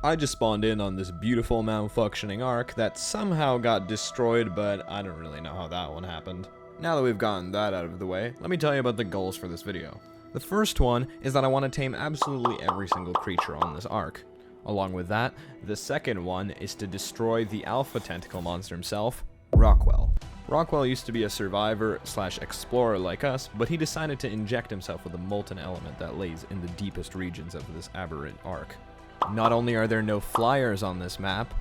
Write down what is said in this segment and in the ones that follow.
I just spawned in on this beautiful malfunctioning Ark that somehow got destroyed, but I don't really know how that one happened. Now that we've gotten that out of the way, let me tell you about the goals for this video. The first one is that I want to tame absolutely every single creature on this Ark. Along with that, the second one is to destroy the alpha tentacle monster himself, Rockwell. Rockwell used to be a survivor/explorer like us, but he decided to inject himself with a molten element that lays in the deepest regions of this aberrant Ark. Not only are there no flyers on this map,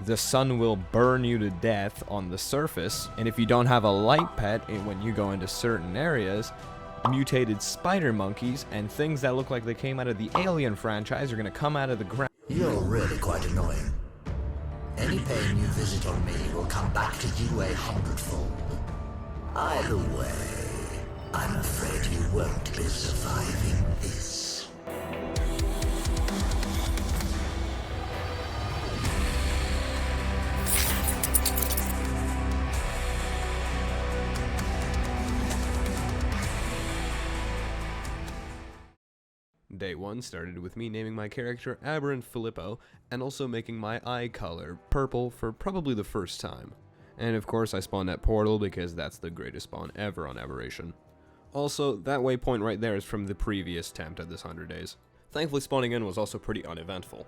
the sun will burn you to death on the surface, and if you don't have a light pet when you go into certain areas, mutated spider monkeys and things that look like they came out of the Alien franchise are going to come out of the ground. You're really quite annoying. Any pain you visit on me will come back to you 100-fold. Either way, I'm afraid you won't be surviving this. Day 1 started with me naming my character Aberrant Filippo, and also making my eye color purple for probably the first time. And of course I spawned at Portal because that's the greatest spawn ever on Aberration. Also, that waypoint right there is from the previous attempt at this 100 days. Thankfully spawning in was also pretty uneventful.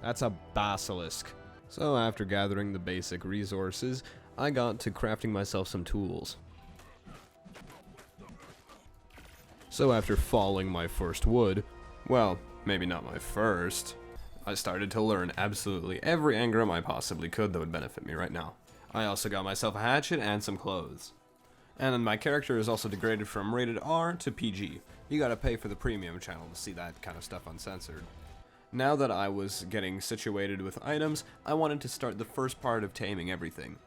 That's a basilisk. So after gathering the basic resources, I got to crafting myself some tools. So after falling my first wood, well, maybe not my first, I started to learn absolutely every engram I possibly could that would benefit me right now. I also got myself a hatchet and some clothes. And then my character is also degraded from rated R to PG. You gotta pay for the premium channel to see that kind of stuff uncensored. Now that I was getting situated with items, I wanted to start the first part of taming everything.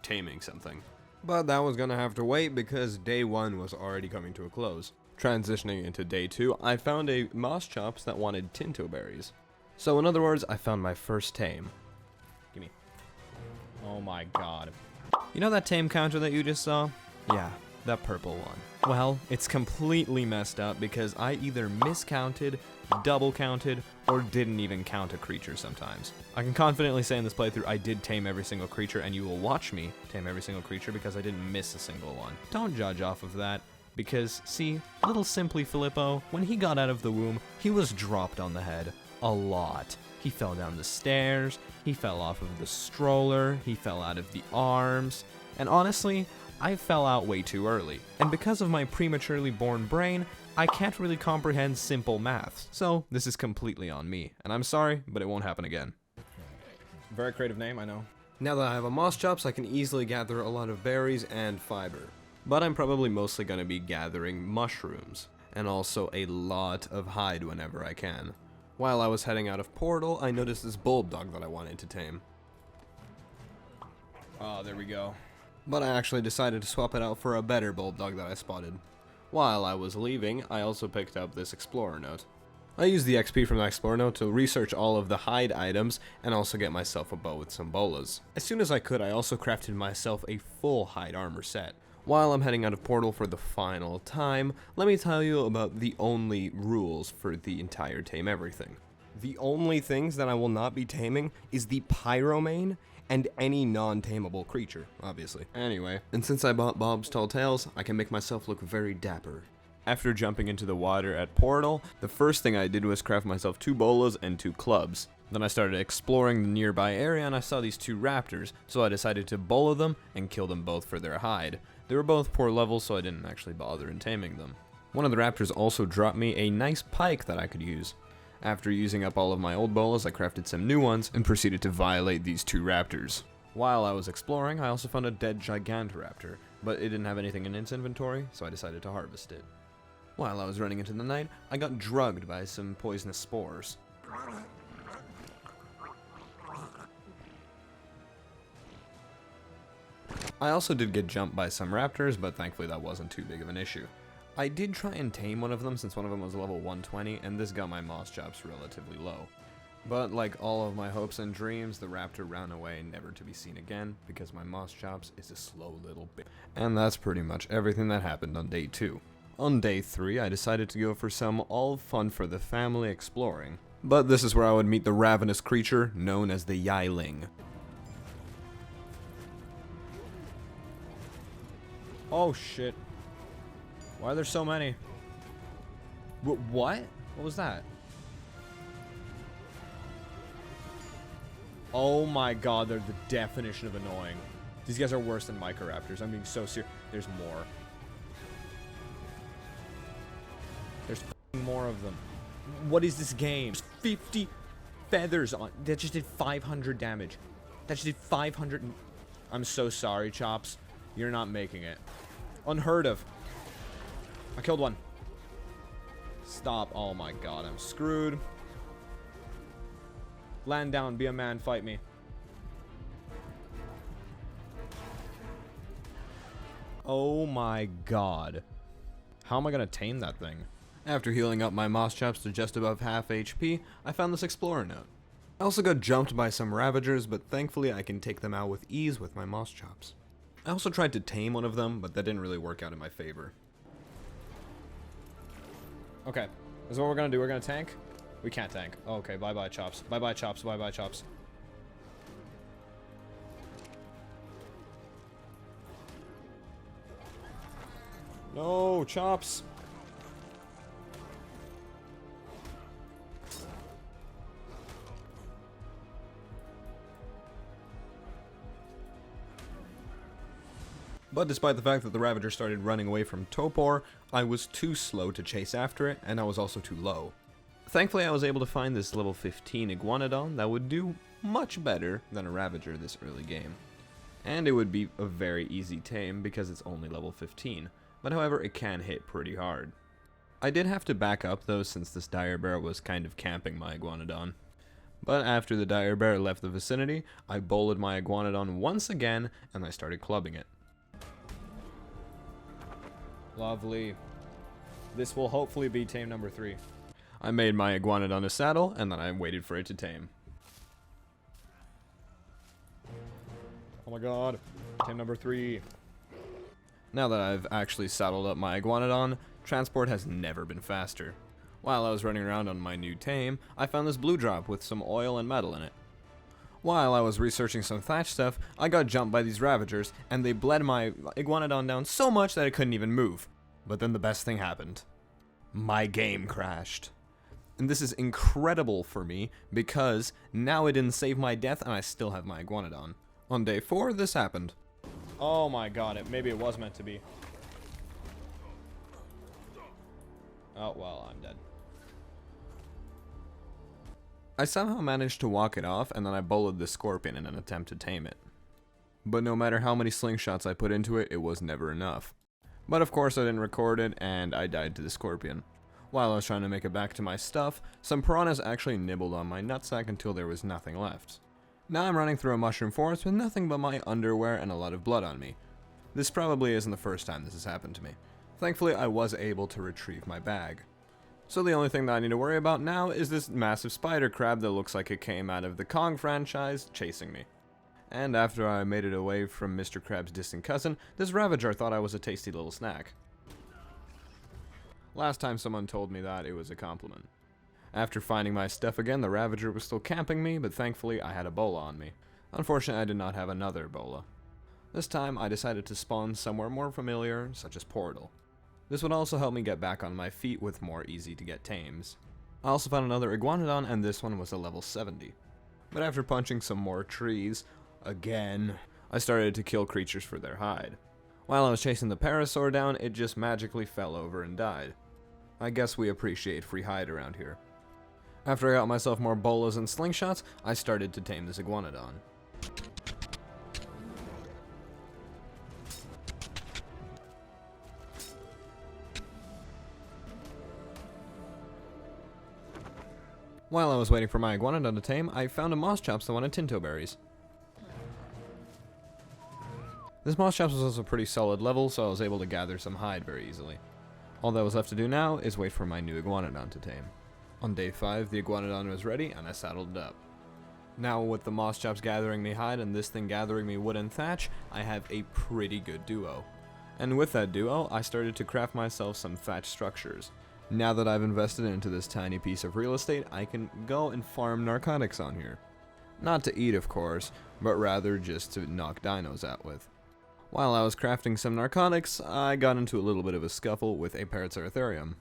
Taming something. But that was gonna have to wait because day 1 was already coming to a close. Transitioning into day 2, I found a moss chops that wanted tinto berries. So in other words, I found my first tame. Gimme. Oh my god. You know that tame counter that you just saw? Yeah, that purple one. Well, it's completely messed up because I either miscounted, double counted, or didn't even count a creature sometimes. I can confidently say in this playthrough I did tame every single creature, and you will watch me tame every single creature because I didn't miss a single one. Don't judge off of that, because see, little Simply Filippo, when he got out of the womb, he was dropped on the head a lot. He fell down the stairs, he fell off of the stroller, he fell out of the arms, and honestly, I fell out way too early. And because of my prematurely born brain, I can't really comprehend simple maths, so this is completely on me, and I'm sorry, but it won't happen again. Very creative name, I know. Now that I have a moss chops, I can easily gather a lot of berries and fiber. But I'm probably mostly going to be gathering mushrooms, and also a lot of hide whenever I can. While I was heading out of Portal, I noticed this bulldog that I wanted to tame. Oh, there we go. But I actually decided to swap it out for a better bulldog that I spotted. While I was leaving, I also picked up this Explorer note. I used the XP from the Explorer note to research all of the hide items and also get myself a bow with some bolas. As soon as I could, I also crafted myself a full hide armor set. While I'm heading out of Portal for the final time, let me tell you about the only rules for the entire Tame Everything. The only things that I will not be taming is the Pyromane and any non-tameable creature, obviously. Anyway, and since I bought Bob's Tall Tales, I can make myself look very dapper. After jumping into the water at Portal, the first thing I did was craft myself 2 bolas and 2 clubs. Then I started exploring the nearby area and I saw these 2 raptors, so I decided to bola them and kill them both for their hide. They were both poor levels, so I didn't actually bother in taming them. One of the raptors also dropped me a nice pike that I could use. After using up all of my old bolas, I crafted some new ones and proceeded to violate these 2 raptors. While I was exploring, I also found a dead Gigantoraptor, but it didn't have anything in its inventory, so I decided to harvest it. While I was running into the night, I got drugged by some poisonous spores. I also did get jumped by some raptors, but thankfully that wasn't too big of an issue. I did try and tame one of them since one of them was level 120, and this got my moss chops relatively low. But like all of my hopes and dreams, the raptor ran away never to be seen again because my moss chops is a slow little bit. And that's pretty much everything that happened on day 2. On day 3, I decided to go for some all fun for the family exploring. But this is where I would meet the ravenous creature known as the Yiling. Oh shit. Why are there so many? What? What was that? Oh my god, they're the definition of annoying. These guys are worse than Microraptors. I'm being so serious. There's more. There's f***ing more of them. What is this game? 50 feathers on. That just did 500 damage. That just did 500. I'm so sorry, Chops. You're not making it. Unheard of. I killed one. Stop. Oh my god, I'm screwed. Land down, be a man, fight me. Oh my god. How am I gonna tame that thing? After healing up my moss chaps to just above half HP, I found this explorer note. I also got jumped by some ravagers, but thankfully I can take them out with ease with my moss chops. I also tried to tame one of them, but that didn't really work out in my favor. Okay, this is what we're gonna do. We're gonna tank. We can't tank. Oh, okay, bye-bye, Chops. Bye-bye, Chops. Bye-bye, Chops. No, Chops. But despite the fact that the Ravager started running away from Topor, I was too slow to chase after it, and I was also too low. Thankfully, I was able to find this level 15 Iguanodon that would do much better than a Ravager this early game. And it would be a very easy tame because it's only level 15, but however, it can hit pretty hard. I did have to back up though since this dire bear was kind of camping my Iguanodon. But after the dire bear left the vicinity, I bolted my Iguanodon once again and I started clubbing it. Lovely. This will hopefully be tame number 3. I made my Iguanodon a saddle, and then I waited for it to tame. Oh my god. Tame number 3. Now that I've actually saddled up my Iguanodon, transport has never been faster. While I was running around on my new tame, I found this blue drop with some oil and metal in it. While I was researching some thatch stuff, I got jumped by these ravagers, and they bled my Iguanodon down so much that it couldn't even move. But then the best thing happened. My game crashed. And this is incredible for me, because now it didn't save my death and I still have my Iguanodon. On day 4, this happened. Oh my god, maybe it was meant to be. Oh, well, I'm dead. I somehow managed to walk it off, and then I bullied the scorpion in an attempt to tame it. But no matter how many slingshots I put into it, it was never enough. But of course I didn't record it, and I died to the scorpion. While I was trying to make it back to my stuff, some piranhas actually nibbled on my nutsack until there was nothing left. Now I'm running through a mushroom forest with nothing but my underwear and a lot of blood on me. This probably isn't the first time this has happened to me. Thankfully I was able to retrieve my bag. So the only thing that I need to worry about now is this massive spider crab that looks like it came out of the Kong franchise chasing me. And after I made it away from Mr. Crab's distant cousin, this Ravager thought I was a tasty little snack. Last time someone told me that, it was a compliment. After finding my stuff again, the Ravager was still camping me, but thankfully I had a bola on me. Unfortunately, I did not have another bola. This time, I decided to spawn somewhere more familiar, such as Portal. This would also help me get back on my feet with more easy-to-get tames. I also found another Iguanodon, and this one was a level 70. But after punching some more trees, again, I started to kill creatures for their hide. While I was chasing the Parasaur down, it just magically fell over and died. I guess we appreciate free hide around here. After I got myself more bolas and slingshots, I started to tame this Iguanodon. While I was waiting for my Iguanodon to tame, I found a Mosschops that wanted Tinto berries. This Mosschops was also a pretty solid level, so I was able to gather some hide very easily. All that was left to do now is wait for my new Iguanodon to tame. On day 5, the Iguanodon was ready, and I saddled it up. Now, with the Mosschops gathering me hide and this thing gathering me wood and thatch, I have a pretty good duo. And with that duo, I started to craft myself some thatch structures. Now that I've invested into this tiny piece of real estate, I can go and farm narcotics on here. Not to eat, of course, but rather just to knock dinos out with. While I was crafting some narcotics, I got into a little bit of a scuffle with a Paraceratherium.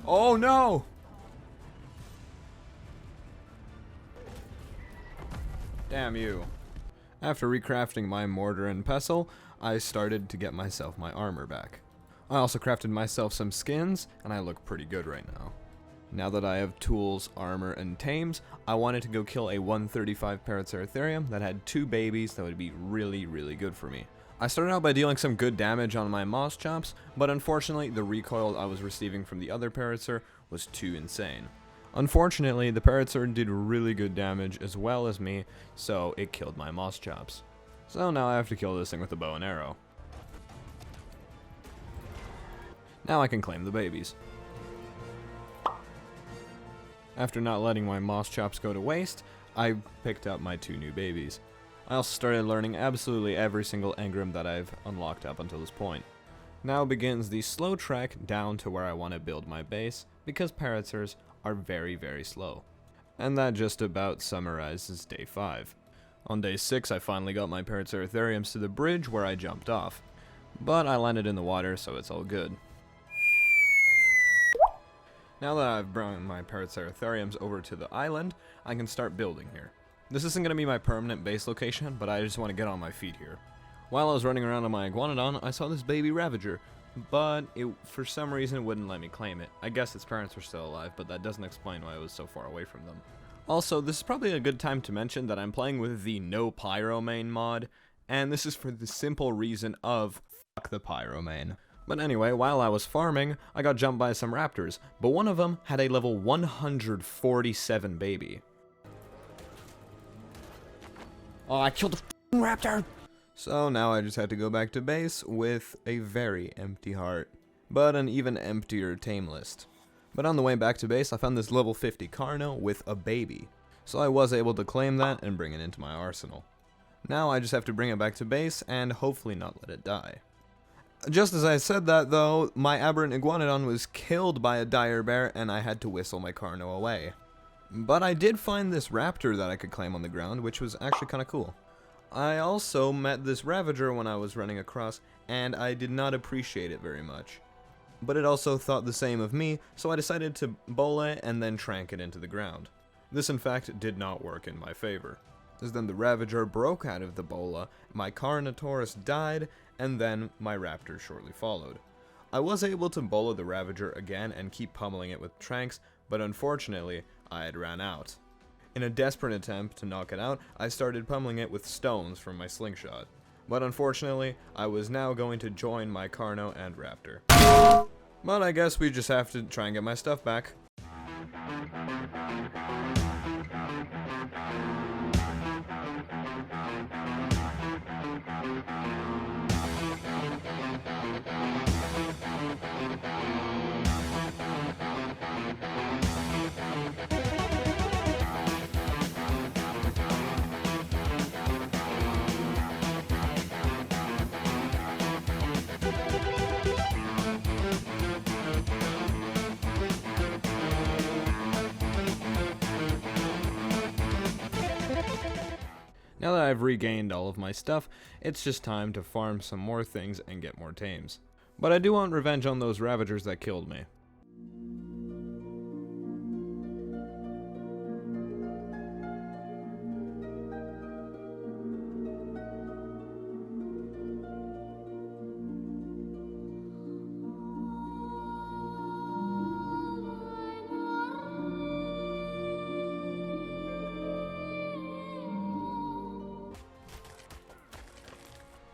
Oh no! Damn you. After recrafting my mortar and pestle, I started to get myself my armor back. I also crafted myself some skins, and I look pretty good right now. Now that I have tools, armor, and tames, I wanted to go kill a 135 Paraceratherium that had 2 babies that would be really, really good for me. I started out by dealing some good damage on my moss chops, but unfortunately the recoil I was receiving from the other Paracer was too insane. Unfortunately, the Paracer did really good damage as well as me, so it killed my moss chops. So now I have to kill this thing with a bow and arrow. Now I can claim the babies. After not letting my moss chops go to waste, I picked up my 2 new babies. I also started learning absolutely every single engram that I've unlocked up until this point. Now begins the slow trek down to where I want to build my base, because Paracers are very, very slow. And that just about summarizes day 5. On day 6, I finally got my Paraceratheriums to the bridge where I jumped off. But I landed in the water, so it's all good. Now that I've brought my Paraceratheriums over to the island, I can start building here. This isn't going to be my permanent base location, but I just want to get on my feet here. While I was running around on my Iguanodon, I saw this baby Ravager, but it, for some reason, wouldn't let me claim it. I guess its parents were still alive, but that doesn't explain why I was so far away from them. Also, this is probably a good time to mention that I'm playing with the No Pyro Main mod, and this is for the simple reason of fuck the Pyro Main. But anyway, while I was farming, I got jumped by some raptors, but one of them had a level 147 baby. Oh, I killed the f***ing raptor! So now I just had to go back to base with a very empty heart, but an even emptier tame list. But on the way back to base, I found this level 50 Carno with a baby, so I was able to claim that and bring it into my arsenal. Now I just have to bring it back to base and hopefully not let it die. Just as I said that, though, my aberrant iguanodon was killed by a dire bear, and I had to whistle my Carno away. But I did find this raptor that I could claim on the ground, which was actually kind of cool. I also met this Ravager when I was running across, and I did not appreciate it very much. But it also thought the same of me, so I decided to bola it and then trank it into the ground. This, in fact, did not work in my favor. As then the Ravager broke out of the bola, my Carnotaurus died, and then my raptor shortly followed. I was able to bola the Ravager again and keep pummeling it with tranks, but unfortunately, I had ran out. In a desperate attempt to knock it out, I started pummeling it with stones from my slingshot. But unfortunately, I was now going to join my Carno and raptor. But I guess we just have to try and get my stuff back. Now that I've regained all of my stuff, it's just time to farm some more things and get more tames. But I do want revenge on those Ravagers that killed me.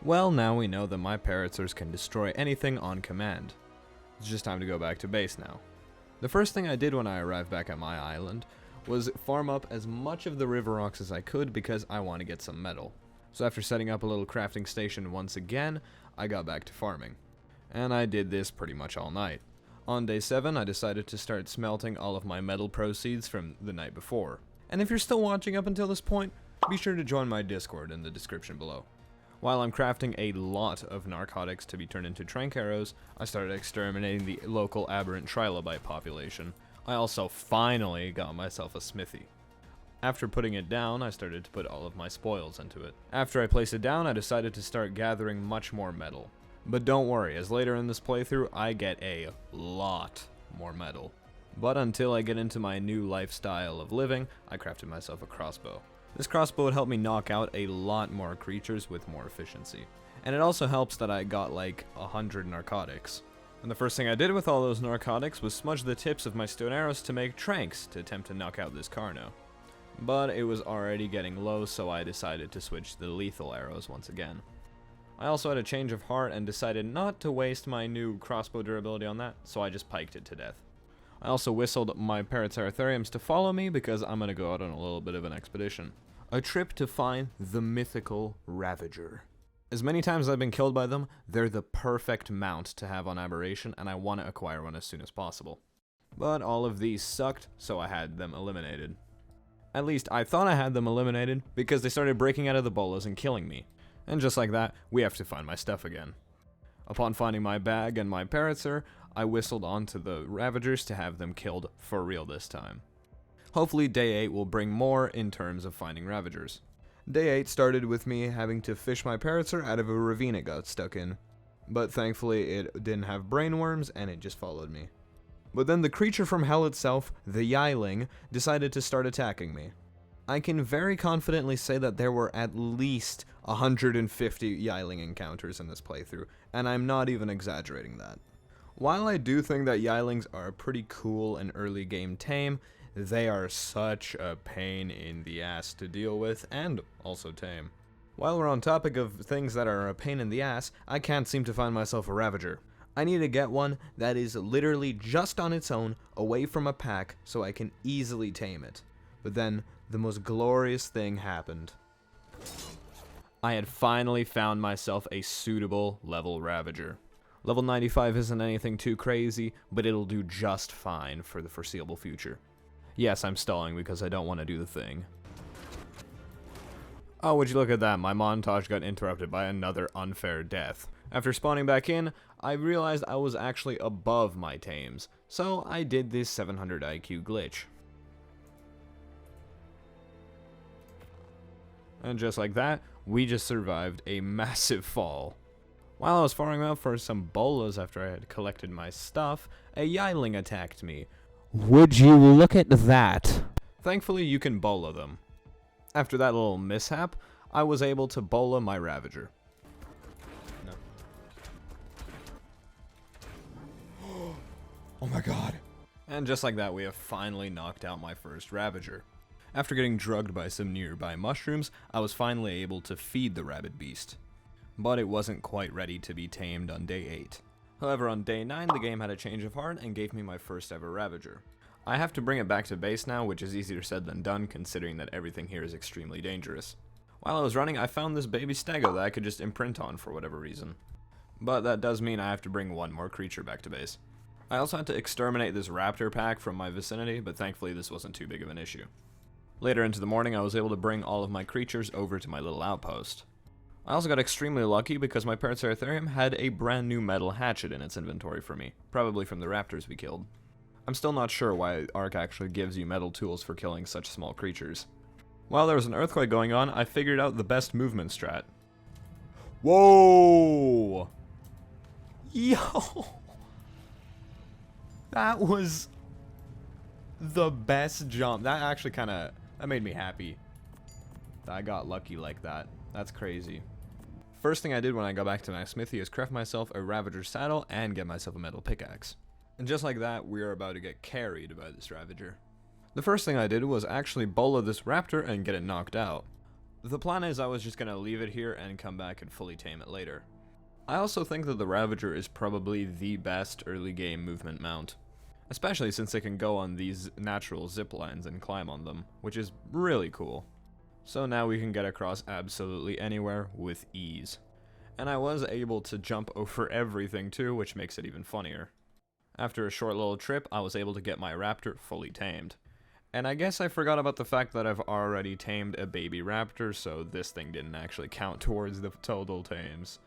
Well, now we know that my Paracers can destroy anything on command. It's just time to go back to base now. The first thing I did when I arrived back at my island was farm up as much of the river rocks as I could because I want to get some metal. So after setting up a little crafting station once again, I got back to farming. And I did this pretty much all night. On day 7, I decided to start smelting all of my metal proceeds from the night before. And if you're still watching up until this point, be sure to join my Discord in the description below. While I'm crafting a lot of narcotics to be turned into trank arrows, I started exterminating the local aberrant trilobite population. I also finally got myself a smithy. After putting it down, I started to put all of my spoils into it. After I placed it down, I decided to start gathering much more metal. But don't worry, as later in this playthrough, I get a lot more metal. But until I get into my new lifestyle of living, I crafted myself a crossbow. This crossbow would help me knock out a lot more creatures with more efficiency. And it also helps that I got like 100 narcotics. And the first thing I did with all those narcotics was smudge the tips of my stone arrows to make tranks to attempt to knock out this Carno. But it was already getting low, so I decided to switch to the lethal arrows once again. I also had a change of heart and decided not to waste my new crossbow durability on that, so I just piked it to death. I also whistled my Paraceritheriums to follow me because I'm going to go out on a little bit of an expedition. A trip to find the mythical Ravager. As many times as I've been killed by them, they're the perfect mount to have on Aberration, and I want to acquire one as soon as possible. But all of these sucked, so I had them eliminated. At least I thought I had them eliminated because they started breaking out of the bolas and killing me. And just like that, we have to find my stuff again. Upon finding my bag and my Paracer, I whistled onto the Ravagers to have them killed for real this time. Hopefully day 8 will bring more in terms of finding Ravagers. Day 8 started with me having to fish my Paracer out of a ravine it got stuck in. But thankfully it didn't have brainworms and it just followed me. But then the creature from hell itself, the Yiling, decided to start attacking me. I can very confidently say that there were at least 150 Yiling encounters in this playthrough, and I'm not even exaggerating that. While I do think that Yilings are pretty cool and early game tame, they are such a pain in the ass to deal with and also tame. While we're on topic of things that are a pain in the ass, I can't seem to find myself a Ravager. I need to get one that is literally just on its own, away from a pack, so I can easily tame it. But then, the most glorious thing happened. I had finally found myself a suitable level Ravager. Level 95 isn't anything too crazy, but it'll do just fine for the foreseeable future. Yes, I'm stalling because I don't want to do the thing. Oh, would you look at that, my montage got interrupted by another unfair death. After spawning back in, I realized I was actually above my tames, so I did this 700 IQ glitch. And just like that, we just survived a massive fall. While I was farming out for some bolas after I had collected my stuff, a Yiling attacked me. Would you look at that? Thankfully, you can bola them. After that little mishap, I was able to bola my Ravager. No. Oh my god. And just like that, we have finally knocked out my first Ravager. After getting drugged by some nearby mushrooms, I was finally able to feed the rabid beast. But it wasn't quite ready to be tamed on day 8. However, on day 9, the game had a change of heart and gave me my first ever Ravager. I have to bring it back to base now, which is easier said than done, considering that everything here is extremely dangerous. While I was running, I found this baby stego that I could just imprint on for whatever reason. But that does mean I have to bring one more creature back to base. I also had to exterminate this raptor pack from my vicinity, but thankfully this wasn't too big of an issue. Later into the morning, I was able to bring all of my creatures over to my little outpost. I also got extremely lucky because my Paraceritherium had a brand new metal hatchet in its inventory for me, probably from the raptors we killed. I'm still not sure why Ark actually gives you metal tools for killing such small creatures. While there was an earthquake going on, I figured out the best movement strat. Whoa! Yo! That was the best jump. That actually that made me happy. That I got lucky like that. That's crazy. First thing I did when I got back to my smithy is craft myself a Ravager saddle and get myself a metal pickaxe. And just like that, we are about to get carried by this Ravager. The first thing I did was actually bola this raptor and get it knocked out. The plan is I was just going to leave it here and come back and fully tame it later. I also think that the Ravager is probably the best early game movement mount. Especially since it can go on these natural zip lines and climb on them, which is really cool. So now we can get across absolutely anywhere with ease. And I was able to jump over everything too, which makes it even funnier. After a short little trip, I was able to get my raptor fully tamed. And I guess I forgot about the fact that I've already tamed a baby raptor, so this thing didn't actually count towards the total tames.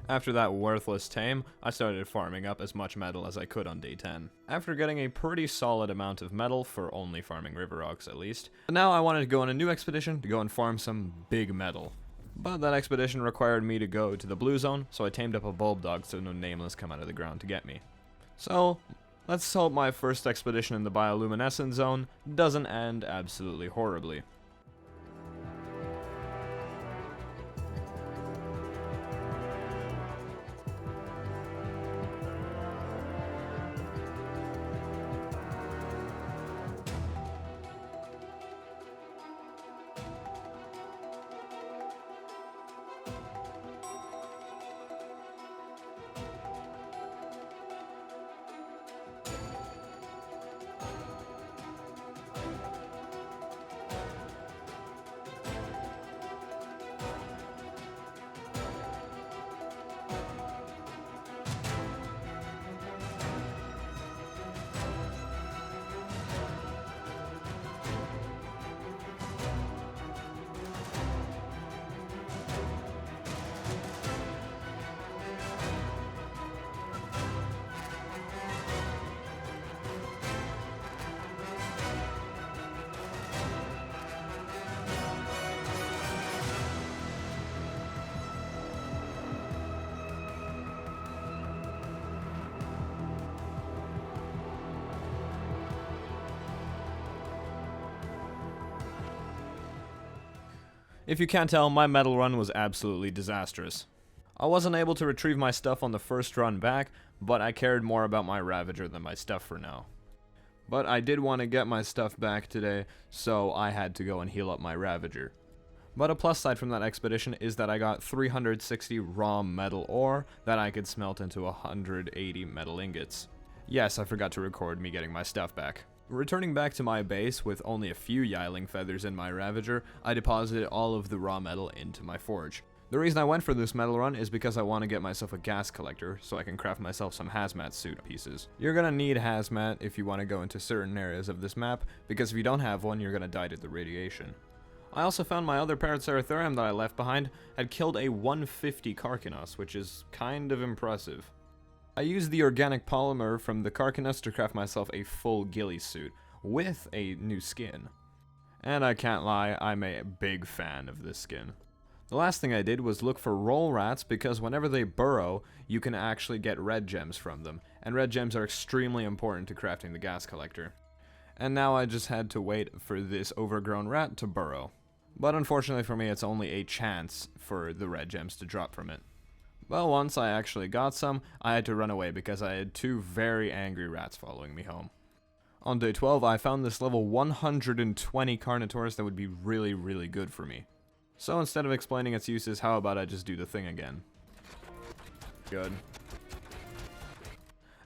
After that worthless tame, I started farming up as much metal as I could on day 10. After getting a pretty solid amount of metal, for only farming river rocks at least, now I wanted to go on a new expedition to go and farm some big metal. But that expedition required me to go to the blue zone, so I tamed up a bulb dog so no nameless come out of the ground to get me. So, let's hope my first expedition in the bioluminescent zone doesn't end absolutely horribly. If you can't tell, my metal run was absolutely disastrous. I wasn't able to retrieve my stuff on the first run back, but I cared more about my Ravager than my stuff for now. But I did want to get my stuff back today, so I had to go and heal up my Ravager. But a plus side from that expedition is that I got 360 raw metal ore that I could smelt into 180 metal ingots. Yes, I forgot to record me getting my stuff back. Returning back to my base with only a few Yiling feathers in my Ravager, I deposited all of the raw metal into my forge. The reason I went for this metal run is because I want to get myself a gas collector so I can craft myself some hazmat suit pieces. You're gonna need hazmat if you want to go into certain areas of this map, because if you don't have one, you're gonna die to the radiation. I also found my other Paraceratherium that I left behind had killed a 150 Carcanos, which is kind of impressive. I used the organic polymer from the Carcanos to craft myself a full ghillie suit, with a new skin. And I can't lie, I'm a big fan of this skin. The last thing I did was look for roll rats, because whenever they burrow, you can actually get red gems from them, and red gems are extremely important to crafting the gas collector. And now I just had to wait for this overgrown rat to burrow. But unfortunately for me, it's only a chance for the red gems to drop from it. Well, once I actually got some, I had to run away because I had two very angry rats following me home. On day 12, I found this level 120 Carnotaurus that would be really, really good for me. So instead of explaining its uses, how about I just do the thing again? Good.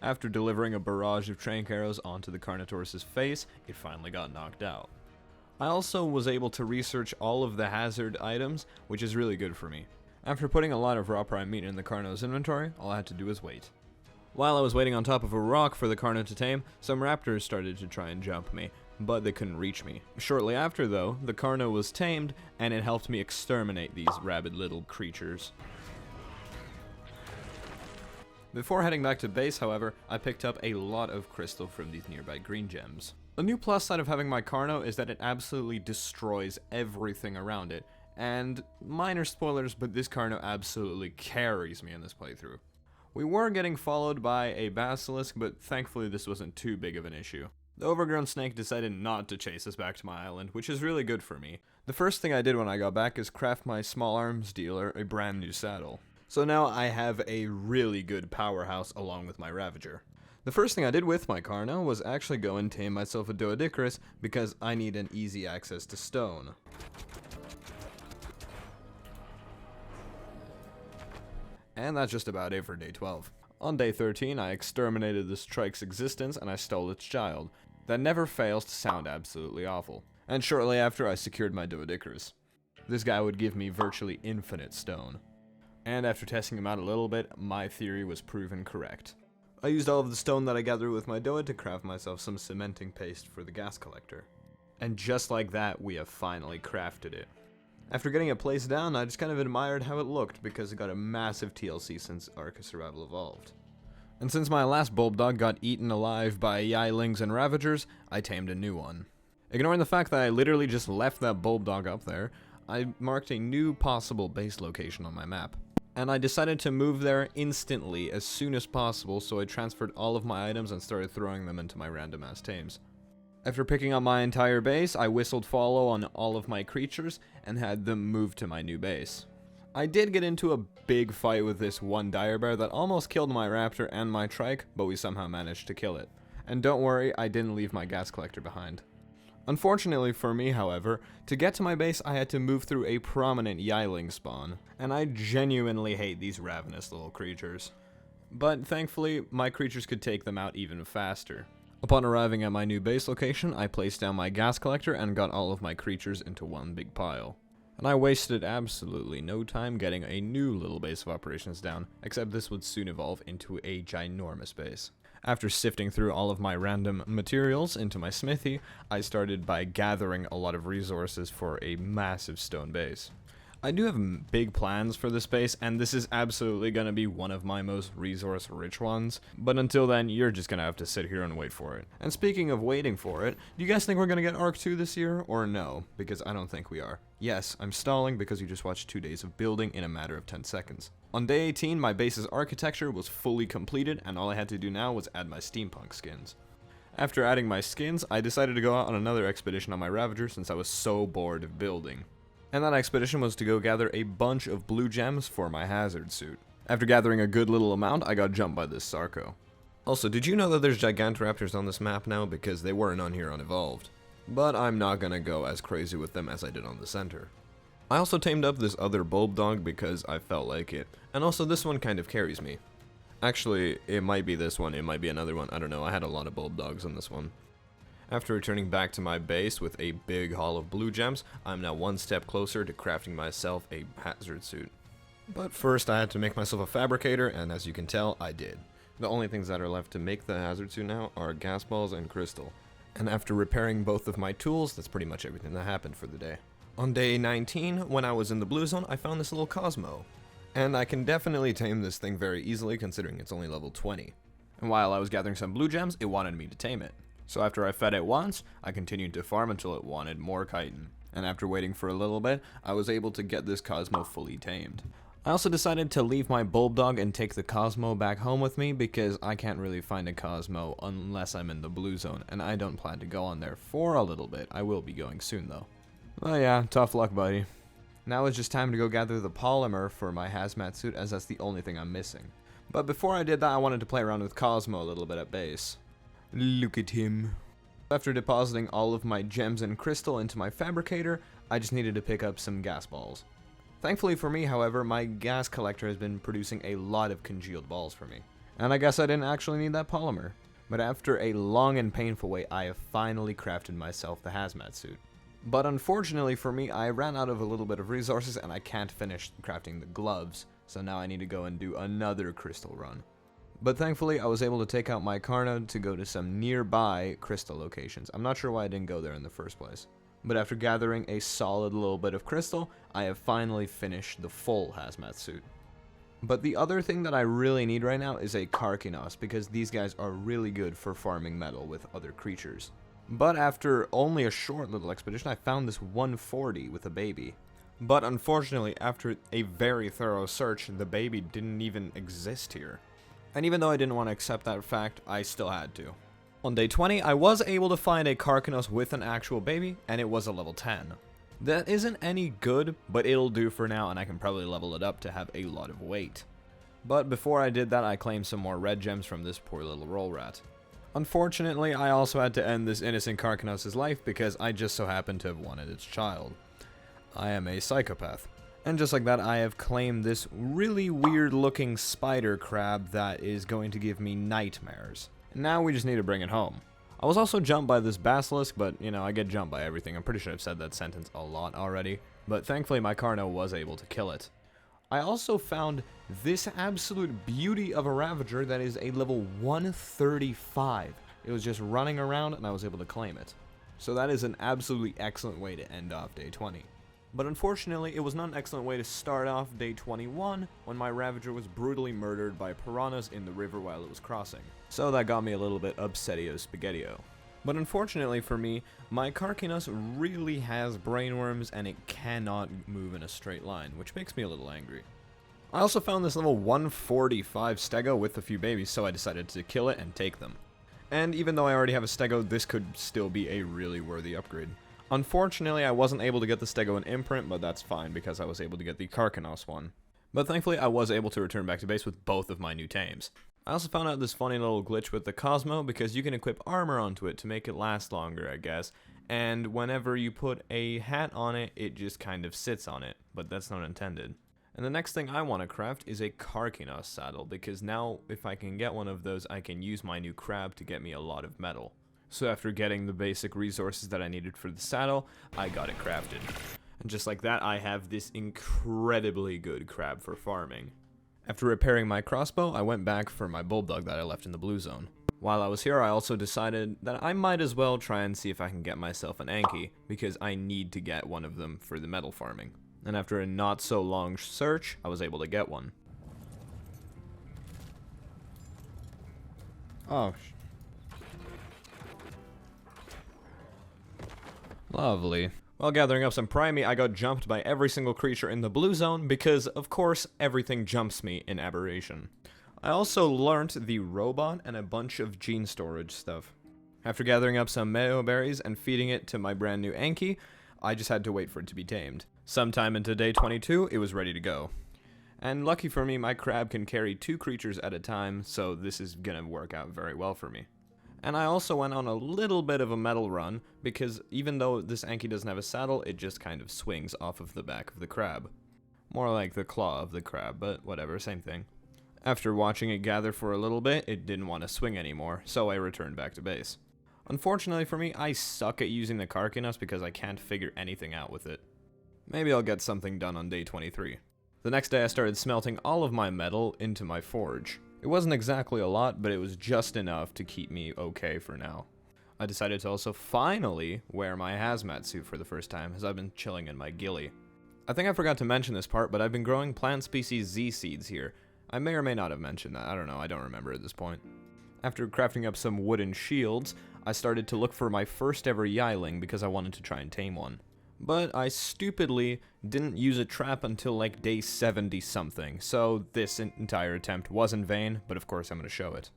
After delivering a barrage of trank arrows onto the Carnotaurus' face, it finally got knocked out. I also was able to research all of the hazard items, which is really good for me. After putting a lot of raw prime meat in the Carno's inventory, all I had to do was wait. While I was waiting on top of a rock for the Carno to tame, some raptors started to try and jump me, but they couldn't reach me. Shortly after though, the Carno was tamed, and it helped me exterminate these rabid little creatures. Before heading back to base, however, I picked up a lot of crystal from these nearby green gems. A new plus side of having my Carno is that it absolutely destroys everything around it, and minor spoilers, but this Carno absolutely carries me in this playthrough. We were getting followed by a basilisk, but thankfully this wasn't too big of an issue. The overgrown snake decided not to chase us back to my island, which is really good for me. The first thing I did when I got back is craft my small arms dealer a brand new saddle. So now I have a really good powerhouse along with my Ravager. The first thing I did with my Carno was actually go and tame myself a Doedicarus because I need an easy access to stone. And that's just about it for day 12. On day 13, I exterminated this trike's existence and I stole its child. That never fails to sound absolutely awful. And shortly after, I secured my Doedicarus. This guy would give me virtually infinite stone. And after testing him out a little bit, my theory was proven correct. I used all of the stone that I gathered with my Doed to craft myself some cementing paste for the gas collector. And just like that, we have finally crafted it. After getting it placed down, I just kind of admired how it looked because it got a massive TLC since Ark Survival Evolved. And since my last bulb dog got eaten alive by Yilings and Ravagers, I tamed a new one. Ignoring the fact that I literally just left that bulb dog up there, I marked a new possible base location on my map. And I decided to move there instantly as soon as possible, so I transferred all of my items and started throwing them into my random ass tames. After picking up my entire base, I whistled follow on all of my creatures and had them move to my new base. I did get into a big fight with this one dire bear that almost killed my raptor and my trike, but we somehow managed to kill it. And don't worry, I didn't leave my gas collector behind. Unfortunately for me, however, to get to my base I had to move through a prominent Yiling spawn, and I genuinely hate these ravenous little creatures. But thankfully, my creatures could take them out even faster. Upon arriving at my new base location, I placed down my gas collector and got all of my creatures into one big pile. And I wasted absolutely no time getting a new little base of operations down, except this would soon evolve into a ginormous base. After sifting through all of my random materials into my smithy, I started by gathering a lot of resources for a massive stone base. I do have big plans for this base, and this is absolutely going to be one of my most resource-rich ones. But until then, you're just going to have to sit here and wait for it. And speaking of waiting for it, do you guys think we're going to get Ark 2 this year, or no? Because I don't think we are. Yes, I'm stalling because you just watched 2 days of building in a matter of 10 seconds. On day 18, my base's architecture was fully completed, and all I had to do now was add my steampunk skins. After adding my skins, I decided to go out on another expedition on my Ravager since I was so bored of building. And that expedition was to go gather a bunch of blue gems for my hazard suit. After gathering a good little amount, I got jumped by this Sarco. Also, did you know that there's Gigantoraptors on this map now? Because they weren't on here on Evolved. But I'm not gonna go as crazy with them as I did on the center. I also tamed up this other bulb dog because I felt like it. And also this one kind of carries me. Actually, it might be this one, it might be another one, I don't know, I had a lot of bulb dogs on this one. After returning back to my base with a big haul of blue gems, I'm now one step closer to crafting myself a hazard suit. But first I had to make myself a fabricator, and as you can tell, I did. The only things that are left to make the hazard suit now are gas balls and crystal. And after repairing both of my tools, that's pretty much everything that happened for the day. On day 19, when I was in the blue zone, I found this little Cosmo. And I can definitely tame this thing very easily considering it's only level 20. And while I was gathering some blue gems, it wanted me to tame it. So after I fed it once, I continued to farm until it wanted more chitin. And after waiting for a little bit, I was able to get this Cosmo fully tamed. I also decided to leave my bulb dog and take the Cosmo back home with me because I can't really find a Cosmo unless I'm in the blue zone, and I don't plan to go on there for a little bit. I will be going soon though. Well yeah, tough luck buddy. Now it's just time to go gather the polymer for my hazmat suit as that's the only thing I'm missing. But before I did that, I wanted to play around with Cosmo a little bit at base. Look at him. After depositing all of my gems and crystal into my fabricator, I just needed to pick up some gas balls. Thankfully for me, however, my gas collector has been producing a lot of congealed balls for me. And I guess I didn't actually need that polymer. But after a long and painful wait, I have finally crafted myself the hazmat suit. But unfortunately for me, I ran out of a little bit of resources and I can't finish crafting the gloves, so now I need to go and do another crystal run. But thankfully, I was able to take out my Carno to go to some nearby crystal locations. I'm not sure why I didn't go there in the first place. But after gathering a solid little bit of crystal, I have finally finished the full hazmat suit. But the other thing that I really need right now is a Karkinos, because these guys are really good for farming metal with other creatures. But after only a short little expedition, I found this 140 with a baby. But unfortunately, after a very thorough search, the baby didn't even exist here. And even though I didn't want to accept that fact, I still had to. On day 20, I was able to find a Karkinos with an actual baby, and it was a level 10. That isn't any good, but it'll do for now, and I can probably level it up to have a lot of weight. But before I did that, I claimed some more red gems from this poor little roll rat. Unfortunately, I also had to end this innocent Karkinos' life because I just so happened to have wanted its child. I am a psychopath. And just like that, I have claimed this really weird looking spider crab that is going to give me nightmares. Now we just need to bring it home. I was also jumped by this basilisk, but you know, I get jumped by everything. I'm pretty sure I've said that sentence a lot already. But thankfully my Carno was able to kill it. I also found this absolute beauty of a Ravager that is a level 135. It was just running around and I was able to claim it. So that is an absolutely excellent way to end off day 20. But unfortunately, it was not an excellent way to start off day 21 when my Ravager was brutally murdered by piranhas in the river while it was crossing. So that got me a little bit upsettio spaghettio. But unfortunately for me, my Karkinos really has brainworms and it cannot move in a straight line, which makes me a little angry. I also found this level 145 stego with a few babies, so I decided to kill it and take them. And even though I already have a stego, this could still be a really worthy upgrade. Unfortunately, I wasn't able to get the stego in Imprint, but that's fine because I was able to get the Karkinos one. But thankfully, I was able to return back to base with both of my new tames. I also found out this funny little glitch with the Cosmo because you can equip armor onto it to make it last longer, I guess. And whenever you put a hat on it, it just kind of sits on it, but that's not intended. And the next thing I want to craft is a Karkinos saddle, because now if I can get one of those, I can use my new crab to get me a lot of metal. So after getting the basic resources that I needed for the saddle, I got it crafted. And just like that, I have this incredibly good crab for farming. After repairing my crossbow, I went back for my bulldog that I left in the blue zone. While I was here, I also decided that I might as well try and see if I can get myself an Anki, because I need to get one of them for the metal farming. And after a not so long search, I was able to get one. Oh, lovely. While gathering up some primey, I got jumped by every single creature in the blue zone because, of course, everything jumps me in Aberration. I also learnt the robot and a bunch of gene storage stuff. After gathering up some mayo berries and feeding it to my brand new Anki, I just had to wait for it to be tamed. Sometime into day 22, it was ready to go. And lucky for me, my crab can carry 2 creatures at a time, so this is gonna work out very well for me. And I also went on a little bit of a metal run, because even though this Anki doesn't have a saddle, it just kind of swings off of the back of the crab. More like the claw of the crab, but whatever, same thing. After watching it gather for a little bit, it didn't want to swing anymore, so I returned back to base. Unfortunately for me, I suck at using the Karkinos because I can't figure anything out with it. Maybe I'll get something done on day 23. The next day I started smelting all of my metal into my forge. It wasn't exactly a lot, but it was just enough to keep me okay for now. I decided to also finally wear my hazmat suit for the first time, as I've been chilling in my ghillie. I think I forgot to mention this part, but I've been growing plant species Z seeds here. I may or may not have mentioned that, I don't know, I don't remember at this point. After crafting up some wooden shields, I started to look for my first ever Yiling because I wanted to try and tame one. But I stupidly didn't use a trap until like day 70 something, so this entire attempt was in vain, but of course I'm going to show it.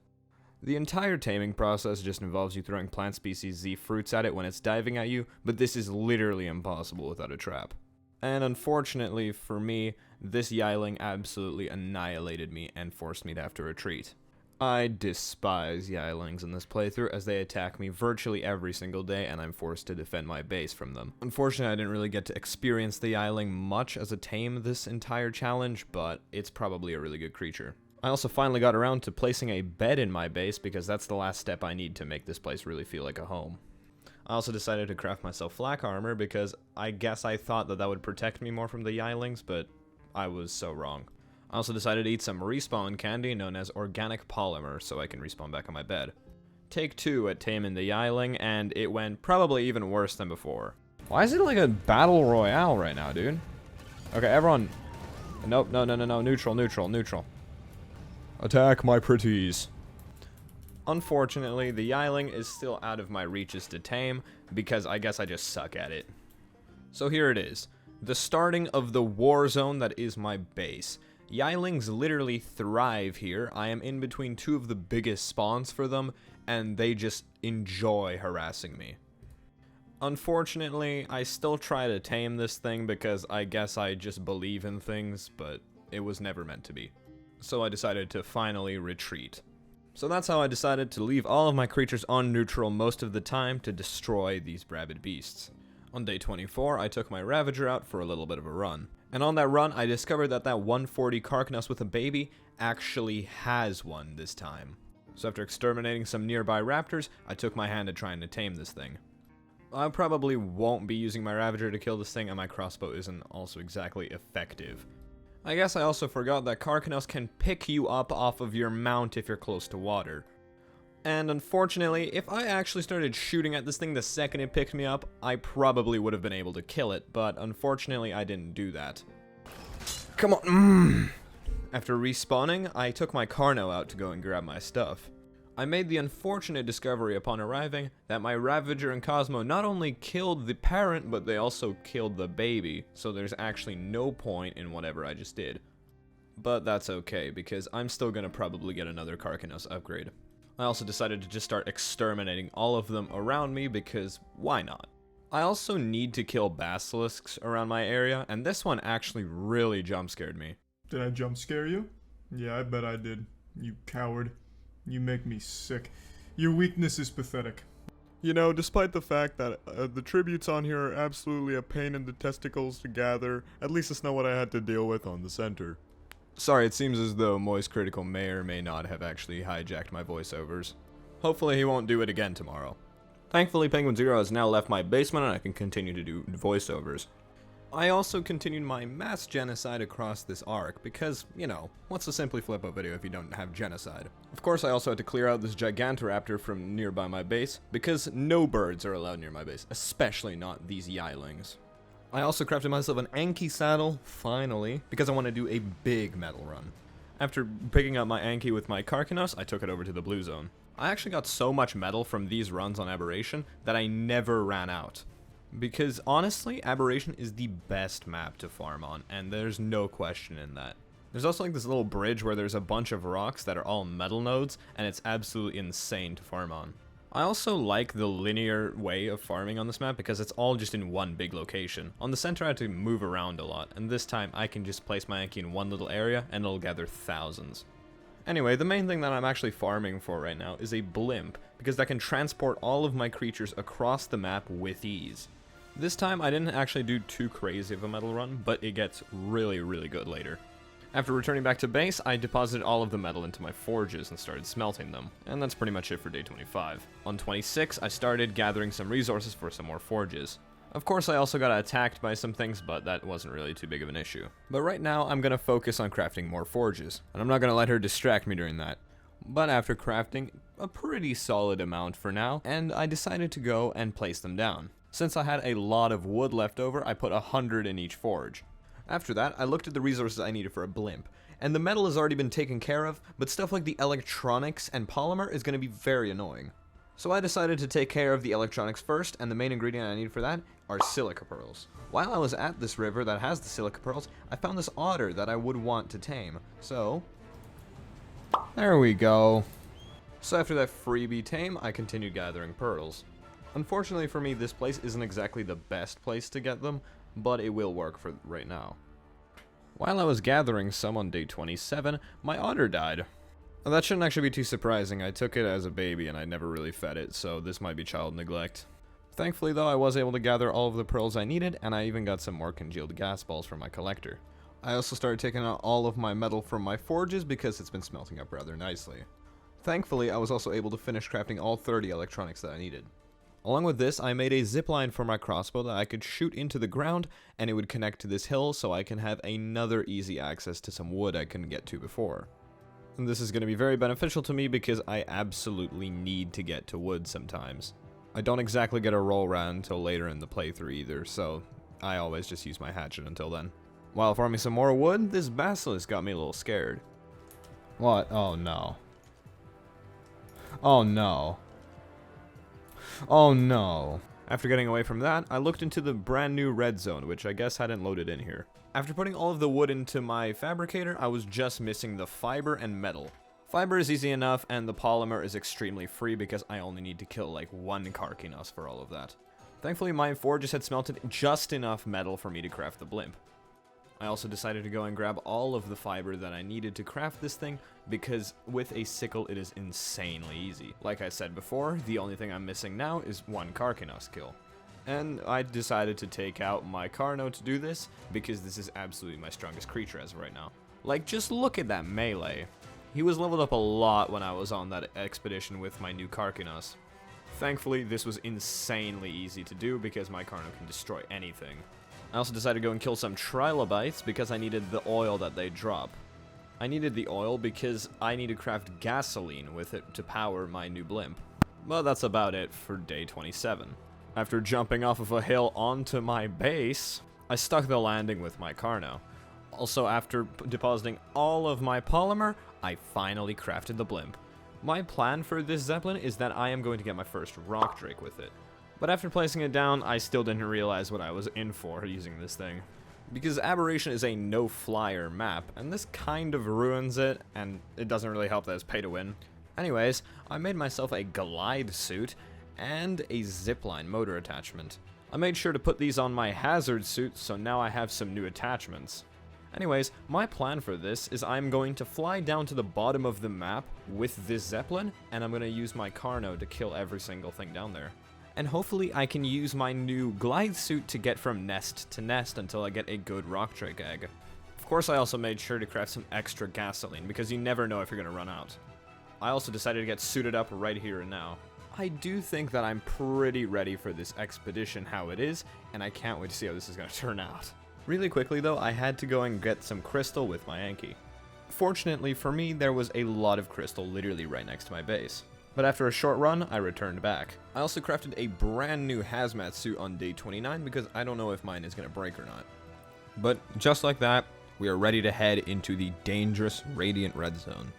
The entire taming process just involves you throwing plant species Z fruits at it when it's diving at you, but this is literally impossible without a trap. And unfortunately for me, this Yiling absolutely annihilated me and forced me to have to retreat. I despise Yilings in this playthrough as they attack me virtually every single day and I'm forced to defend my base from them. Unfortunately, I didn't really get to experience the Yiling much as a tame this entire challenge, but it's probably a really good creature. I also finally got around to placing a bed in my base because that's the last step I need to make this place really feel like a home. I also decided to craft myself flak armor because I guess I thought that would protect me more from the Yilings, but I was so wrong. I also decided to eat some respawn candy known as organic polymer so I can respawn back on my bed. Take 2 at taming the Yiling, and it went probably even worse than before. Why is it like a battle royale right now, dude? Okay, everyone. Nope, no, neutral. Attack my pretties. Unfortunately, the Yiling is still out of my reaches to tame because I guess I just suck at it. So here it is. The starting of the war zone that is my base. Yilings literally thrive here. I am in between 2 of the biggest spawns for them, and they just enjoy harassing me. Unfortunately, I still try to tame this thing because I guess I just believe in things, but it was never meant to be. So I decided to finally retreat. So that's how I decided to leave all of my creatures on neutral most of the time to destroy these rabid beasts. On day 24, I took my Ravager out for a little bit of a run. And on that run, I discovered that 140 Karkinos with a baby actually has one this time. So after exterminating some nearby raptors, I took my hand to trying to tame this thing. I probably won't be using my Ravager to kill this thing, and my crossbow isn't also exactly effective. I guess I also forgot that Karkinos can pick you up off of your mount if you're close to water. And unfortunately, if I actually started shooting at this thing the second it picked me up, I probably would have been able to kill it, but unfortunately I didn't do that. Come on. After respawning, I took my Carno out to go and grab my stuff. I made the unfortunate discovery upon arriving that my Ravager and Cosmo not only killed the parent, but they also killed the baby, so there's actually no point in whatever I just did. But that's okay, because I'm still gonna probably get another Karkinos upgrade. I also decided to just start exterminating all of them around me, because why not? I also need to kill basilisks around my area, and this one actually really jump scared me. Did I jump scare you? Yeah, I bet I did. You coward. You make me sick. Your weakness is pathetic. You know, despite the fact that the tributes on here are absolutely a pain in the testicles to gather, at least it's not what I had to deal with on the center. Sorry, it seems as though Moist Critical may or may not have actually hijacked my voiceovers. Hopefully he won't do it again tomorrow. Thankfully, Penguin Zero has now left my basement and I can continue to do voiceovers. I also continued my mass genocide across this arc because, you know, what's a Simply Flippo video if you don't have genocide? Of course, I also had to clear out this Gigantoraptor from nearby my base because no birds are allowed near my base, especially not these Yilings. I also crafted myself an Anki saddle, finally, because I want to do a big metal run. After picking up my Anki with my Karkinos, I took it over to the blue zone. I actually got so much metal from these runs on Aberration that I never ran out. Because honestly, Aberration is the best map to farm on, and there's no question in that. There's also like this little bridge where there's a bunch of rocks that are all metal nodes, and it's absolutely insane to farm on. I also like the linear way of farming on this map because it's all just in one big location. On the center I had to move around a lot, and this time I can just place my Anki in one little area and it'll gather thousands. Anyway, the main thing that I'm actually farming for right now is a blimp, because that can transport all of my creatures across the map with ease. This time I didn't actually do too crazy of a metal run, but it gets really, really good later. After returning back to base, I deposited all of the metal into my forges and started smelting them, and that's pretty much it for day 25. On 26, I started gathering some resources for some more forges. Of course, I also got attacked by some things, but that wasn't really too big of an issue. But right now, I'm gonna focus on crafting more forges, and I'm not gonna let her distract me during that. But after crafting a pretty solid amount for now, and I decided to go and place them down. Since I had a lot of wood left over, I put 100 in each forge. After that, I looked at the resources I needed for a blimp, and the metal has already been taken care of, but stuff like the electronics and polymer is going to be very annoying. So I decided to take care of the electronics first, and the main ingredient I need for that are silica pearls. While I was at this river that has the silica pearls, I found this otter that I would want to tame, so there we go. So after that freebie tame, I continued gathering pearls. Unfortunately for me, this place isn't exactly the best place to get them, but it will work for right now. While I was gathering some on day 27, my otter died. Now, that shouldn't actually be too surprising. I took it as a baby and I never really fed it, so this might be child neglect. Thankfully though, I was able to gather all of the pearls I needed, and I even got some more congealed gas balls from my collector. I also started taking out all of my metal from my forges because it's been smelting up rather nicely. Thankfully, I was also able to finish crafting all 30 electronics that I needed. Along with this, I made a zipline for my crossbow that I could shoot into the ground, and it would connect to this hill so I can have another easy access to some wood I couldn't get to before. And this is going to be very beneficial to me because I absolutely need to get to wood sometimes. I don't exactly get a roll around until later in the playthrough either, so I always just use my hatchet until then. While farming some more wood, this basilisk got me a little scared. What? Oh no. Oh no. Oh no. After getting away from that, I looked into the brand new red zone, which I guess hadn't loaded in here. After putting all of the wood into my fabricator, I was just missing the fiber and metal. Fiber is easy enough, and the polymer is extremely free because I only need to kill like one Karkinos for all of that. Thankfully, my forges had smelted just enough metal for me to craft the blimp. I also decided to go and grab all of the fiber that I needed to craft this thing, because with a sickle it is insanely easy. Like I said before, the only thing I'm missing now is one Karkinos kill. And I decided to take out my Carno to do this, because this is absolutely my strongest creature as of right now. Like, just look at that melee. He was leveled up a lot when I was on that expedition with my new Karkinos. Thankfully, this was insanely easy to do because my Carno can destroy anything. I also decided to go and kill some trilobites because I needed the oil that they drop. I needed the oil because I need to craft gasoline with it to power my new blimp. But that's about it for day 27. After jumping off of a hill onto my base, I stuck the landing with my Carno. Also, after depositing all of my polymer, I finally crafted the blimp. My plan for this Zeppelin is that I am going to get my first rock drake with it. But after placing it down, I still didn't realize what I was in for using this thing. Because Aberration is a no-flyer map, and this kind of ruins it, and it doesn't really help that it's pay to win. Anyways, I made myself a glide suit and a zipline motor attachment. I made sure to put these on my hazard suit, so now I have some new attachments. Anyways, my plan for this is I'm going to fly down to the bottom of the map with this Zeppelin, and I'm going to use my Carno to kill every single thing down there. And hopefully I can use my new glide suit to get from nest to nest until I get a good rock drake egg. Of course, I also made sure to craft some extra gasoline, because you never know if you're going to run out. I also decided to get suited up right here and now. I do think that I'm pretty ready for this expedition how it is, and I can't wait to see how this is going to turn out. Really quickly though, I had to go and get some crystal with my Anki. Fortunately for me, there was a lot of crystal literally right next to my base. But after a short run, I returned back. I also crafted a brand new hazmat suit on day 29 because I don't know if mine is going to break or not. But just like that, we are ready to head into the dangerous Radiant Red Zone.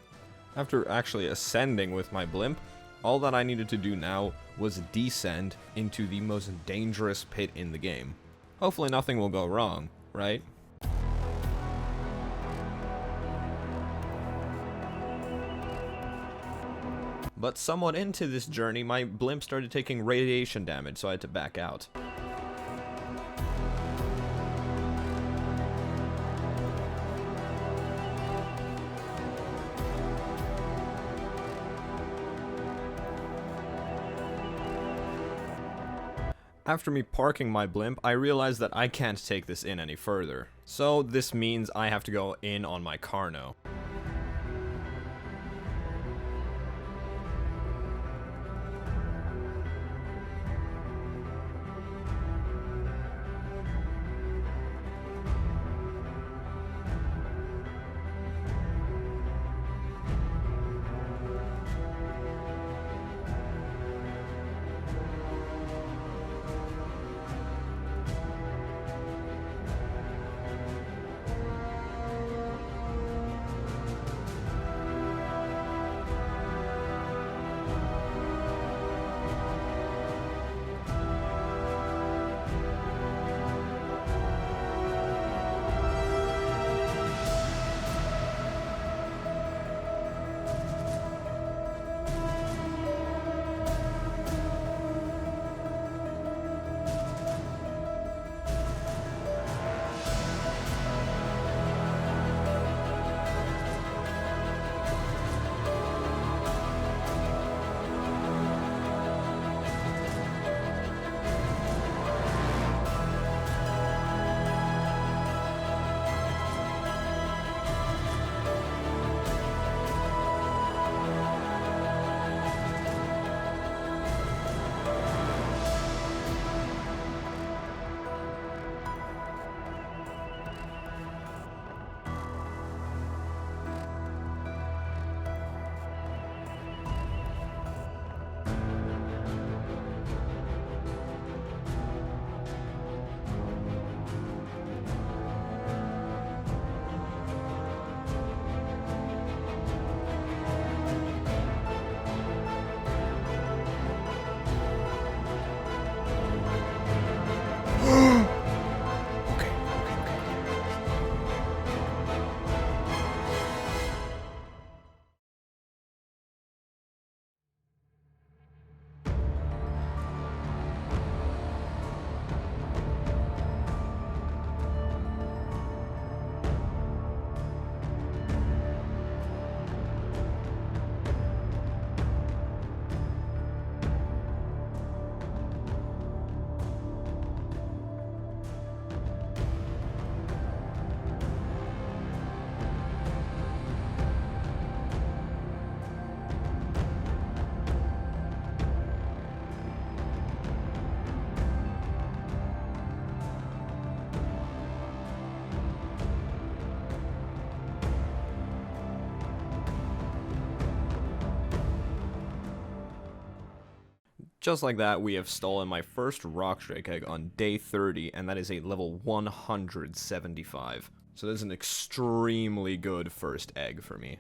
After actually ascending with my blimp, all that I needed to do now was descend into the most dangerous pit in the game. Hopefully nothing will go wrong, right? But somewhat into this journey, my blimp started taking radiation damage, so I had to back out. After me parking my blimp, I realized that I can't take this in any further. So this means I have to go in on my Carno. Just like that, we have stolen my first rockdrake egg on day 30, and that is a level 175. So that's an extremely good first egg for me.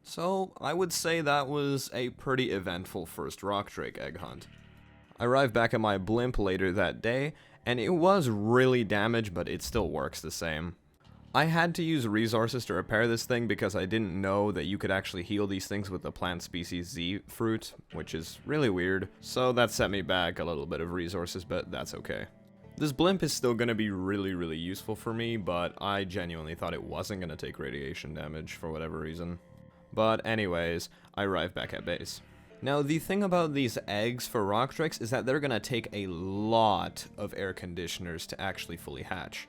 So I would say that was a pretty eventful first rockdrake egg hunt. I arrived back at my blimp later that day, and it was really damaged, but it still works the same. I had to use resources to repair this thing because I didn't know that you could actually heal these things with the plant species Z fruit, which is really weird, so that set me back a little bit of resources, but that's okay. This blimp is still going to be really useful for me, but I genuinely thought it wasn't going to take radiation damage for whatever reason. But anyways, I arrived back at base. Now, the thing about these eggs for rockdrakes is that they're going to take a lot of air conditioners to actually fully hatch.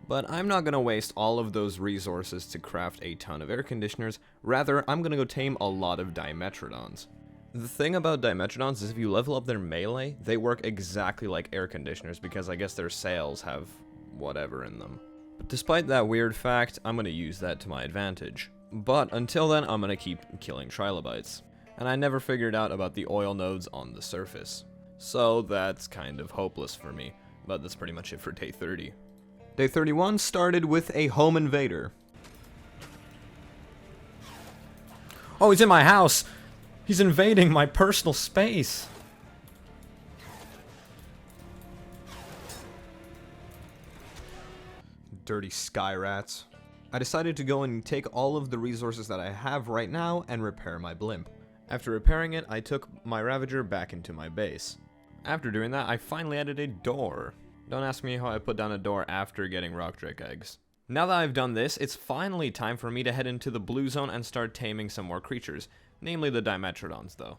But I'm not going to waste all of those resources to craft a ton of air conditioners, rather I'm going to go tame a lot of Dimetrodons. The thing about Dimetrodons is if you level up their melee, they work exactly like air conditioners because I guess their sails have whatever in them. But despite that weird fact, I'm going to use that to my advantage. But until then, I'm going to keep killing trilobites. And I never figured out about the oil nodes on the surface. So that's kind of hopeless for me, but that's pretty much it for day 30. Day 31 started with a home invader. Oh, he's in my house! He's invading my personal space! Dirty sky rats. I decided to go and take all of the resources that I have right now and repair my blimp. After repairing it, I took my Ravager back into my base. After doing that, I finally added a door. Don't ask me how I put down a door after getting rockdrake eggs. Now that I've done this, it's finally time for me to head into the blue zone and start taming some more creatures, namely the Dimetrodons though.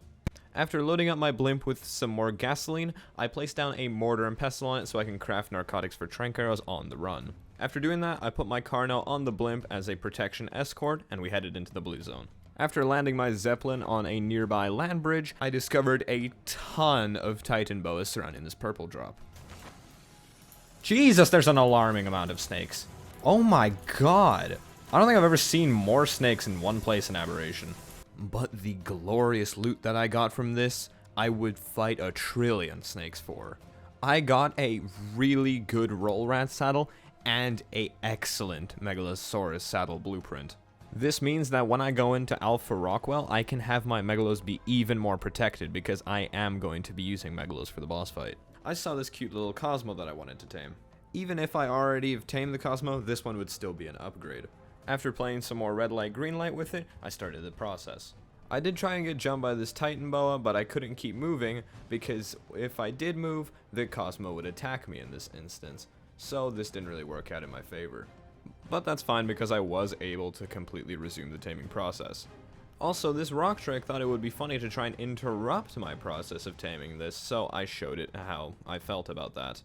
After loading up my blimp with some more gasoline, I placed down a mortar and pestle on it so I can craft narcotics for trank arrows on the run. After doing that, I put my Carno on the blimp as a protection escort, and we headed into the blue zone. After landing my Zeppelin on a nearby land bridge, I discovered a ton of Titan boas surrounding this purple drop. Jesus, there's an alarming amount of snakes. Oh my god. I don't think I've ever seen more snakes in one place in Aberration. But the glorious loot that I got from this, I would fight a trillion snakes for. I got a really good roll rat saddle and a excellent Megalosaurus saddle blueprint. This means that when I go into Alpha Rockwell, I can have my Megalos be even more protected because I am going to be using Megalos for the boss fight. I saw this cute little Cosmo that I wanted to tame. Even if I already have tamed the Cosmo, this one would still be an upgrade. After playing some more red light, green light with it, I started the process. I did try and get jumped by this Titan boa, but I couldn't keep moving because if I did move, the Cosmo would attack me in this instance. So this didn't really work out in my favor. But that's fine because I was able to completely resume the taming process. Also, this rockdrake thought it would be funny to try and interrupt my process of taming this, so I showed it how I felt about that.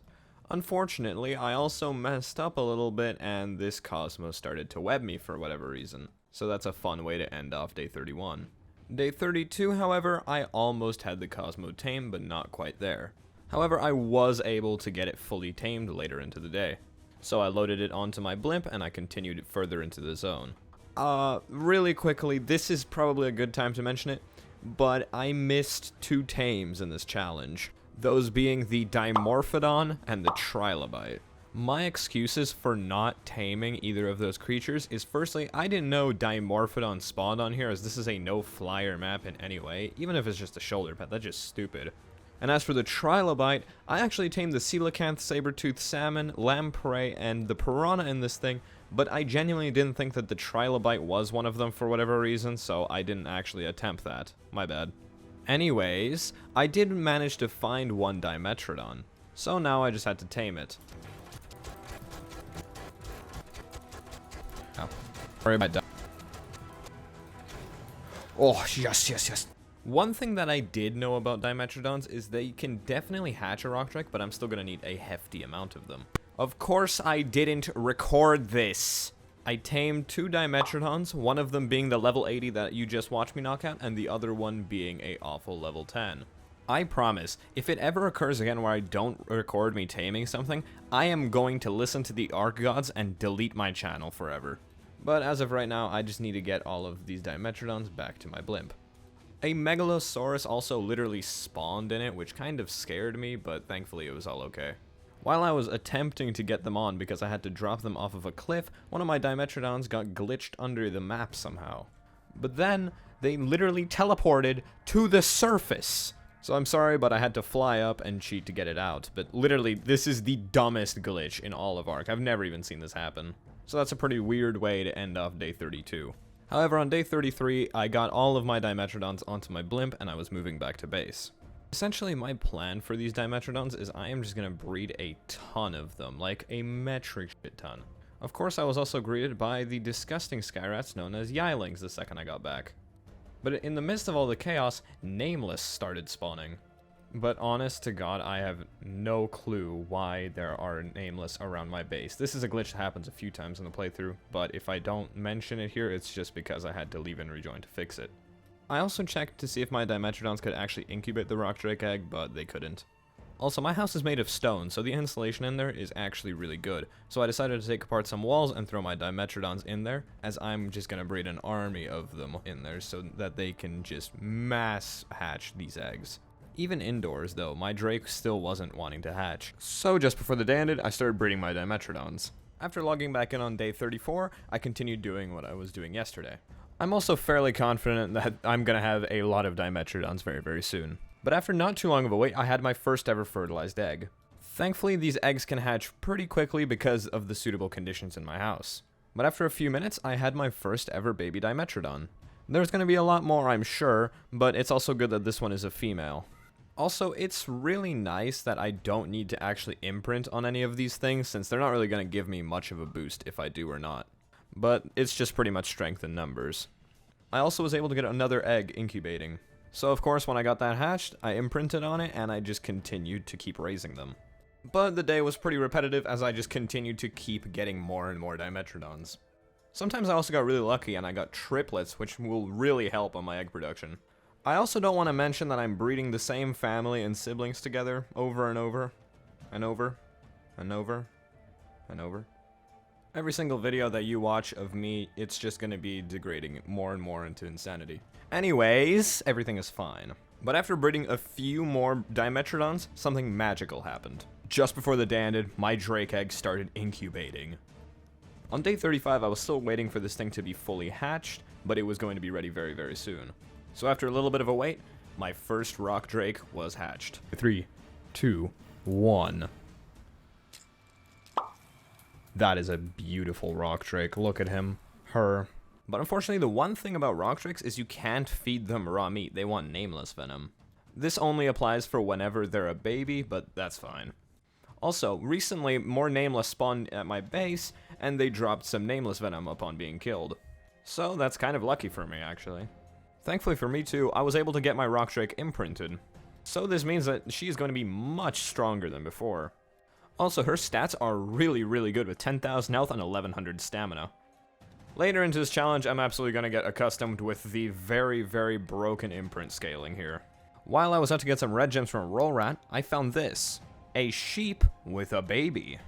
Unfortunately, I also messed up a little bit and this Cosmo started to web me for whatever reason. So that's a fun way to end off day 31. Day 32, however, I almost had the Cosmo tamed, but not quite there. However, I was able to get it fully tamed later into the day. So I loaded it onto my blimp and I continued it further into the zone. Really quickly, this is probably a good time to mention it, but I missed 2 tames in this challenge. Those being the Dimorphodon and the Trilobite. My excuses for not taming either of those creatures is firstly, I didn't know Dimorphodon spawned on here as this is a no-flyer map in any way, even if it's just a shoulder pad, that's just stupid. And as for the Trilobite, I actually tamed the Coelacanth, Saber-toothed Salmon, Lamprey, and the Piranha in this thing, but I genuinely didn't think that the Trilobite was one of them for whatever reason, so I didn't actually attempt that. My bad. Anyways, I did manage to find one Dimetrodon, so now I just had to tame it. Oh, sorry about that. Oh, yes. One thing that I did know about Dimetrodons is they can definitely hatch a rockdrake, but I'm still gonna need a hefty amount of them. Of course I didn't record this. I tamed 2 Dimetrodons, one of them being the level 80 that you just watched me knock out, and the other one being a awful level 10. I promise, if it ever occurs again where I don't record me taming something, I am going to listen to the Ark gods and delete my channel forever. But as of right now, I just need to get all of these Dimetrodons back to my blimp. A megalosaurus also literally spawned in it, which kind of scared me, but thankfully it was all okay. While I was attempting to get them on because I had to drop them off of a cliff, one of my Dimetrodons got glitched under the map somehow. But then, they literally teleported to the surface! So I'm sorry, but I had to fly up and cheat to get it out. But literally, this is the dumbest glitch in all of Ark. I've never even seen this happen. So that's a pretty weird way to end off day 32. However, on day 33, I got all of my Dimetrodons onto my blimp and I was moving back to base. Essentially, my plan for these Dimetrodons is I am just going to breed a ton of them, like a metric shit ton. Of course, I was also greeted by the disgusting skyrats known as Yilings the second I got back. But in the midst of all the chaos, Nameless started spawning. But honest to God, I have no clue why there are Nameless around my base. This is a glitch that happens a few times in the playthrough, but if I don't mention it here, it's just because I had to leave and rejoin to fix it. I also checked to see if my Dimetrodons could actually incubate the rock drake egg, but they couldn't. Also, my house is made of stone, so the insulation in there is actually really good. So I decided to take apart some walls and throw my Dimetrodons in there, as I'm just going to breed an army of them in there so that they can just mass hatch these eggs. Even indoors, though, my drake still wasn't wanting to hatch. So just before the day ended, I started breeding my Dimetrodons. After logging back in on day 34, I continued doing what I was doing yesterday. I'm also fairly confident that I'm going to have a lot of Dimetrodons very, very soon. But after not too long of a wait, I had my first ever fertilized egg. Thankfully, these eggs can hatch pretty quickly because of the suitable conditions in my house. But after a few minutes, I had my first ever baby Dimetrodon. There's going to be a lot more, I'm sure, but it's also good that this one is a female. Also, it's really nice that I don't need to actually imprint on any of these things, since they're not really going to give me much of a boost if I do or not. But it's just pretty much strength in numbers. I also was able to get another egg incubating. So of course, when I got that hatched, I imprinted on it and I just continued to keep raising them. But the day was pretty repetitive as I just continued to keep getting more and more Dimetrodons. Sometimes I also got really lucky and I got triplets, which will really help on my egg production. I also don't want to mention that I'm breeding the same family and siblings together over and over, and over, and over, and over. Every single video that you watch of me, it's just going to be degrading more and more into insanity. Anyways, everything is fine. But after breeding a few more Dimetrodons, something magical happened. Just before the day ended, my drake egg started incubating. On day 35, I was still waiting for this thing to be fully hatched, but it was going to be ready very, very soon. So after a little bit of a wait, my first rock drake was hatched. 3, 2, 1. That is a beautiful rock drake. Look at him. Her. But unfortunately, the one thing about rock drakes is you can't feed them raw meat. They want nameless venom. This only applies for whenever they're a baby, but that's fine. Also, recently, more nameless spawned at my base, and they dropped some nameless venom upon being killed. So that's kind of lucky for me, actually. Thankfully for me too, I was able to get my rock drake imprinted. So this means that she's going to be much stronger than before. Also, her stats are really, really good with 10,000 health and 1100 stamina. Later into this challenge, I'm absolutely going to get accustomed with the very, very broken imprint scaling here. While I was out to get some red gems from a roll rat, I found this. A sheep with a baby.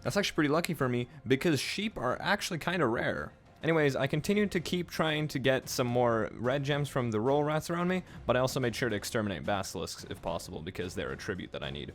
That's actually pretty lucky for me, because sheep are actually kind of rare. Anyways, I continued to keep trying to get some more red gems from the roll rats around me, but I also made sure to exterminate basilisks if possible, because they're a tribute that I need.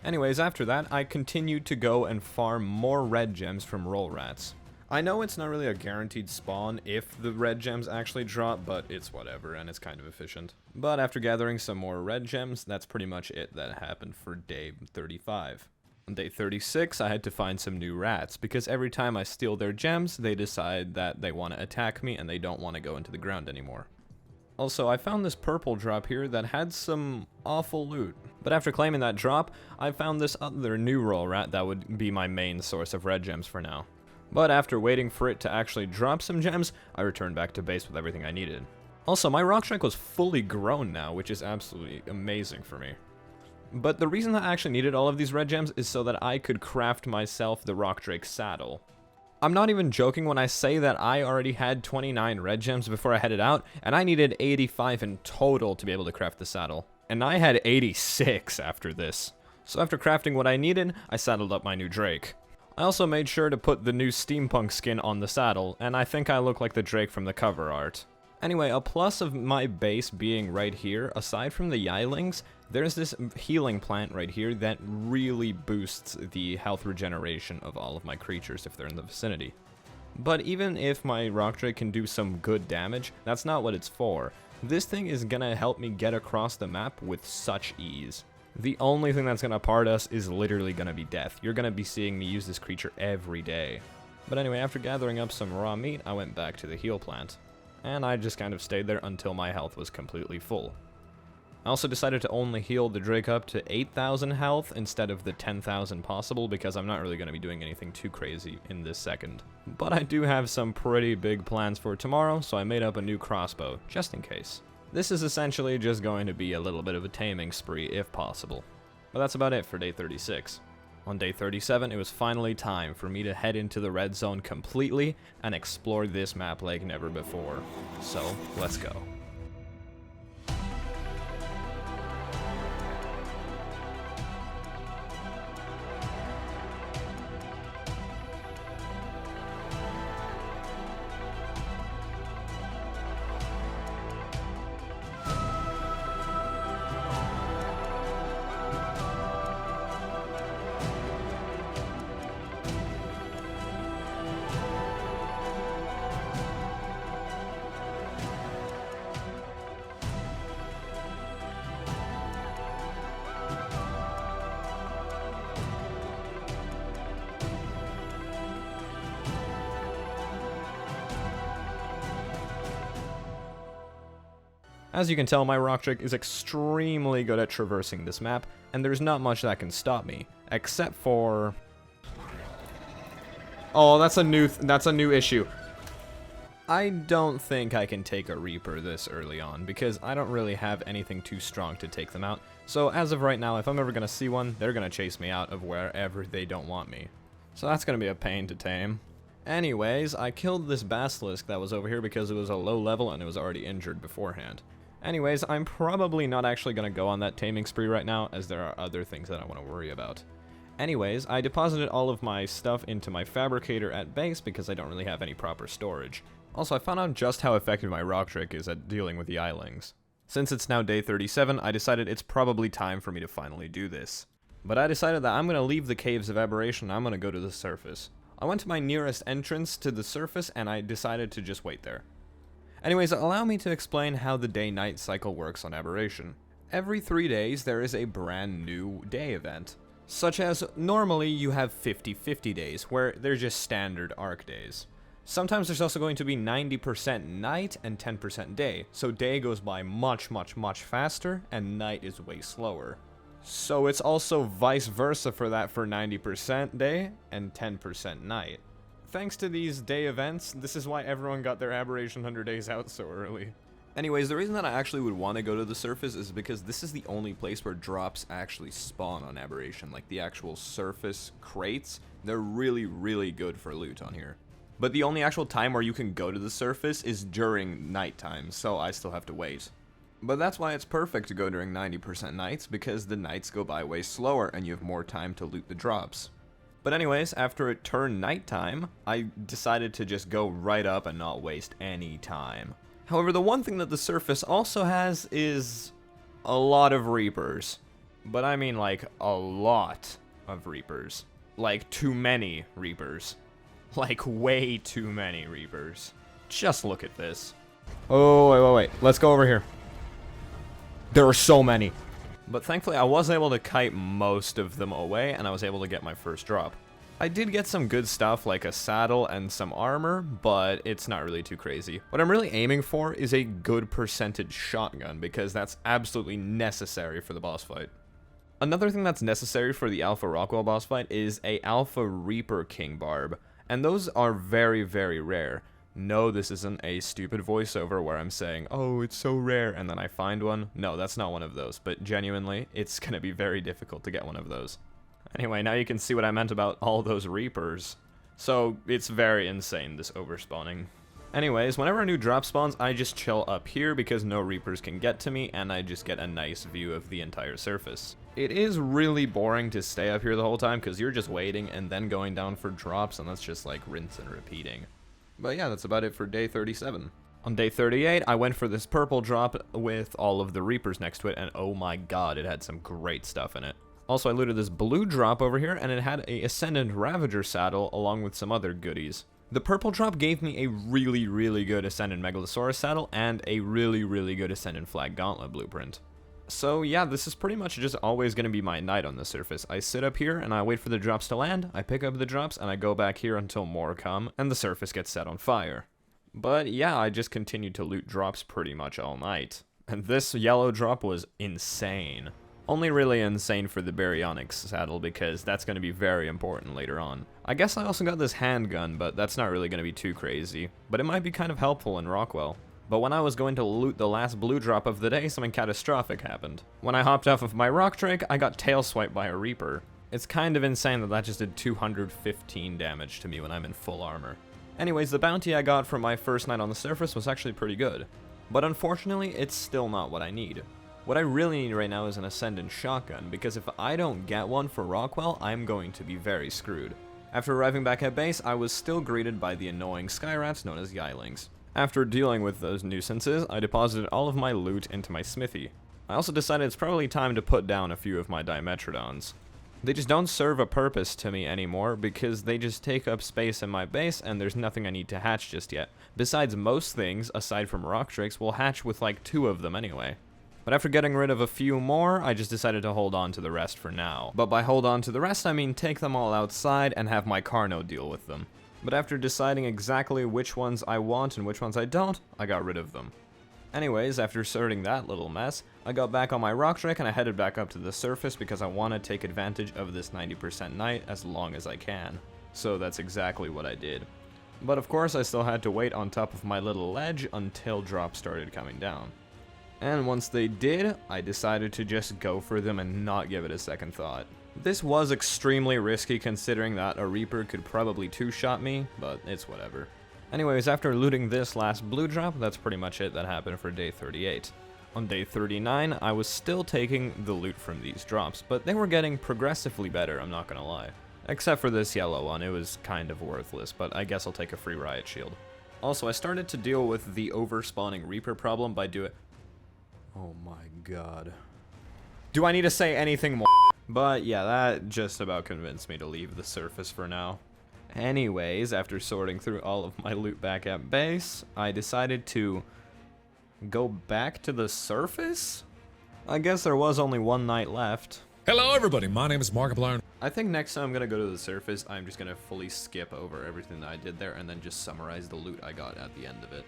Anyways, after that, I continued to go and farm more red gems from roll rats. I know it's not really a guaranteed spawn if the red gems actually drop, but it's whatever, and it's kind of efficient. But after gathering some more red gems, that's pretty much it that happened for day 35. On day 36, I had to find some new rats, because every time I steal their gems, they decide that they want to attack me and they don't want to go into the ground anymore. Also, I found this purple drop here that had some awful loot. But after claiming that drop, I found this other new roll rat that would be my main source of red gems for now. But after waiting for it to actually drop some gems, I returned back to base with everything I needed. Also, my rock drake was fully grown now, which is absolutely amazing for me. But the reason that I actually needed all of these red gems is so that I could craft myself the rock drake saddle. I'm not even joking when I say that I already had 29 red gems before I headed out, and I needed 85 in total to be able to craft the saddle. And I had 86 after this. So after crafting what I needed, I saddled up my new drake. I also made sure to put the new steampunk skin on the saddle, and I think I look like the drake from the cover art. Anyway, a plus of my base being right here, aside from the Yilings, there's this healing plant right here that really boosts the health regeneration of all of my creatures if they're in the vicinity. But even if my rock drake can do some good damage, that's not what it's for. This thing is gonna help me get across the map with such ease. The only thing that's gonna part us is literally gonna be death. You're gonna be seeing me use this creature every day. But anyway, after gathering up some raw meat, I went back to the heal plant. And I just kind of stayed there until my health was completely full. I also decided to only heal the Drake up to 8,000 health instead of the 10,000 possible because I'm not really going to be doing anything too crazy in this second. But I do have some pretty big plans for tomorrow, so I made up a new crossbow, just in case. This is essentially just going to be a little bit of a taming spree if possible. But that's about it for day 36. On day 37, it was finally time for me to head into the red zone completely and explore this map like never before. So, let's go. As you can tell, my rock drake is extremely good at traversing this map, and there's not much that can stop me, except for... Oh, that's a new issue. I don't think I can take a Reaper this early on, because I don't really have anything too strong to take them out. So as of right now, if I'm ever going to see one, they're going to chase me out of wherever they don't want me. So that's going to be a pain to tame. Anyways, I killed this basilisk that was over here because it was a low level and it was already injured beforehand. Anyways, I'm probably not actually going to go on that taming spree right now, as there are other things that I want to worry about. Anyways, I deposited all of my stuff into my fabricator at base because I don't really have any proper storage. Also, I found out just how effective my rock drake is at dealing with the Yilings. Since it's now day 37, I decided it's probably time for me to finally do this. But I decided that I'm going to leave the caves of Aberration and I'm going to go to the surface. I went to my nearest entrance to the surface and I decided to just wait there. Anyways, allow me to explain how the day-night cycle works on Aberration. Every 3 days, there is a brand new day event. Such as, normally you have 50-50 days, where they're just standard Ark days. Sometimes there's also going to be 90% night and 10% day, so day goes by much faster, and night is way slower. So it's also vice versa for that for 90% day and 10% night. Thanks to these day events, this is why everyone got their Aberration 100 days out so early. Anyways, the reason that I actually would want to go to the surface is because this is the only place where drops actually spawn on Aberration. Like the actual surface crates, they're really good for loot on here. But the only actual time where you can go to the surface is during nighttime, so I still have to wait. But that's why it's perfect to go during 90% nights, because the nights go by way slower and you have more time to loot the drops. But anyways, after it turned nighttime, I decided to just go right up and not waste any time. However, the one thing that the surface also has is a lot of Reapers. But I mean like a lot of Reapers. Like too many Reapers. Like way too many Reapers. Just look at this. Oh, wait. Let's go over here. There are so many. But thankfully I was able to kite most of them away and I was able to get my first drop. I did get some good stuff like a saddle and some armor, but it's not really too crazy. What I'm really aiming for is a good percentage shotgun because that's absolutely necessary for the boss fight. Another thing that's necessary for the Alpha Rockwell boss fight is a Alpha Reaper King Barb, and those are very rare. No, this isn't a stupid voiceover where I'm saying, oh, it's so rare, and then I find one. No, that's not one of those, but genuinely, it's gonna be very difficult to get one of those. Anyway, now you can see what I meant about all those Reapers. So, it's very insane, this overspawning. Anyways, whenever a new drop spawns, I just chill up here because no Reapers can get to me, and I just get a nice view of the entire surface. It is really boring to stay up here the whole time because you're just waiting and then going down for drops, and that's just like rinse and repeating. But yeah, that's about it for day 37. On day 38, I went for this purple drop with all of the Reapers next to it, and oh my god, it had some great stuff in it. Also, I looted this blue drop over here, and it had a Ascendant Ravager saddle along with some other goodies. The purple drop gave me a really good Ascendant Megalosaurus saddle and a really good Ascendant Flag Gauntlet blueprint. So yeah, this is pretty much just always going to be my night on the surface. I sit up here and I wait for the drops to land, I pick up the drops, and I go back here until more come, and the surface gets set on fire. But yeah, I just continued to loot drops pretty much all night. And this yellow drop was insane. Only really insane for the Baryonyx saddle because that's going to be very important later on. I guess I also got this handgun, but that's not really going to be too crazy. But it might be kind of helpful in Rockwell. But when I was going to loot the last blue drop of the day, something catastrophic happened. When I hopped off of my rock drake, I got tail swiped by a Reaper. It's kind of insane that that just did 215 damage to me when I'm in full armor. Anyways, the bounty I got from my first night on the surface was actually pretty good. But unfortunately, it's still not what I need. What I really need right now is an Ascendant shotgun, because if I don't get one for Rockwell, I'm going to be very screwed. After arriving back at base, I was still greeted by the annoying sky rats known as Yilings. After dealing with those nuisances, I deposited all of my loot into my smithy. I also decided it's probably time to put down a few of my Dimetrodons. They just don't serve a purpose to me anymore because they just take up space in my base and there's nothing I need to hatch just yet. Besides, most things, aside from rock drakes, will hatch with like 2 of them anyway. But after getting rid of a few more, I just decided to hold on to the rest for now. But by hold on to the rest, I mean take them all outside and have my Carno deal with them. But after deciding exactly which ones I want and which ones I don't, I got rid of them. Anyways, after sorting that little mess, I got back on my rock drake and I headed back up to the surface because I want to take advantage of this 90% night as long as I can. So that's exactly what I did. But of course I still had to wait on top of my little ledge until drops started coming down. And once they did, I decided to just go for them and not give it a second thought. This was extremely risky considering that a Reaper could probably 2-shot me, but it's whatever. Anyways, after looting this last blue drop, that's pretty much it that happened for day 38. On day 39, I was still taking the loot from these drops, but they were getting progressively better, I'm not gonna lie. Except for this yellow one, it was kind of worthless, but I guess I'll take a free riot shield. Also, I started to deal with the overspawning Reaper problem by doing... Oh my god. Do I need to say anything more? But yeah, that just about convinced me to leave the surface for now. Anyways, after sorting through all of my loot back at base, I decided to go back to the surface? I guess there was only one night left. Hello everybody, my name is Multiplier. I think next time I'm gonna go to the surface, I'm just gonna fully skip over everything that I did there and then just summarize the loot I got at the end of it.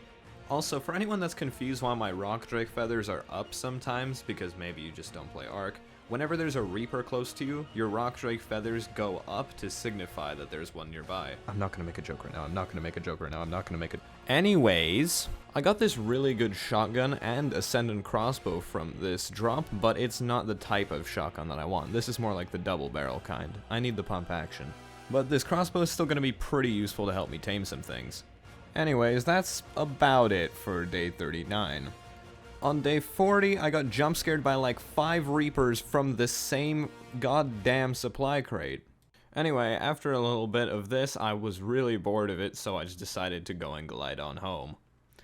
Also, for anyone that's confused why my rock drake feathers are up sometimes, because maybe you just don't play Ark, whenever there's a Reaper close to you, your rock drake feathers go up to signify that there's one nearby. I'm not gonna make a joke right now, I'm not gonna make a joke right now, I'm not gonna make it. Anyways, I got this really good shotgun and Ascendant crossbow from this drop, but it's not the type of shotgun that I want. This is more like the double barrel kind. I need the pump action. But this crossbow is still gonna be pretty useful to help me tame some things. Anyways, that's about it for day 39. On day 40, I got jump scared by like 5 Reapers from the same goddamn supply crate. Anyway, after a little bit of this, I was really bored of it, so I just decided to go and glide on home.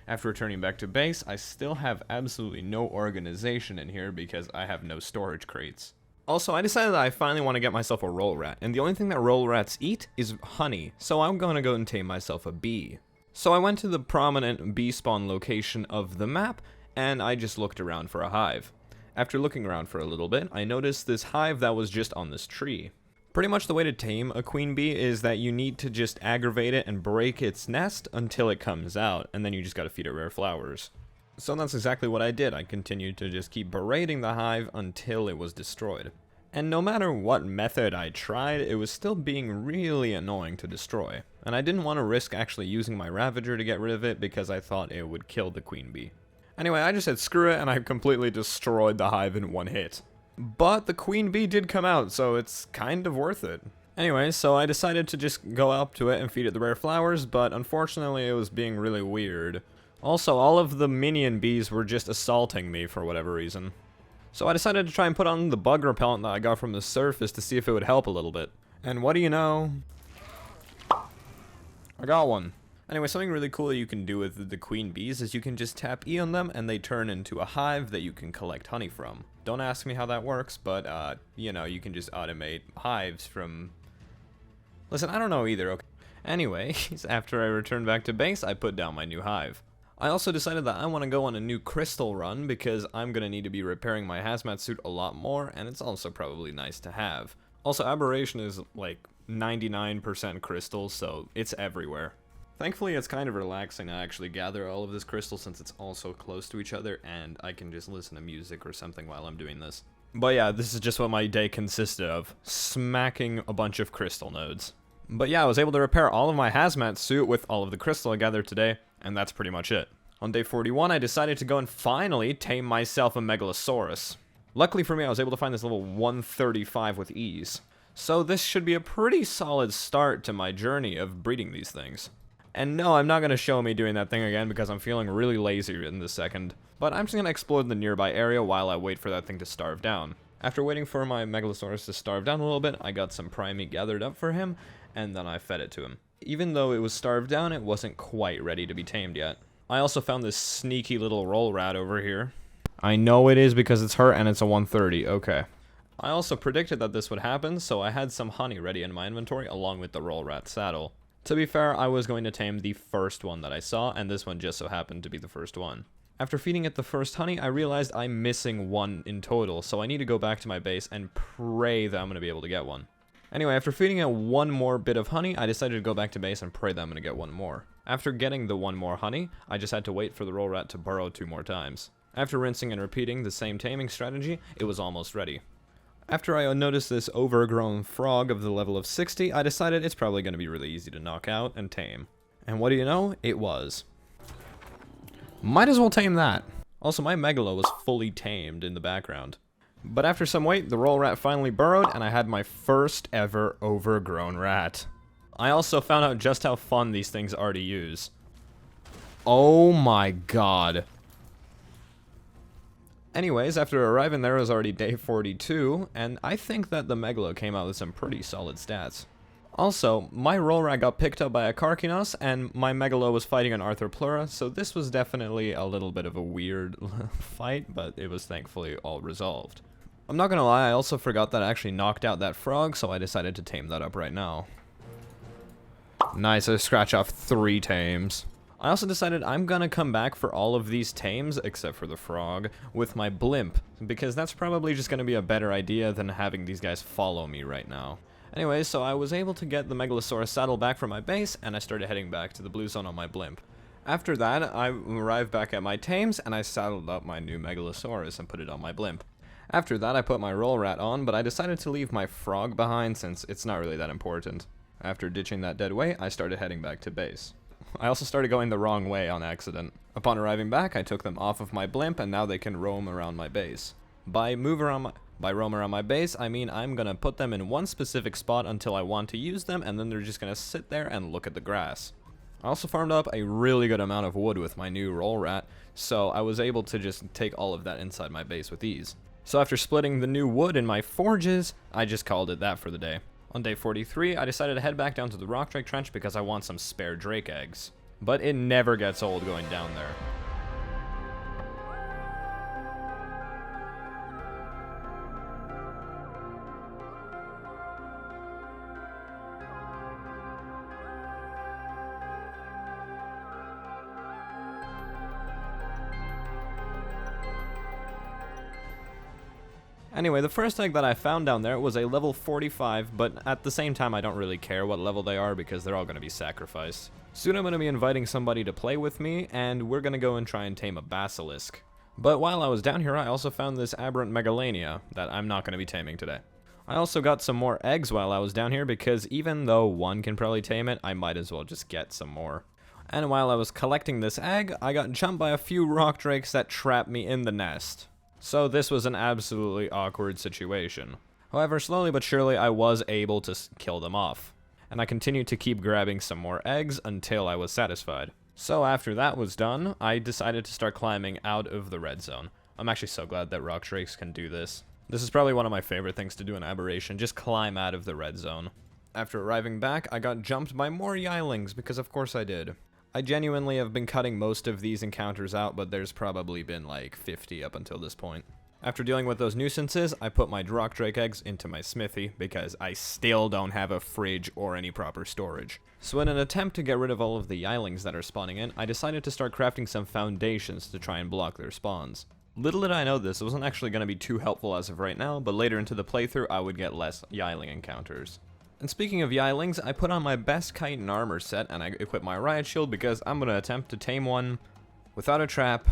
After returning back to base, I still have absolutely no organization in here because I have no storage crates. Also, I decided that I finally want to get myself a roll rat, and the only thing that roll rats eat is honey, so I'm gonna go and tame myself a bee. So I went to the prominent bee spawn location of the map, and I just looked around for a hive. After looking around for a little bit, I noticed this hive that was just on this tree. Pretty much the way to tame a queen bee is that you need to just aggravate it and break its nest until it comes out, and then you just gotta feed it rare flowers. So that's exactly what I did. I continued to just keep berating the hive until it was destroyed. And no matter what method I tried, it was still being really annoying to destroy. And I didn't want to risk actually using my Ravager to get rid of it because I thought it would kill the queen bee. Anyway, I just said screw it and I completely destroyed the hive in one hit. But the queen bee did come out, so it's kind of worth it. Anyway, so I decided to just go up to it and feed it the rare flowers, but unfortunately it was being really weird. Also, all of the minion bees were just assaulting me for whatever reason. So I decided to try and put on the bug repellent that I got from the surface to see if it would help a little bit. And what do you know? I got one. Anyway, something really cool that you can do with the queen bees is you can just tap E on them and they turn into a hive that you can collect honey from. Don't ask me how that works, but, you know, you can just automate hives from... Listen, I don't know either, okay? Anyway, after I returned back to base, I put down my new hive. I also decided that I want to go on a new crystal run because I'm going to need to be repairing my hazmat suit a lot more, and it's also probably nice to have. Also, Aberration is like 99% crystals, so it's everywhere. Thankfully, it's kind of relaxing to actually gather all of this crystal since it's all so close to each other, and I can just listen to music or something while I'm doing this. But yeah, this is just what my day consisted of, smacking a bunch of crystal nodes. But yeah, I was able to repair all of my hazmat suit with all of the crystal I gathered today, and that's pretty much it. On day 41, I decided to go and finally tame myself a Megalosaurus. Luckily for me, I was able to find this level 135 with ease. So this should be a pretty solid start to my journey of breeding these things. And no, I'm not going to show me doing that thing again because I'm feeling really lazy in this second. But I'm just going to explore the nearby area while I wait for that thing to starve down. After waiting for my Megalosaurus to starve down a little bit, I got some prime meat gathered up for him, and then I fed it to him. Even though it was starved down, it wasn't quite ready to be tamed yet. I also found this sneaky little roll rat over here. I know it is because it's her and it's a 130, okay. I also predicted that this would happen, so I had some honey ready in my inventory along with the roll rat saddle. To be fair, I was going to tame the first one that I saw, and this one just so happened to be the first one. After feeding it the first honey, I realized I'm missing one in total, so I need to go back to my base and pray that I'm going to be able to get one. Anyway, after feeding it one more bit of honey, I decided to go back to base and pray that I'm going to get one more. After getting the one more honey, I just had to wait for the roll rat to burrow 2 more times. After rinsing and repeating the same taming strategy, it was almost ready. After I noticed this overgrown frog of the level of 60, I decided it's probably going to be really easy to knock out and tame. And what do you know? It was. Might as well tame that. Also, my Megalo was fully tamed in the background. But after some wait, the roll rat finally burrowed, and I had my first ever overgrown rat. I also found out just how fun these things are to use. Oh my god. Anyways, after arriving there, it was already day 42, and I think that the Megalo came out with some pretty solid stats. Also, my roll rat got picked up by a Karkinos, and my Megalo was fighting an Arthropleura, so this was definitely a little bit of a weird fight, but it was thankfully all resolved. I'm not gonna lie, I also forgot that I actually knocked out that frog, so I decided to tame that up right now. Nice, I scratch off 3 tames. I also decided I'm gonna come back for all of these tames, except for the frog, with my blimp, because that's probably just gonna be a better idea than having these guys follow me right now. Anyway, so I was able to get the Megalosaurus saddle back from my base, and I started heading back to the blue zone on my blimp. After that, I arrived back at my tames, and I saddled up my new Megalosaurus and put it on my blimp. After that, I put my roll rat on, but I decided to leave my frog behind since it's not really that important. After ditching that dead weight, I started heading back to base. I also started going the wrong way on accident. Upon arriving back, I took them off of my blimp, and now they can roam around my base. By roam around my base, I mean I'm gonna put them in one specific spot until I want to use them, and then they're just gonna sit there and look at the grass. I also farmed up a really good amount of wood with my new roll rat, so I was able to just take all of that inside my base with ease. So after splitting the new wood in my forges, I just called it that for the day. On day 43, I decided to head back down to the rock drake trench because I want some spare drake eggs. But it never gets old going down there. Anyway, the first egg that I found down there was a level 45, but at the same time I don't really care what level they are because they're all going to be sacrificed. Soon I'm going to be inviting somebody to play with me, and we're going to go and try and tame a basilisk. But while I was down here, I also found this aberrant megalania that I'm not going to be taming today. I also got some more eggs while I was down here because even though one can probably tame it, I might as well just get some more. And while I was collecting this egg, I got jumped by a few rock drakes that trapped me in the nest. So this was an absolutely awkward situation. However, slowly but surely I was able to kill them off. And I continued to keep grabbing some more eggs until I was satisfied. So after that was done, I decided to start climbing out of the red zone. I'm actually so glad that rock drakes can do this. This is probably one of my favorite things to do in Aberration, just climb out of the red zone. After arriving back, I got jumped by more Yilings, because of course I did. I genuinely have been cutting most of these encounters out, but there's probably been like 50 up until this point. After dealing with those nuisances, I put my rock drake eggs into my smithy because I still don't have a fridge or any proper storage. So in an attempt to get rid of all of the yilings that are spawning in, I decided to start crafting some foundations to try and block their spawns. Little did I know this wasn't actually going to be too helpful as of right now, but later into the playthrough I would get less yiling encounters. And speaking of yilings, I put on my best kite and armor set and I equip my riot shield because I'm going to attempt to tame one without a trap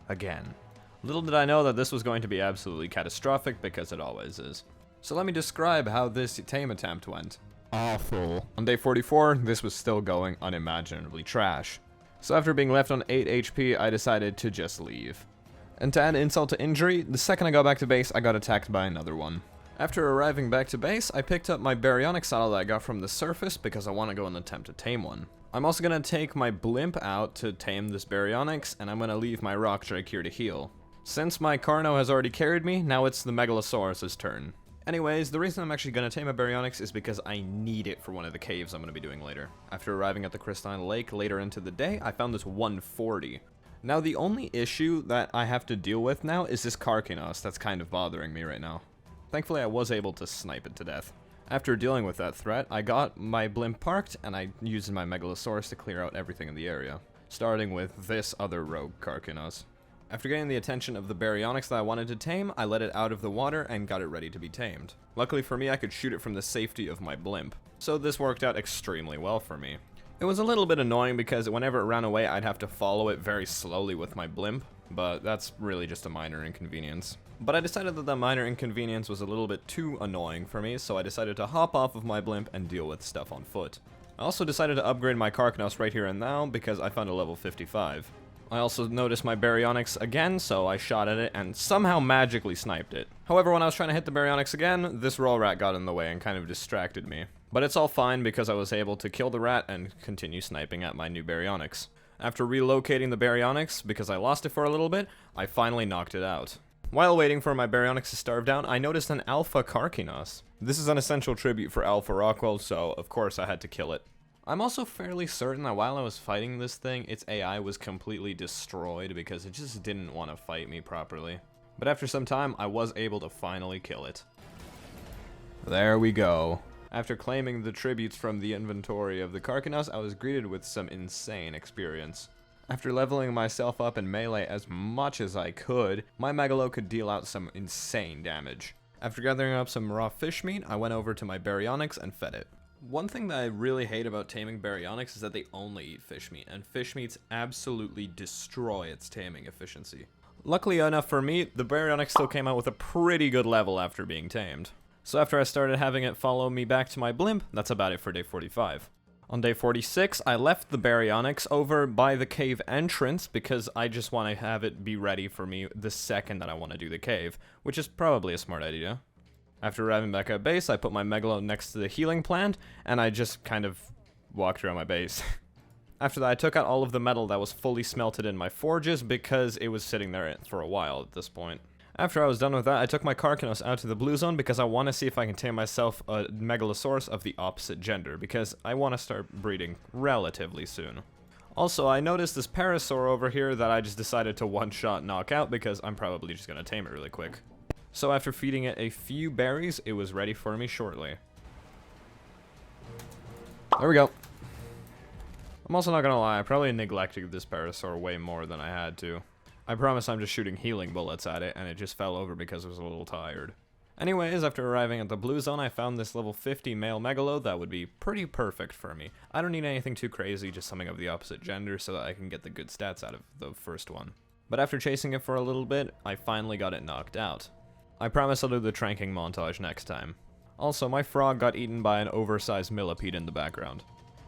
again. Little did I know that this was going to be absolutely catastrophic because it always is. So let me describe how this tame attempt went. Awful. On day 44, this was still going unimaginably trash. So after being left on 8 HP, I decided to just leave. And to add insult to injury, the second I got back to base, I got attacked by another one. After arriving back to base, I picked up my baryonic saddle that I got from the surface because I want to go and attempt to tame one. I'm also going to take my blimp out to tame this baryonyx, and I'm going to leave my rock drake here to heal. Since my Carno has already carried me, now it's the Megalosaurus's turn. Anyways, the reason I'm actually going to tame a baryonyx is because I need it for one of the caves I'm going to be doing later. After arriving at the Crystalline Lake later into the day, I found this 140. Now the only issue that I have to deal with now is this Carkinos that's kind of bothering me right now. Thankfully I was able to snipe it to death. After dealing with that threat, I got my blimp parked and I used my Megalosaurus to clear out everything in the area, starting with this other rogue Carkinos. After getting the attention of the baryonyx that I wanted to tame, I let it out of the water and got it ready to be tamed. Luckily for me, I could shoot it from the safety of my blimp, so this worked out extremely well for me. It was a little bit annoying because whenever it ran away, I'd have to follow it very slowly with my blimp, but that's really just a minor inconvenience. But I decided that minor inconvenience was a little bit too annoying for me, so I decided to hop off of my blimp and deal with stuff on foot. I also decided to upgrade my Carknos right here and now because I found a level 55. I also noticed my baryonyx again, so I shot at it and somehow magically sniped it. However, when I was trying to hit the baryonyx again, this roll rat got in the way and kind of distracted me. But it's all fine because I was able to kill the rat and continue sniping at my new baryonyx. After relocating the baryonyx, because I lost it for a little bit, I finally knocked it out. While waiting for my baryonyx to starve down, I noticed an Alpha Carkinos. This is an essential tribute for Alpha Rockwell, so of course I had to kill it. I'm also fairly certain that while I was fighting this thing, its AI was completely destroyed because it just didn't want to fight me properly. But after some time, I was able to finally kill it. There we go. After claiming the tributes from the inventory of the Carkinos, I was greeted with some insane experience. After leveling myself up in melee as much as I could, my Megalo could deal out some insane damage. After gathering up some raw fish meat, I went over to my baryonyx and fed it. One thing that I really hate about taming baryonyx is that they only eat fish meat, and fish meats absolutely destroy its taming efficiency. Luckily enough for me, the baryonyx still came out with a pretty good level after being tamed. So after I started having it follow me back to my blimp, that's about it for day 45. On day 46, I left the baryonyx over by the cave entrance because I just want to have it be ready for me the second that I want to do the cave, which is probably a smart idea. After arriving back at base, I put my Megalo next to the healing plant, and I just kind of walked around my base. After that, I took out all of the metal that was fully smelted in my forges because it was sitting there for a while at this point. After I was done with that, I took my Carkinos out to the blue zone because I want to see if I can tame myself a Megalosaurus of the opposite gender, because I want to start breeding relatively soon. Also, I noticed this Parasaur over here that I just decided to one-shot knock out because I'm probably just going to tame it really quick. So after feeding it a few berries, it was ready for me shortly. There we go. I'm also not gonna lie, I probably neglected this Parasaur way more than I had to. I promise I'm just shooting healing bullets at it, and it just fell over because it was a little tired. Anyways, after arriving at the blue zone, I found this level 50 male Megalo that would be pretty perfect for me. I don't need anything too crazy, just something of the opposite gender so that I can get the good stats out of the first one. But after chasing it for a little bit, I finally got it knocked out. I promise I'll do the tranking montage next time. Also, my frog got eaten by an oversized millipede in the background.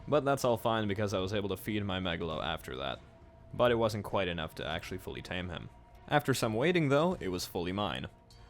But that's all fine because I was able to feed my Megalo after that. But it wasn't quite enough to actually fully tame him. After some waiting though, it was fully mine.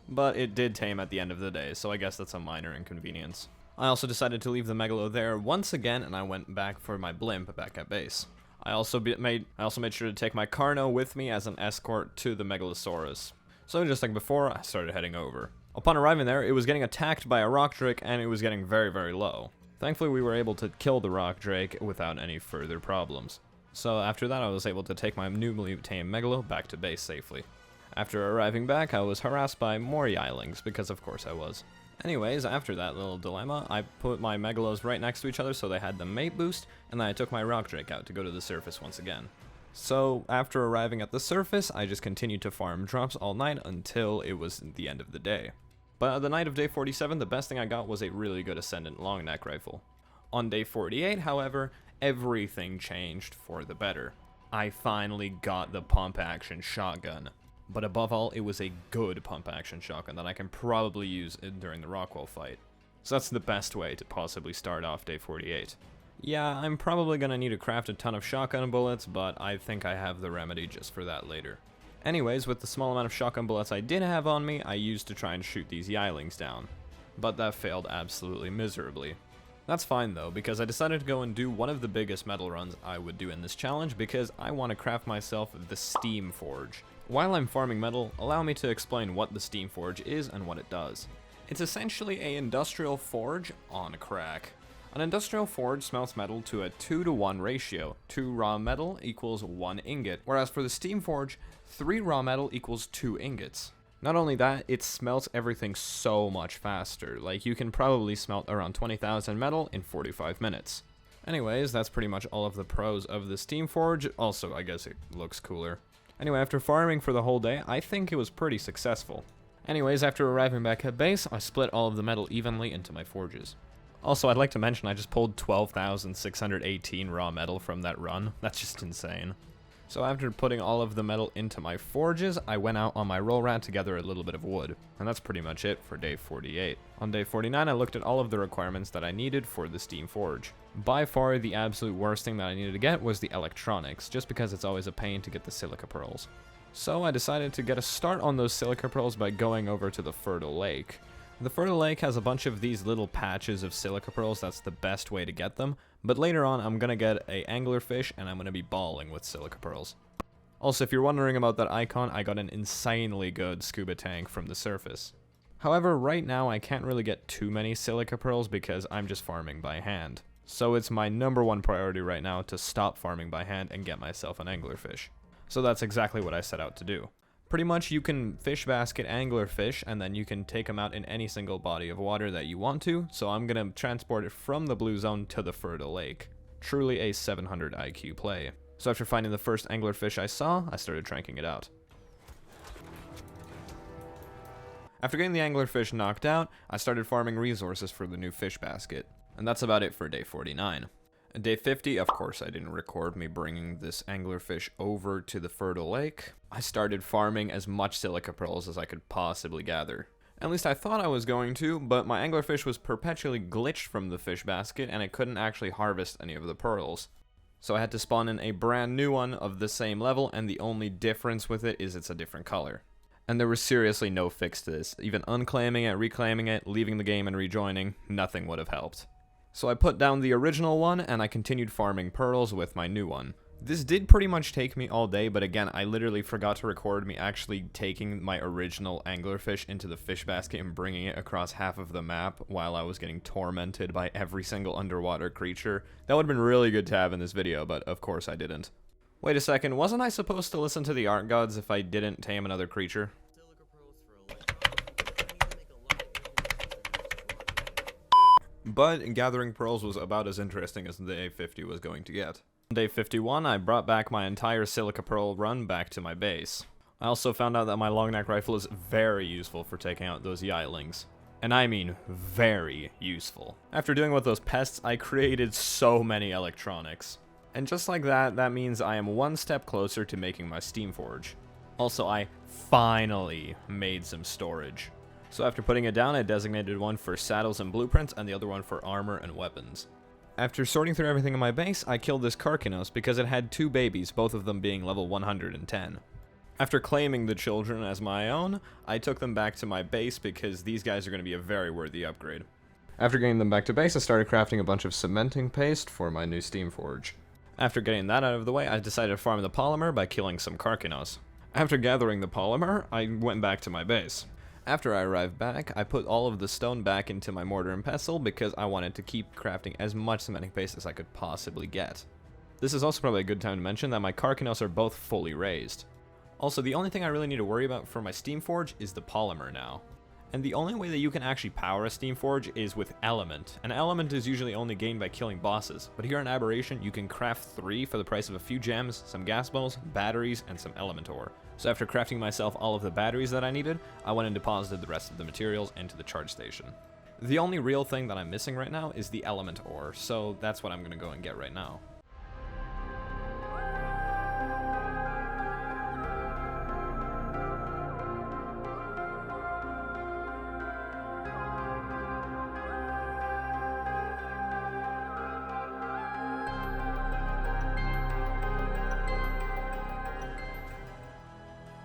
But it did tame at the end of the day, so I guess that's a minor inconvenience. I also decided to leave the Megalo there once again, and I went back for my blimp back at base. I also made sure to take my Carno with me as an escort to the Megalosaurus. So just like before, I started heading over. Upon arriving there, it was getting attacked by a rock drake, and it was getting very, very low. Thankfully, we were able to kill the rock drake without any further problems. So after that I was able to take my newly tamed megalo back to base safely. After arriving back, I was harassed by more Yilings, because of course I was. Anyways, after that little dilemma, I put my megalos right next to each other so they had the mate boost, and then I took my rock drake out to go to the surface once again. So after arriving at the surface, I just continued to farm drops all night until it was the end of the day. But on the night of day 47, the best thing I got was a really good Ascendant long neck rifle. On day 48, however, everything changed for the better. I finally got the pump action shotgun. But above all, it was a good pump action shotgun that I can probably use during the Rockwell fight. So that's the best way to possibly start off day 48. Yeah, I'm probably gonna need to craft a ton of shotgun bullets, but I think I have the remedy just for that later. Anyways, with the small amount of shotgun bullets I did have on me, I used to try and shoot these Yilings down. But that failed absolutely miserably. That's fine though, because I decided to go and do one of the biggest metal runs I would do in this challenge because I want to craft myself the Steam Forge. While I'm farming metal, allow me to explain what the Steam Forge is and what it does. It's essentially an industrial forge on crack. An industrial forge smelts metal to a 2-to-1 ratio. 2 raw metal equals 1 ingot, whereas for the Steam Forge, 3 raw metal equals 2 ingots. Not only that, it smelts everything so much faster, like you can probably smelt around 20,000 metal in 45 minutes. Anyways, that's pretty much all of the pros of the Steam Forge, also I guess it looks cooler. Anyway, after farming for the whole day, I think it was pretty successful. Anyways, after arriving back at base, I split all of the metal evenly into my forges. Also, I'd like to mention I just pulled 12,618 raw metal from that run. That's just insane. So after putting all of the metal into my forges, I went out on my roll rat to gather a little bit of wood. And that's pretty much it for day 48. On day 49, I looked at all of the requirements that I needed for the Steam Forge. By far, the absolute worst thing that I needed to get was the electronics, just because it's always a pain to get the silica pearls. So I decided to get a start on those silica pearls by going over to the Fertile Lake. The Fertile Lake has a bunch of these little patches of silica pearls, that's the best way to get them, but later on I'm gonna get a anglerfish and I'm gonna be balling with silica pearls. Also, if you're wondering about that icon, I got an insanely good scuba tank from the surface. However, right now I can't really get too many silica pearls because I'm just farming by hand. So it's my #1 priority right now to stop farming by hand and get myself an anglerfish. So that's exactly what I set out to do. Pretty much you can fish basket anglerfish and then you can take them out in any single body of water that you want to, so I'm gonna transport it from the blue zone to the Fertile Lake. Truly a 700 IQ play. So after finding the first anglerfish I saw, I started tranking it out. After getting the anglerfish knocked out, I started farming resources for the new fish basket. And that's about it for day 49. Day 50, of course, I didn't record me bringing this anglerfish over to the Fertile Lake. I started farming as much silica pearls as I could possibly gather. At least I thought I was going to, but my anglerfish was perpetually glitched from the fish basket and I couldn't actually harvest any of the pearls. So I had to spawn in a brand new one of the same level, and the only difference with it is it's a different color. And there was seriously no fix to this. Even unclaiming it, reclaiming it, leaving the game and rejoining, nothing would have helped. So I put down the original one, and I continued farming pearls with my new one. This did pretty much take me all day, but again, I literally forgot to record me actually taking my original anglerfish into the fish basket and bringing it across half of the map while I was getting tormented by every single underwater creature. That would have been really good to have in this video, but of course I didn't. Wait a second, wasn't I supposed to listen to the Ark gods if I didn't tame another creature? But gathering pearls was about as interesting as day 50 was going to get. On day 51, I brought back my entire silica pearl run back to my base. I also found out that my long neck rifle is very useful for taking out those Yilings. And I mean very useful. After dealing with those pests, I created so many electronics. And just like that, that means I am one step closer to making my Steam Forge. Also, I finally made some storage. So after putting it down, I designated one for saddles and blueprints and the other one for armor and weapons. After sorting through everything in my base, I killed this Karkinos because it had 2 babies, both of them being level 110. After claiming the children as my own, I took them back to my base because these guys are going to be a very worthy upgrade. After getting them back to base, I started crafting a bunch of cementing paste for my new Steam Forge. After getting that out of the way, I decided to farm the polymer by killing some Karkinos. After gathering the polymer, I went back to my base. After I arrived back, I put all of the stone back into my mortar and pestle because I wanted to keep crafting as much cementing paste as I could possibly get. This is also probably a good time to mention that my Karkanos are both fully raised. Also, the only thing I really need to worry about for my Steamforge is the polymer now. And the only way that you can actually power a Steamforge is with Element. An Element is usually only gained by killing bosses, but here in Aberration you can craft 3 for the price of a few gems, some gas balls, batteries, and some element ore. So after crafting myself all of the batteries that I needed, I went and deposited the rest of the materials into the charge station. The only real thing that I'm missing right now is the element ore, so that's what I'm going to go and get right now.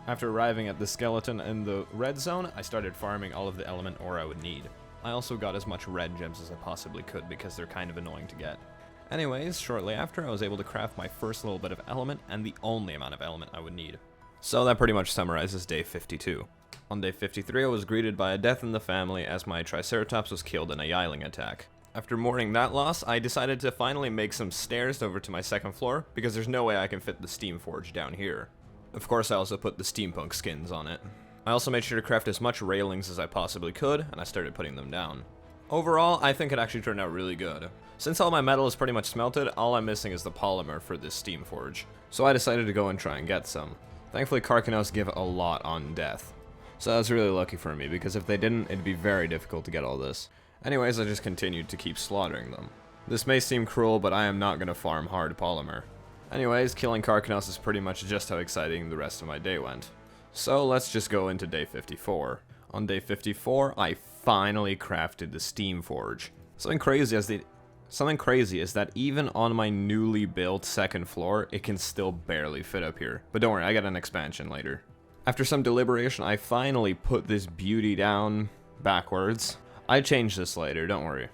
After arriving at the skeleton in the red zone, I started farming all of the element ore I would need. I also got as much red gems as I possibly could because they're kind of annoying to get. Anyways, shortly after, I was able to craft my first little bit of element and the only amount of element I would need. So that pretty much summarizes day 52. On day 53, I was greeted by a death in the family as my Triceratops was killed in a Yiling attack. After mourning that loss, I decided to finally make some stairs over to my second floor because there's no way I can fit the Steamforge down here. Of course, I also put the steampunk skins on it. I also made sure to craft as much railings as I possibly could, and I started putting them down. Overall, I think it actually turned out really good. Since all my metal is pretty much smelted, all I'm missing is the polymer for this Steamforge. So I decided to go and try and get some. Thankfully, Karkanos give a lot on death. So that was really lucky for me, because if they didn't, it'd be very difficult to get all this. Anyways, I just continued to keep slaughtering them. This may seem cruel, but I am not going to farm hard polymer. Anyways, killing Karkanos is pretty much just how exciting the rest of my day went. So let's just go into day 54. On day 54, I finally crafted the Steamforge. Something crazy is that even on my newly built second floor, it can still barely fit up here. But don't worry, I got an expansion later. After some deliberation, I finally put this beauty down backwards. I changed this later, don't worry.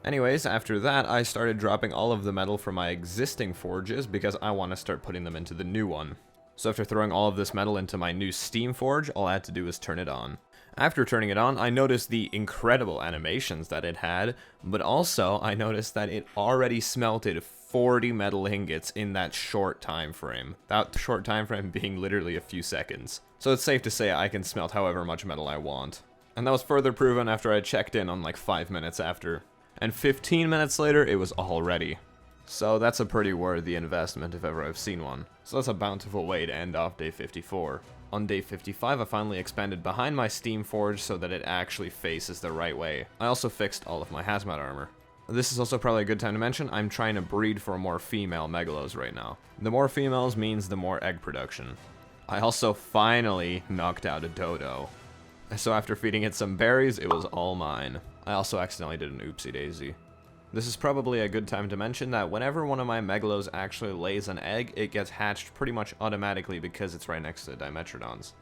Anyways, after that, I started dropping all of the metal from my existing forges because I want to start putting them into the new one. So after throwing all of this metal into my new Steamforge, all I had to do was turn it on. After turning it on, I noticed the incredible animations that it had, but also I noticed that it already smelted 40 metal ingots in that short time frame. That short time frame being literally a few seconds. So it's safe to say I can smelt however much metal I want. And that was further proven after I checked in on like 5 minutes after. And 15 minutes later, it was all ready. So that's a pretty worthy investment if ever I've seen one. So that's a bountiful way to end off day 54. On day 55, I finally expanded behind my Steamforge so that it actually faces the right way. I also fixed all of my hazmat armor. This is also probably a good time to mention, I'm trying to breed for more female megalos right now. The more females means the more egg production. I also finally knocked out a dodo. So after feeding it some berries, it was all mine. I also accidentally did an oopsie daisy. This is probably a good time to mention that whenever one of my megalos actually lays an egg, it gets hatched pretty much automatically because it's right next to the Dimetrodons.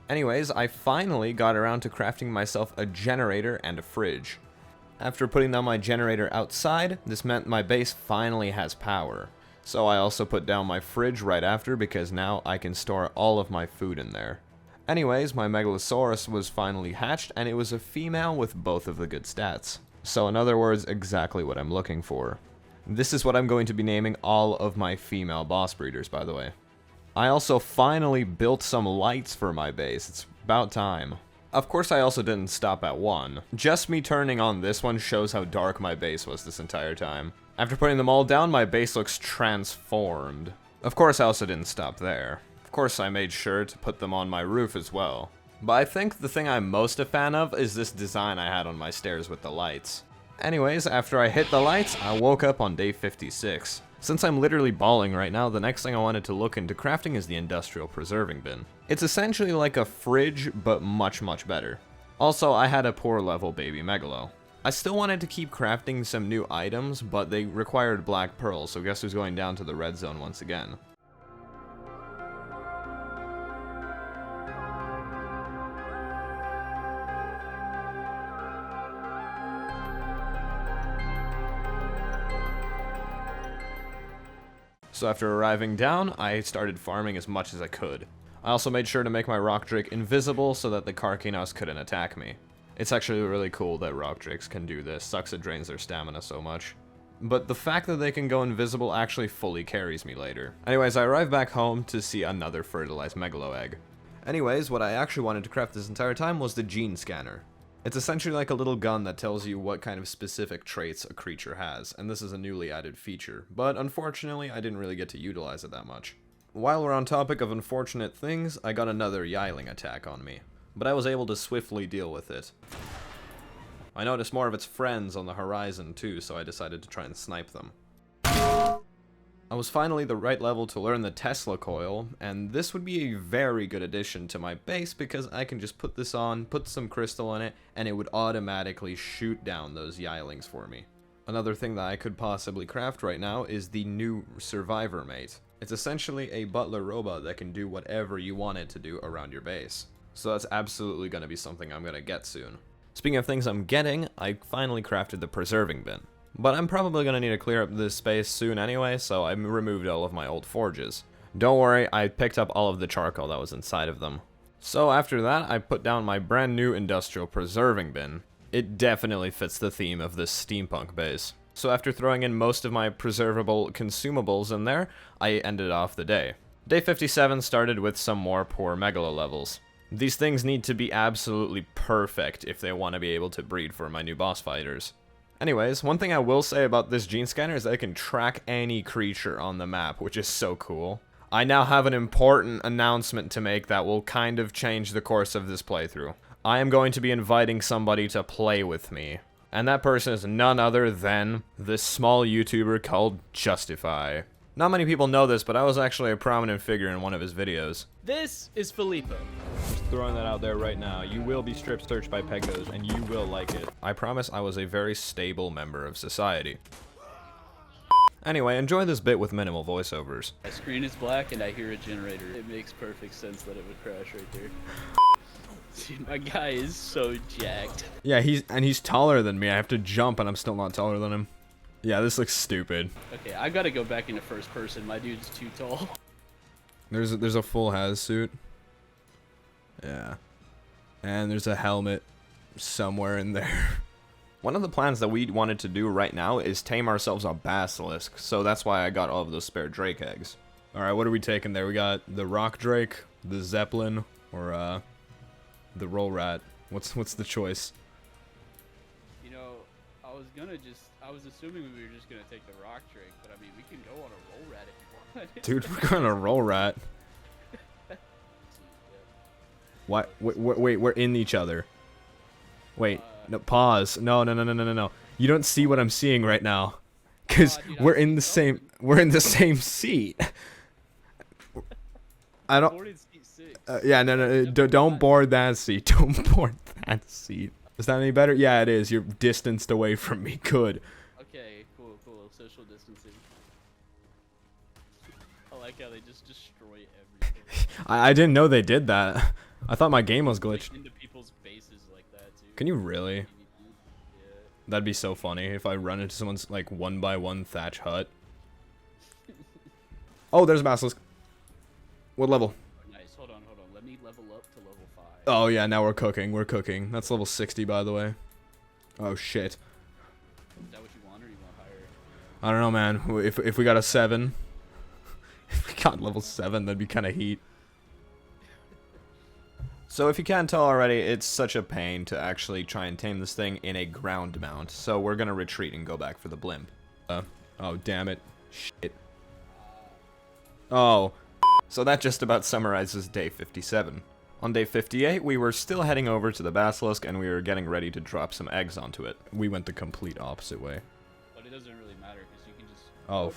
Anyways, I finally got around to crafting myself a generator and a fridge. After putting down my generator outside, this meant my base finally has power. So I also put down my fridge right after because now I can store all of my food in there. Anyways, my Megalosaurus was finally hatched, and it was a female with both of the good stats. So in other words, exactly what I'm looking for. This is what I'm going to be naming all of my female boss breeders, by the way. I also finally built some lights for my base. It's about time. Of course, I also didn't stop at one. Just me turning on this one shows how dark my base was this entire time. After putting them all down, my base looks transformed. Of course, I also didn't stop there. Of course, I made sure to put them on my roof as well. But I think the thing I'm most a fan of is this design I had on my stairs with the lights. Anyways, after I hit the lights, I woke up on day 56. Since I'm literally bawling right now, the next thing I wanted to look into crafting is the industrial preserving bin. It's essentially like a fridge, but much better. Also, I had a poor level baby megalo. I still wanted to keep crafting some new items, but they required black pearls, so guess who's going down to the red zone once again. So after arriving down, I started farming as much as I could. I also made sure to make my rock drake invisible so that the Karkanos couldn't attack me. It's actually really cool that rock drakes can do this. Sucks it drains their stamina so much. but the fact that they can go invisible actually fully carries me later. Anyways, I arrive back home to see another fertilized megalo egg. Anyways, what I actually wanted to craft this entire time was the gene scanner. It's essentially like a little gun that tells you what kind of specific traits a creature has, and this is a newly added feature, but unfortunately I didn't really get to utilize it that much. While we're on topic of unfortunate things, I got another Yiling attack on me, but I was able to swiftly deal with it. I noticed more of its friends on the horizon too, so I decided to try and snipe them. I was finally the right level to learn the Tesla coil, and this would be a very good addition to my base because I can just put this on, put some crystal in it, and it would automatically shoot down those Yilings for me. Another thing that I could possibly craft right now is the new Survivor Mate. It's essentially a butler robot that can do whatever you want it to do around your base. So that's absolutely going to be something I'm going to get soon. Speaking of things I'm getting, I finally crafted the preserving bin. But I'm probably going to need to clear up this space soon anyway, so I removed all of my old forges. Don't worry, I picked up all of the charcoal that was inside of them. So after that, I put down my brand new industrial preserving bin. It definitely fits the theme of this steampunk base. So after throwing in most of my preservable consumables in there, I ended off the day. Day 57 started with some more poor megalo levels. These things need to be absolutely perfect if they want to be able to breed for my new boss fighters. Anyways, one thing I will say about this gene scanner is that it can track any creature on the map, which is so cool. I now have an important announcement to make that will kind of change the course of this playthrough. I am going to be inviting somebody to play with me. And that person is none other than this small YouTuber called Justify. Not many people know this, but I was actually a prominent figure in one of his videos. This is Filippo. Just throwing that out there right now. You will be strip searched by peggos, and you will like it. I promise I was a very stable member of society. Anyway, enjoy this bit with minimal voiceovers. My screen is black and I hear a generator. It makes perfect sense that it would crash right there. Dude, my guy is so jacked. Yeah, he's taller than me. I have to jump, and I'm still not taller than him. Yeah, this looks stupid. Okay, I gotta go back into first person. My dude's too tall. There's a full has suit. Yeah. And there's a helmet somewhere in there. One of the plans that we wanted to do right now is tame ourselves a basilisk, so that's why I got all of those spare drake eggs. Alright, what are we taking there? We got the rock drake, the zeppelin, or the roll rat. What's the choice? You know, I was assuming we were just gonna take the rock drake, but I mean, we can go on a roll rat if you want. Dude, we're going to roll rat. What? Wait, we're in each other. Wait, no, pause. No. You don't see what I'm seeing right now. Cause Dude, we're in the same seat. I don't. Boarded seat 6. Yeah, no, don't board that seat. Don't board that seat. Is that any better? Yeah, it is. You're distanced away from me. Good. Okay, cool. Social distancing. I like how they just destroy everything. I didn't know they did that. I thought my game was glitched. Like, into people's bases like that too. Can you really? Yeah. That'd be so funny if I run into someone's like 1x1 thatch hut. Oh, there's a basilisk. What level? Oh, nice. Hold on. Let me level up to level 5. Oh yeah, now we're cooking. That's level 60, by the way. Oh shit. Is that what you want, or you want higher? I don't know, man. If we got a 7, if we got level 7, that'd be kind of heat. So if you can't tell already, it's such a pain to actually try and tame this thing in a ground mount. So we're gonna retreat and go back for the blimp. Oh damn it. Shit. Oh. So that just about summarizes day 57. On day 58, we were still heading over to the basilisk and we were getting ready to drop some eggs onto it. We went the complete opposite way. But it doesn't really matter because you can just. Oh.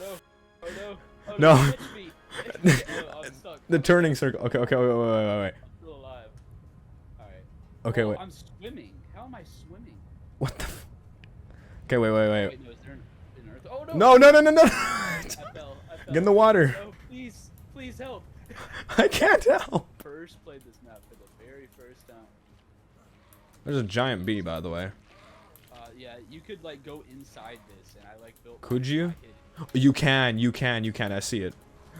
Oh no! Oh No. no! Catch me. Oh, I'm stuck. The turning circle. Okay, wait. I'm still alive. Alright. Okay, Oh, wait. I'm swimming. How am I swimming? What the Okay, wait. Wait, no, is there an earth? Oh no! No. I fell. Get in the water. No, please help. I can't help. First played this map for the very first time. There's a giant bee, by the way. Yeah, you could like go inside this, and I like built. Could mine you? so I could- You can. I see it.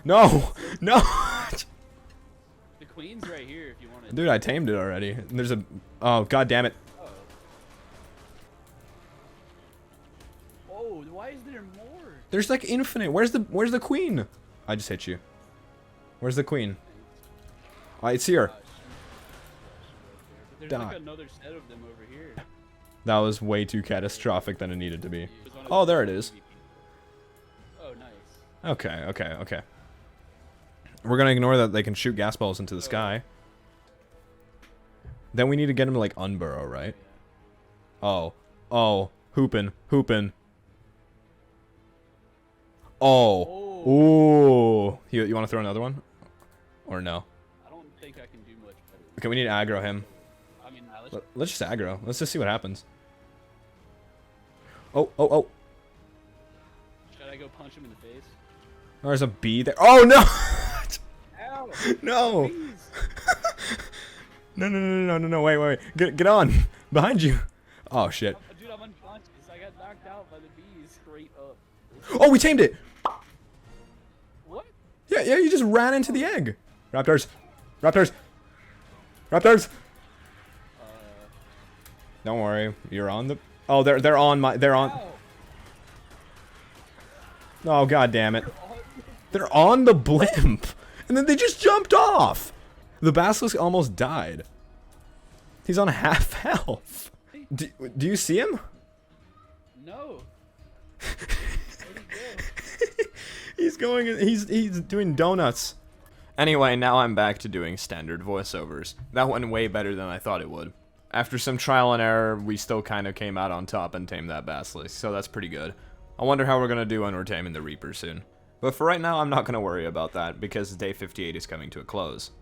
No. The queen's right here if you want to. Dude, I tamed it already. And there's a. Oh, god damn it. Oh, why is there There's like infinite. Where's the queen? I just hit you. Where's the queen? It's here. There's Die. like another set of them over here. That was way too catastrophic than it needed to be. Oh, there it is. Oh, nice. Okay, okay, okay. We're gonna ignore that they can shoot gas balls into the sky. Then we need to get him to like unburrow, right? Oh. Oh. Hoopin'. Hoopin'. Oh. Ooh. You want to throw another one? Or no? I don't think I can do much better. Okay, we need to aggro him. I mean, Let's just aggro. Let's just see what happens. Oh, oh, oh. should I go punch him in the face? There's a bee there. Oh, no! Ow! No! No, no, no, no, no, no, no, wait, wait, wait. Get on. Behind you. Oh, shit. Dude, I'm unconscious. I got knocked out by the bees straight up. Oh, we tamed it. What? Yeah, yeah, you just ran into the egg. Raptors. Raptors. Raptors. Don't worry. You're on the... Oh, they're on my... They're on... Ow! Oh, god damn it. They're on the blimp. And then they just jumped off. The basilisk almost died. He's on half health. Do you see him? No. He's going... He's doing donuts. Anyway, now I'm back to doing standard voiceovers. That went way better than I thought it would. After some trial and error, we still kind of came out on top and tamed that basilisk, so that's pretty good. I wonder how we're gonna do when we're taming the Reaper soon. But for right now, I'm not gonna worry about that, because day 58 is coming to a close.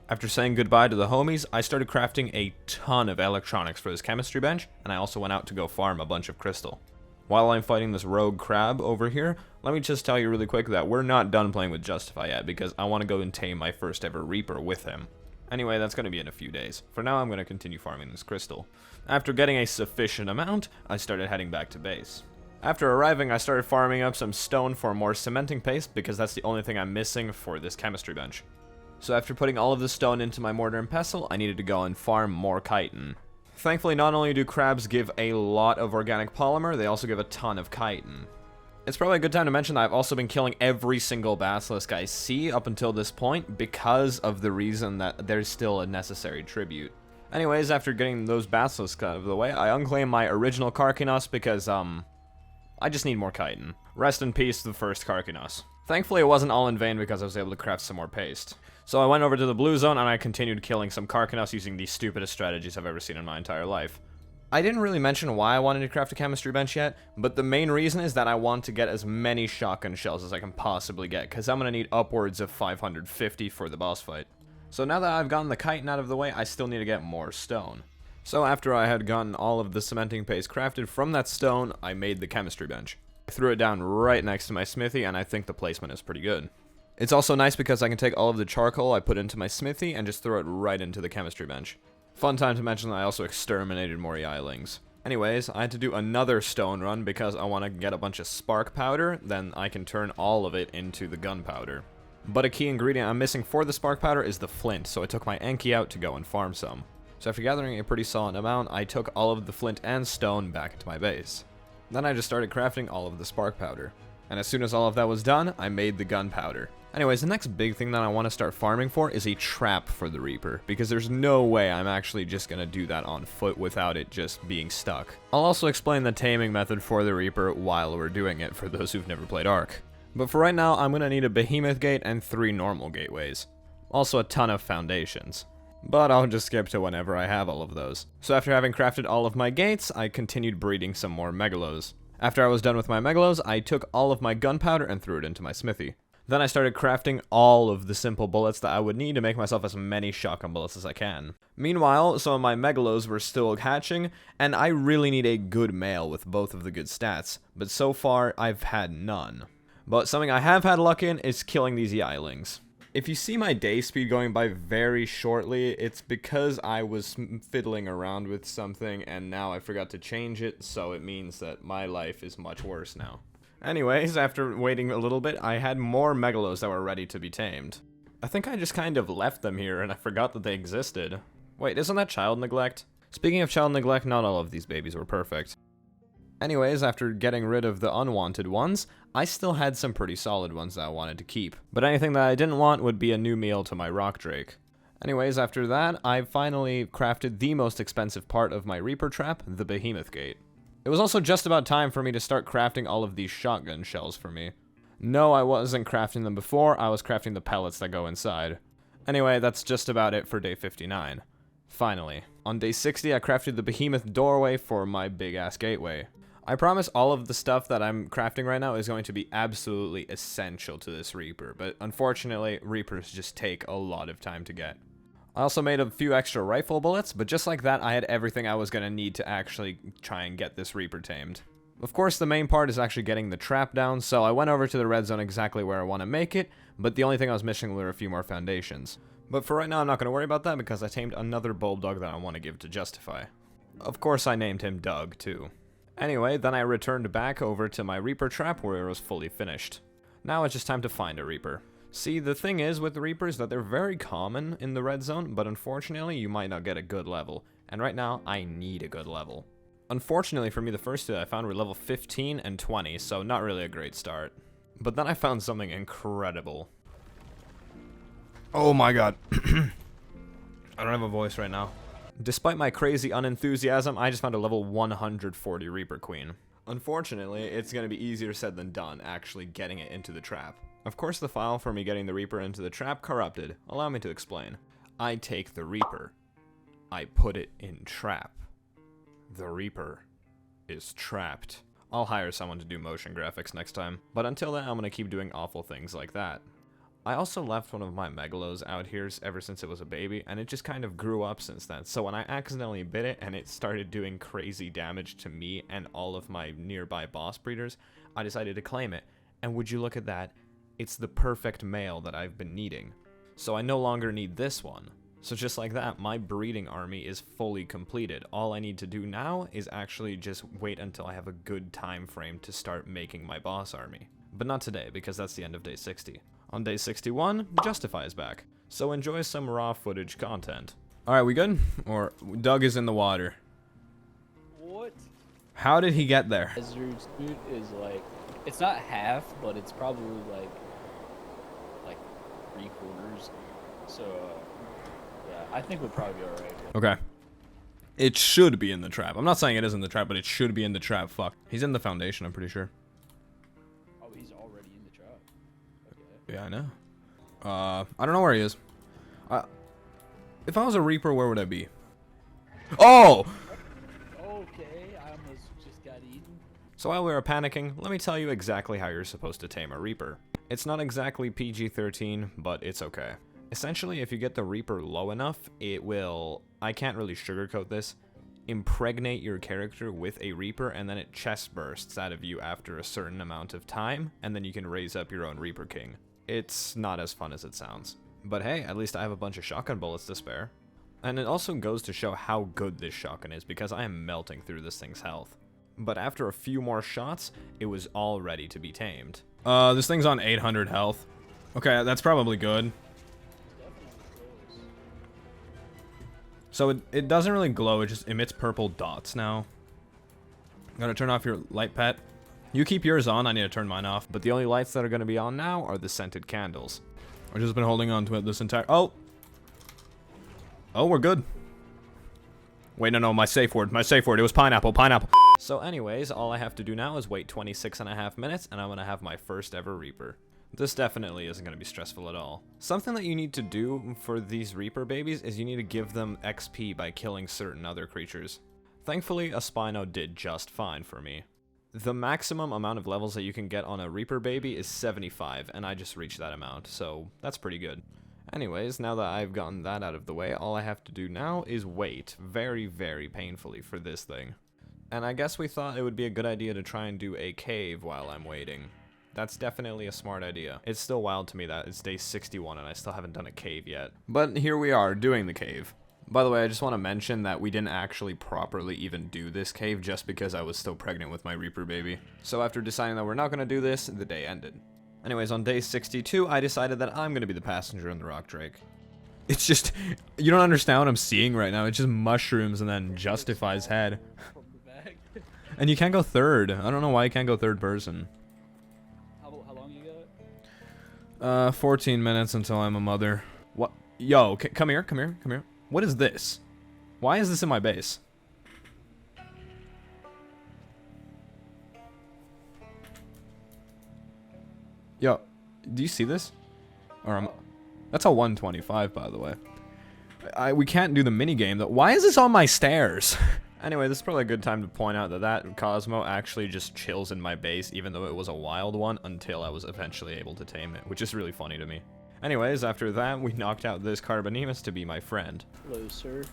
After saying goodbye to the homies, I started crafting a ton of electronics for this chemistry bench, and I also went out to go farm a bunch of crystal. While I'm fighting this rogue crab over here, let me just tell you really quick that we're not done playing with Justify yet, because I want to go and tame my first ever Reaper with him. Anyway, that's going to be in a few days. For now, I'm going to continue farming this crystal. After getting a sufficient amount, I started heading back to base. After arriving, I started farming up some stone for more cementing paste, because that's the only thing I'm missing for this chemistry bench. So after putting all of the stone into my mortar and pestle, I needed to go and farm more chitin. Thankfully, not only do crabs give a lot of organic polymer, they also give a ton of chitin. It's probably a good time to mention that I've also been killing every single basilisk I see up until this point because of the reason that there's still a necessary tribute. Anyways, after getting those basilisks out of the way, I unclaimed my original Karkinos because, I just need more chitin. Rest in peace to the first Karkinos. Thankfully, it wasn't all in vain because I was able to craft some more paste. So I went over to the blue zone and I continued killing some Karkinos using the stupidest strategies I've ever seen in my entire life. I didn't really mention why I wanted to craft a chemistry bench yet, but the main reason is that I want to get as many shotgun shells as I can possibly get, because I'm going to need upwards of 550 for the boss fight. So now that I've gotten the chitin out of the way, I still need to get more stone. So after I had gotten all of the cementing paste crafted from that stone, I made the chemistry bench. I threw it down right next to my smithy, and I think the placement is pretty good. It's also nice because I can take all of the charcoal I put into my smithy and just throw it right into the chemistry bench. Fun time to mention that I also exterminated more Yilings. Anyways, I had to do another stone run because I want to get a bunch of spark powder, then I can turn all of it into the gunpowder. But a key ingredient I'm missing for the spark powder is the flint, so I took my Enki out to go and farm some. So after gathering a pretty solid amount, I took all of the flint and stone back into my base. Then I just started crafting all of the spark powder. And as soon as all of that was done, I made the gunpowder. Anyways, the next big thing that I want to start farming for is a trap for the Reaper, because there's no way I'm actually just going to do that on foot without it just being stuck. I'll also explain the taming method for the Reaper while we're doing it for those who've never played Ark. But for right now, I'm going to need a behemoth gate and 3 normal gateways. Also a ton of foundations. But I'll just skip to whenever I have all of those. So after having crafted all of my gates, I continued breeding some more megalos. After I was done with my megalos, I took all of my gunpowder and threw it into my smithy. Then I started crafting all of the simple bullets that I would need to make myself as many shotgun bullets as I can. Meanwhile, some of my megalos were still hatching, and I really need a good male with both of the good stats, but so far I've had none. But something I have had luck in is killing these Yilings. If you see my day speed going by very shortly, it's because I was fiddling around with something and now I forgot to change it, so it means that my life is much worse now. Anyways, after waiting a little bit, I had more megalos that were ready to be tamed. I think I just kind of left them here and I forgot that they existed. Wait, isn't that child neglect? Speaking of child neglect, not all of these babies were perfect. Anyways, after getting rid of the unwanted ones, I still had some pretty solid ones that I wanted to keep. But anything that I didn't want would be a new meal to my rock drake. Anyways, after that, I finally crafted the most expensive part of my Reaper trap, the Behemoth Gate. It was also just about time for me to start crafting all of these shotgun shells for me. No, I wasn't crafting them before, I was crafting the pellets that go inside. Anyway, that's just about it for day 59. Finally. On day 60, I crafted the Behemoth doorway for my big-ass gateway. I promise all of the stuff that I'm crafting right now is going to be absolutely essential to this Reaper, but unfortunately, Reapers just take a lot of time to get. I also made a few extra rifle bullets, but just like that, I had everything I was going to need to actually try and get this Reaper tamed. Of course, the main part is actually getting the trap down, so I went over to the red zone exactly where I want to make it, but the only thing I was missing were a few more foundations. But for right now, I'm not going to worry about that because I tamed another bulldog that I want to give to Justify. Of course, I named him Doug, too. Anyway, then I returned back over to my Reaper trap where it was fully finished. Now it's just time to find a Reaper. See, the thing is with the Reapers that they're very common in the red zone, but unfortunately you might not get a good level. And right now, I need a good level. Unfortunately for me, the first two that I found were level 15 and 20, so not really a great start. But then I found something incredible. Oh my god. I don't have a voice right now. Despite my crazy unenthusiasm, I just found a level 140 Reaper Queen. Unfortunately, it's going to be easier said than done actually getting it into the trap. Of course, the file for me getting the Reaper into the trap corrupted. Allow me to explain. I take the Reaper. I put it in trap. The Reaper is trapped. I'll hire someone to do motion graphics next time, but until then, I'm going to keep doing awful things like that. I also left one of my Megalos out here ever since it was a baby, and it just kind of grew up since then. So when I accidentally bit it and it started doing crazy damage to me and all of my nearby boss breeders, I decided to claim it. And would you look at that? It's the perfect male that I've been needing. So I no longer need this one. So just like that, my breeding army is fully completed. All I need to do now is actually just wait until I have a good time frame to start making my boss army. But not today, because that's the end of day 60. On day 61, Justify is back. So enjoy some raw footage content. Alright, we good? Or Doug is in the water. What? How did he get there? Hazard suit is like, it's not half, but it's probably like 3/4. So, yeah, I think we'll probably be alright. Okay. It should be in the trap. I'm not saying it is in the trap, but it should be in the trap. Fuck. He's in the foundation, I'm pretty sure. Oh, he's already in the trap. Okay. Yeah, I know. I don't know where he is. If I was a Reaper, where would I be? Oh! Okay, I almost just got eaten. So while we were panicking, let me tell you exactly how you're supposed to tame a Reaper. It's not exactly PG-13, but it's okay. Essentially, if you get the Reaper low enough, it will, I can't really sugarcoat this, impregnate your character with a Reaper, and then it chest bursts out of you after a certain amount of time, and then you can raise up your own Reaper King. It's not as fun as it sounds. But hey, at least I have a bunch of shotgun bullets to spare. And it also goes to show how good this shotgun is, because I am melting through this thing's health. But after a few more shots, it was all ready to be tamed. This thing's on 800 health. Okay, that's probably good. So it doesn't really glow, it just emits purple dots now. Gotta turn off your light pet. You keep yours on, I need to turn mine off. But the only lights that are gonna be on now are the scented candles. I've just been holding on to it this entire... Oh! Oh, we're good. Wait, no, my safe word, it was pineapple. So anyways, all I have to do now is wait 26.5 minutes, and I'm gonna have my first ever Reaper. This definitely isn't gonna be stressful at all. Something that you need to do for these Reaper babies is you need to give them XP by killing certain other creatures. Thankfully, a Spino did just fine for me. The maximum amount of levels that you can get on a Reaper baby is 75, and I just reached that amount, so that's pretty good. Anyways, now that I've gotten that out of the way, all I have to do now is wait very, very painfully for this thing. And I guess we thought it would be a good idea to try and do a cave while I'm waiting. That's definitely a smart idea. It's still wild to me that it's day 61 and I still haven't done a cave yet. But here we are, doing the cave. By the way, I just want to mention that we didn't actually properly even do this cave just because I was still pregnant with my Reaper baby. So after deciding that we're not going to do this, the day ended. Anyways, on day 62, I decided that I'm going to be the passenger in the Rock Drake. It's just, you don't understand what I'm seeing right now. It's just mushrooms and then Justify's head. And you can't go third. I don't know why you can't go third person. How long you got? 14 minutes until I'm a mother. What? Yo, come here, come here, come here. What is this? Why is this in my base? Yo, do you see this? Or that's a 125, by the way. We can't do the mini game though. Why is this on my stairs? Anyway, this is probably a good time to point out that that Cosmo actually just chills in my base, even though it was a wild one, until I was eventually able to tame it, which is really funny to me. Anyways, after that, we knocked out this Carbonemus to be my friend. Hello, sir.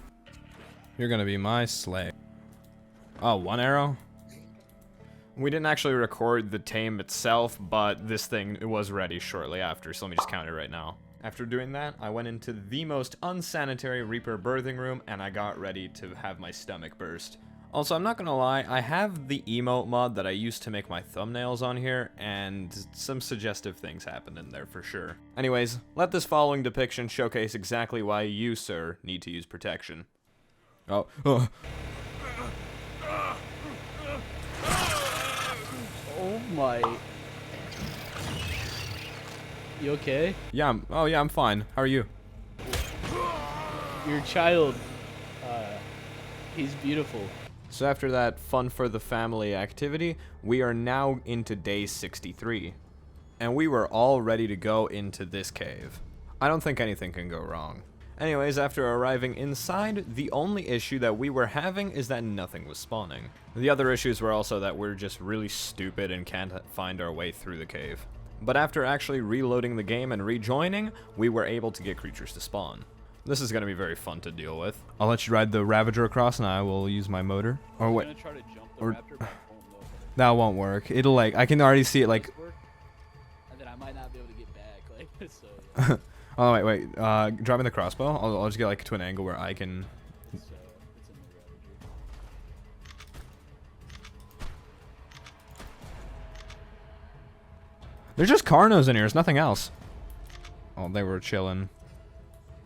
You're gonna be my slave. Oh, one arrow? We didn't actually record the tame itself, but this thing was ready shortly after, so let me just count it right now. After doing that, I went into the most unsanitary Reaper birthing room, and I got ready to have my stomach burst. Also, I'm not gonna lie, I have the emote mod that I used to make my thumbnails on here, and some suggestive things happened in there for sure. Anyways, let this following depiction showcase exactly why you, sir, need to use protection. Oh, Oh my. You okay? yeah, I'm fine. How are you? Your child, he's beautiful. So after that fun for the family activity, we are now into day 63. And we were all ready to go into this cave. I don't think anything can go wrong. Anyways, after arriving inside, the only issue that we were having is that nothing was spawning. The other issues were also that we're just really stupid and can't find our way through the cave. But after actually reloading the game and rejoining, we were able to get creatures to spawn. This is going to be very fun to deal with. I'll let you ride the Ravager across and I will use my motor. Or wait. I'm gonna try to jump the Or- raptor, but it won't go. That won't work. It'll like, I can already see it like, Work, and then I might not be able to get back. Like, so yeah, oh wait, driving the crossbow. I'll just get like to an angle where I can. it's in the Ravager. There's just Carnos in here. There's nothing else. Oh, they were chilling.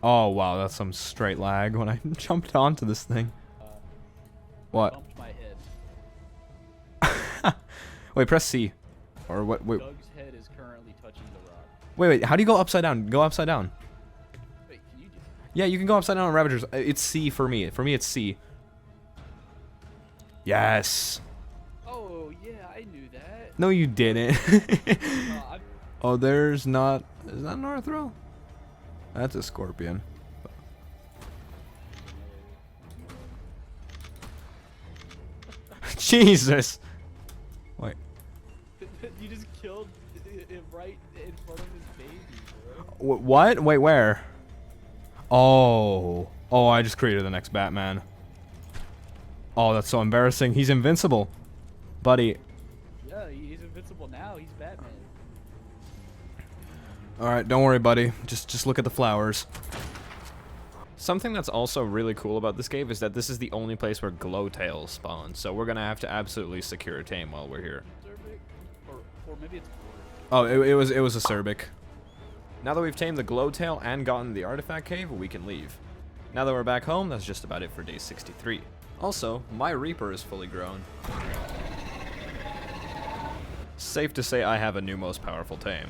Oh wow, that's some straight lag when I jumped onto this thing. What? Bumped my head. Wait, press C. Or what? Wait, Doug's head is currently touching the rock. wait. How do you go upside down? Go upside down. Wait, can you do that? Yeah, you can go upside down on Ravagers. It's C for me. For me, it's C. Yes. Oh yeah, I knew that. No, you didn't. I'm Oh, there's not. Is that an Arthro? That's a scorpion. Jesus. Wait. You just killed it right in front of his baby, bro. What? Wait, where? Oh. Oh, I just created the next Batman. Oh, that's so embarrassing. He's invincible. Buddy. Yeah, he's invincible now. He's Batman. Alright, don't worry, buddy. Just look at the flowers. Something that's also really cool about this cave is that this is the only place where glowtails spawn, so we're gonna have to absolutely secure a tame while we're here. Cervic? Or maybe it's Oh, it was a Cerbic. Now that we've tamed the glowtail and gotten the artifact cave, we can leave. Now that we're back home, that's just about it for day 63. Also, my Reaper is fully grown. Safe to say I have a new most powerful tame.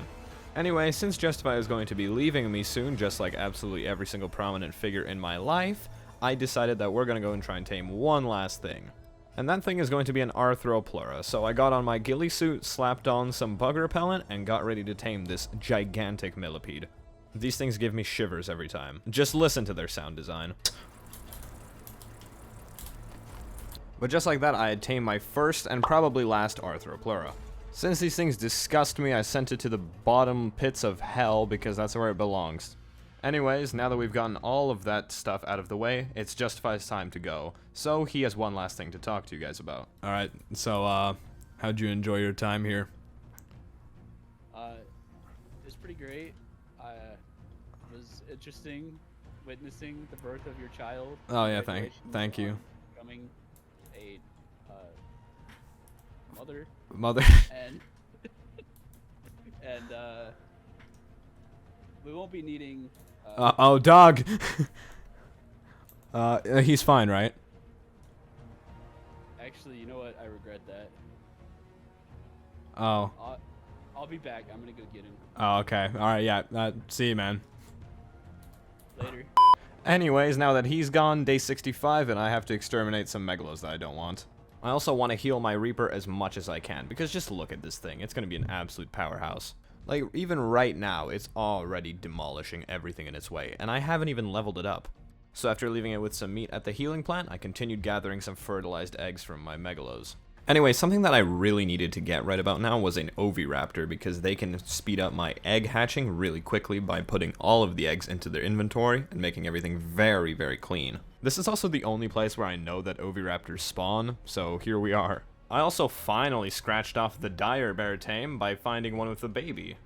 Anyway, since Justify is going to be leaving me soon, just like absolutely every single prominent figure in my life, I decided that we're going to go and try and tame one last thing. And that thing is going to be an Arthropleura, so I got on my ghillie suit, slapped on some bug repellent, and got ready to tame this gigantic millipede. These things give me shivers every time. Just listen to their sound design. But just like that, I had tamed my first and probably last Arthropleura. Since these things disgust me, I sent it to the bottom pits of hell because that's where it belongs. Anyways, now that we've gotten all of that stuff out of the way, it's Justify's time to go. So he has one last thing to talk to you guys about. Alright, so how'd you enjoy your time here? It was pretty great. It was interesting witnessing the birth of your child. Oh yeah, Congratulations thank you. on Becoming a mother. Mother. And we won't be needing Oh, dog! He's fine, right? Actually, you know what? I regret that. Oh. I'll be back. I'm gonna go get him. Oh, okay. Alright, yeah. See you, man. Later. Anyways, now that he's gone, day 65, and I have to exterminate some megalos that I don't want. I also want to heal my Reaper as much as I can, because just look at this thing. It's going to be an absolute powerhouse. Like, even right now, it's already demolishing everything in its way, and I haven't even leveled it up. So after leaving it with some meat at the healing plant, I continued gathering some fertilized eggs from my megalos. Anyway, something that I really needed to get right about now was an oviraptor, because they can speed up my egg hatching really quickly by putting all of the eggs into their inventory and making everything very, very clean. This is also the only place where I know that oviraptors spawn, so here we are. I also finally scratched off the dire bear tame by finding one with a baby.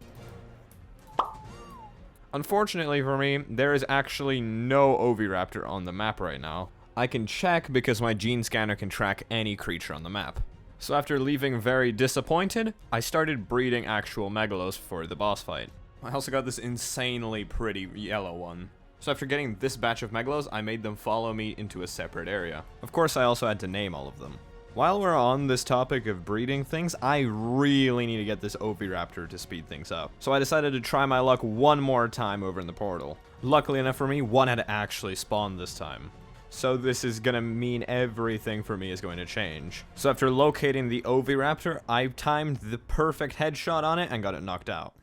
Unfortunately for me, there is actually no oviraptor on the map right now. I can check because my gene scanner can track any creature on the map. So after leaving very disappointed, I started breeding actual megalos for the boss fight. I also got this insanely pretty yellow one. So after getting this batch of megalos, I made them follow me into a separate area. Of course, I also had to name all of them. While we're on this topic of breeding things, I really need to get this oviraptor to speed things up. So I decided to try my luck one more time over in the portal. Luckily enough for me, one had actually spawned this time. So this is gonna mean everything for me is going to change. So after locating the oviraptor, I timed the perfect headshot on it and got it knocked out.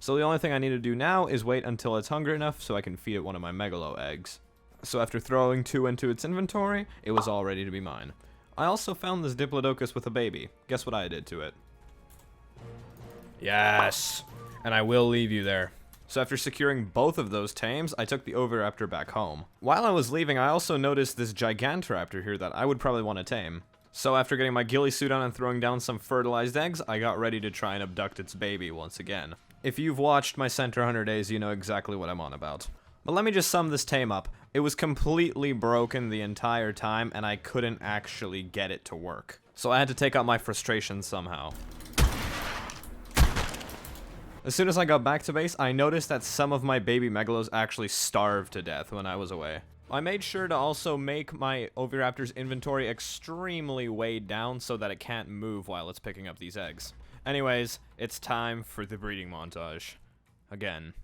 So the only thing I need to do now is wait until it's hungry enough so I can feed it one of my megalo eggs. So after throwing 2 into its inventory, it was all ready to be mine. I also found this Diplodocus with a baby. Guess what I did to it? Yes! And I will leave you there. So after securing both of those tames, I took the oviraptor back home. While I was leaving, I also noticed this gigantoraptor here that I would probably want to tame. So after getting my ghillie suit on and throwing down some fertilized eggs, I got ready to try and abduct its baby once again. If you've watched my Center Hunter days, you know exactly what I'm on about. But let me just sum this tame up. It was completely broken the entire time, and I couldn't actually get it to work. So I had to take out my frustration somehow. As soon as I got back to base, I noticed that some of my baby megalos actually starved to death when I was away. I made sure to also make my oviraptor's inventory extremely weighed down so that it can't move while it's picking up these eggs. Anyways, it's time for the breeding montage. Again.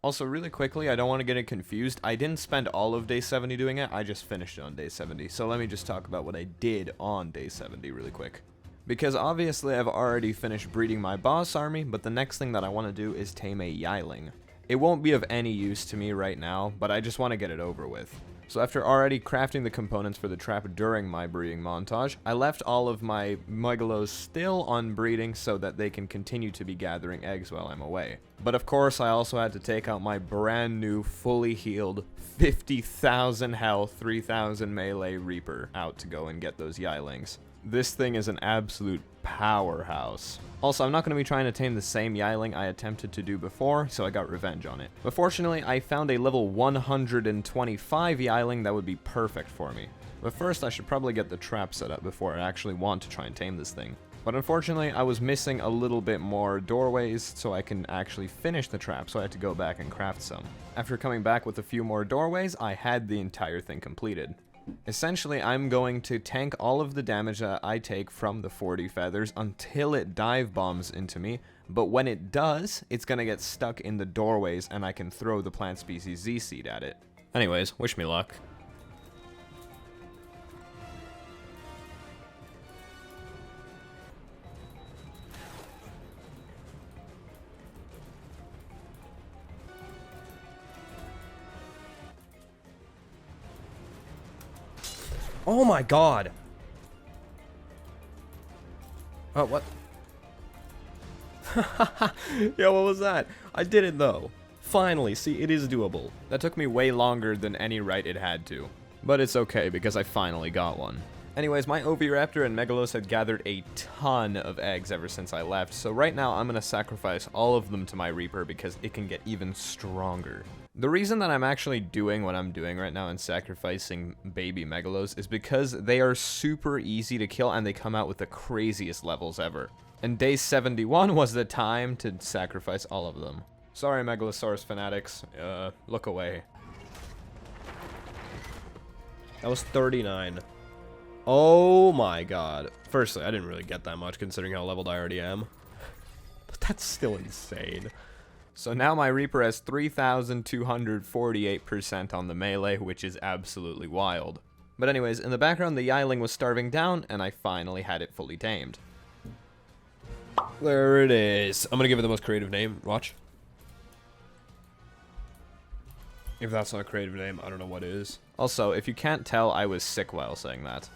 Also, really quickly, I don't want to get it confused. I didn't spend all of day 70 doing it. I just finished it on day 70. So let me just talk about what I did on day 70 really quick. Because obviously I've already finished breeding my boss army, but the next thing that I want to do is tame a Yiling. It won't be of any use to me right now, but I just want to get it over with. So after already crafting the components for the trap during my breeding montage, I left all of my megalos still on breeding so that they can continue to be gathering eggs while I'm away. But of course, I also had to take out my brand new, fully healed, 50,000 health, 3,000 melee Reaper out to go and get those Yilings. This thing is an absolute powerhouse. Also, I'm not going to be trying to tame the same Yiling I attempted to do before, so I got revenge on it. But fortunately, I found a level 125 Yiling that would be perfect for me. But first, I should probably get the trap set up before I actually want to try and tame this thing. But unfortunately, I was missing a little bit more doorways so I can actually finish the trap, so I had to go back and craft some. After coming back with a few more doorways, I had the entire thing completed. Essentially, I'm going to tank all of the damage that I take from the 40 feathers until it dive bombs into me, but when it does, it's going to get stuck in the doorways and I can throw the plant species Z-Seed at it. Anyways, wish me luck. Oh my god! Oh, what? Yo, what was that? I did it though. Finally, see, it is doable. That took me way longer than any right it had to. But it's okay, because I finally got one. Anyways, my Oviraptor and Megalos had gathered a ton of eggs ever since I left, so right now I'm going to sacrifice all of them to my Reaper because it can get even stronger. The reason that I'm actually doing what I'm doing right now and sacrificing baby Megalos is because they are super easy to kill and they come out with the craziest levels ever. And day 71 was the time to sacrifice all of them. Sorry, Megalosaurus fanatics. Look away. That was 39. Oh my god. Firstly, I didn't really get that much considering how leveled I already am. But that's still insane. So now my Reaper has 3,248% on the melee, which is absolutely wild. But anyways, in the background the Yiling was starving down, and I finally had it fully tamed. There it is. I'm gonna give it the most creative name. Watch. If that's not a creative name, I don't know what is. Also, if you can't tell, I was sick while saying that.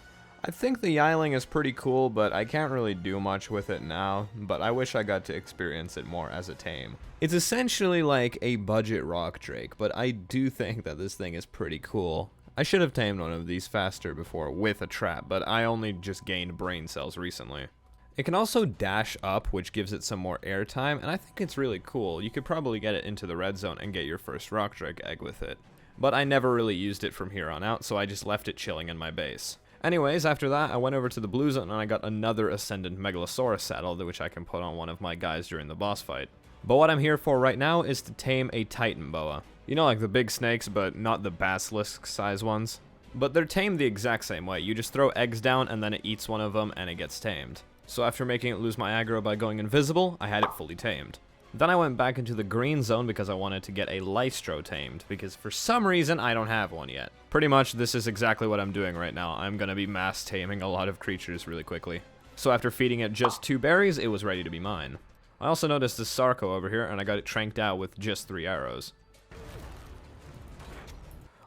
I think the Yiling is pretty cool, but I can't really do much with it now, but I wish I got to experience it more as a tame. It's essentially like a budget rock drake, but I do think that this thing is pretty cool. I should have tamed one of these faster before with a trap, but I only just gained brain cells recently. It can also dash up, which gives it some more airtime, and I think it's really cool. You could probably get it into the red zone and get your first rock drake egg with it. But I never really used it from here on out, so I just left it chilling in my base. Anyways, after that, I went over to the blue zone and I got another Ascendant Megalosaurus saddle, which I can put on one of my guys during the boss fight. But what I'm here for right now is to tame a Titan Boa. You know, like the big snakes, but not the basilisk size ones. But they're tamed the exact same way. You just throw eggs down and then it eats one of them and it gets tamed. So after making it lose my aggro by going invisible, I had it fully tamed. Then I went back into the green zone because I wanted to get a Lystro tamed, because for some reason I don't have one yet. Pretty much this is exactly what I'm doing right now. I'm gonna be mass taming a lot of creatures really quickly. So after feeding it just 2 berries, it was ready to be mine. I also noticed this Sarco over here, and I got it tranked out with just 3 arrows.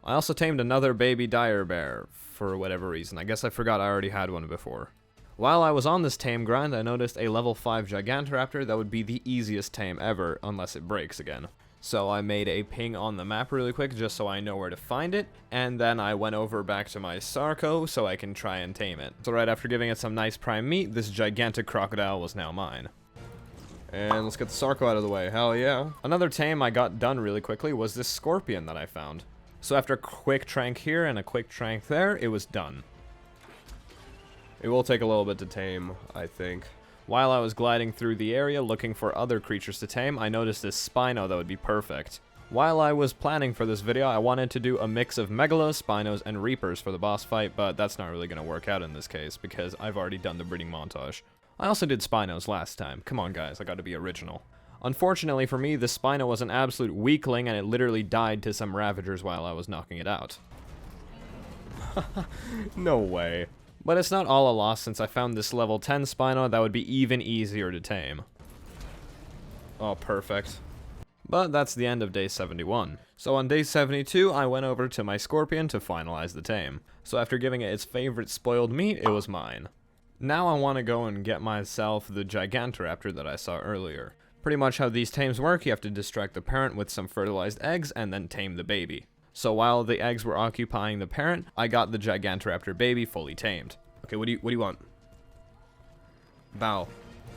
I also tamed another baby dire bear, for whatever reason. I guess I forgot I already had one before. While I was on this tame grind, I noticed a level 5 Gigantoraptor that would be the easiest tame ever, unless it breaks again. So I made a ping on the map really quick just so I know where to find it, and then I went over back to my Sarco so I can try and tame it. So right after giving it some nice prime meat, this gigantic crocodile was now mine. And let's get the Sarco out of the way, hell yeah. Another tame I got done really quickly was this scorpion that I found. So after a quick trank here and a quick trank there, it was done. It will take a little bit to tame, I think. While I was gliding through the area looking for other creatures to tame, I noticed this Spino that would be perfect. While I was planning for this video, I wanted to do a mix of Megalos, Spinos, and Reapers for the boss fight, but that's not really going to work out in this case, because I've already done the breeding montage. I also did Spinos last time. Come on guys, I gotta be original. Unfortunately for me, the Spino was an absolute weakling, and it literally died to some Ravagers while I was knocking it out. No way. But it's not all a loss since I found this level 10 Spino that would be even easier to tame. Oh, perfect. But that's the end of day 71. So on day 72, I went over to my scorpion to finalize the tame. So after giving it its favorite spoiled meat, it was mine. Now I want to go and get myself the Gigantoraptor that I saw earlier. Pretty much how these tames work, you have to distract the parent with some fertilized eggs and then tame the baby. So while the eggs were occupying the parent, I got the Gigantoraptor baby fully tamed. Okay, what do you want? Bow.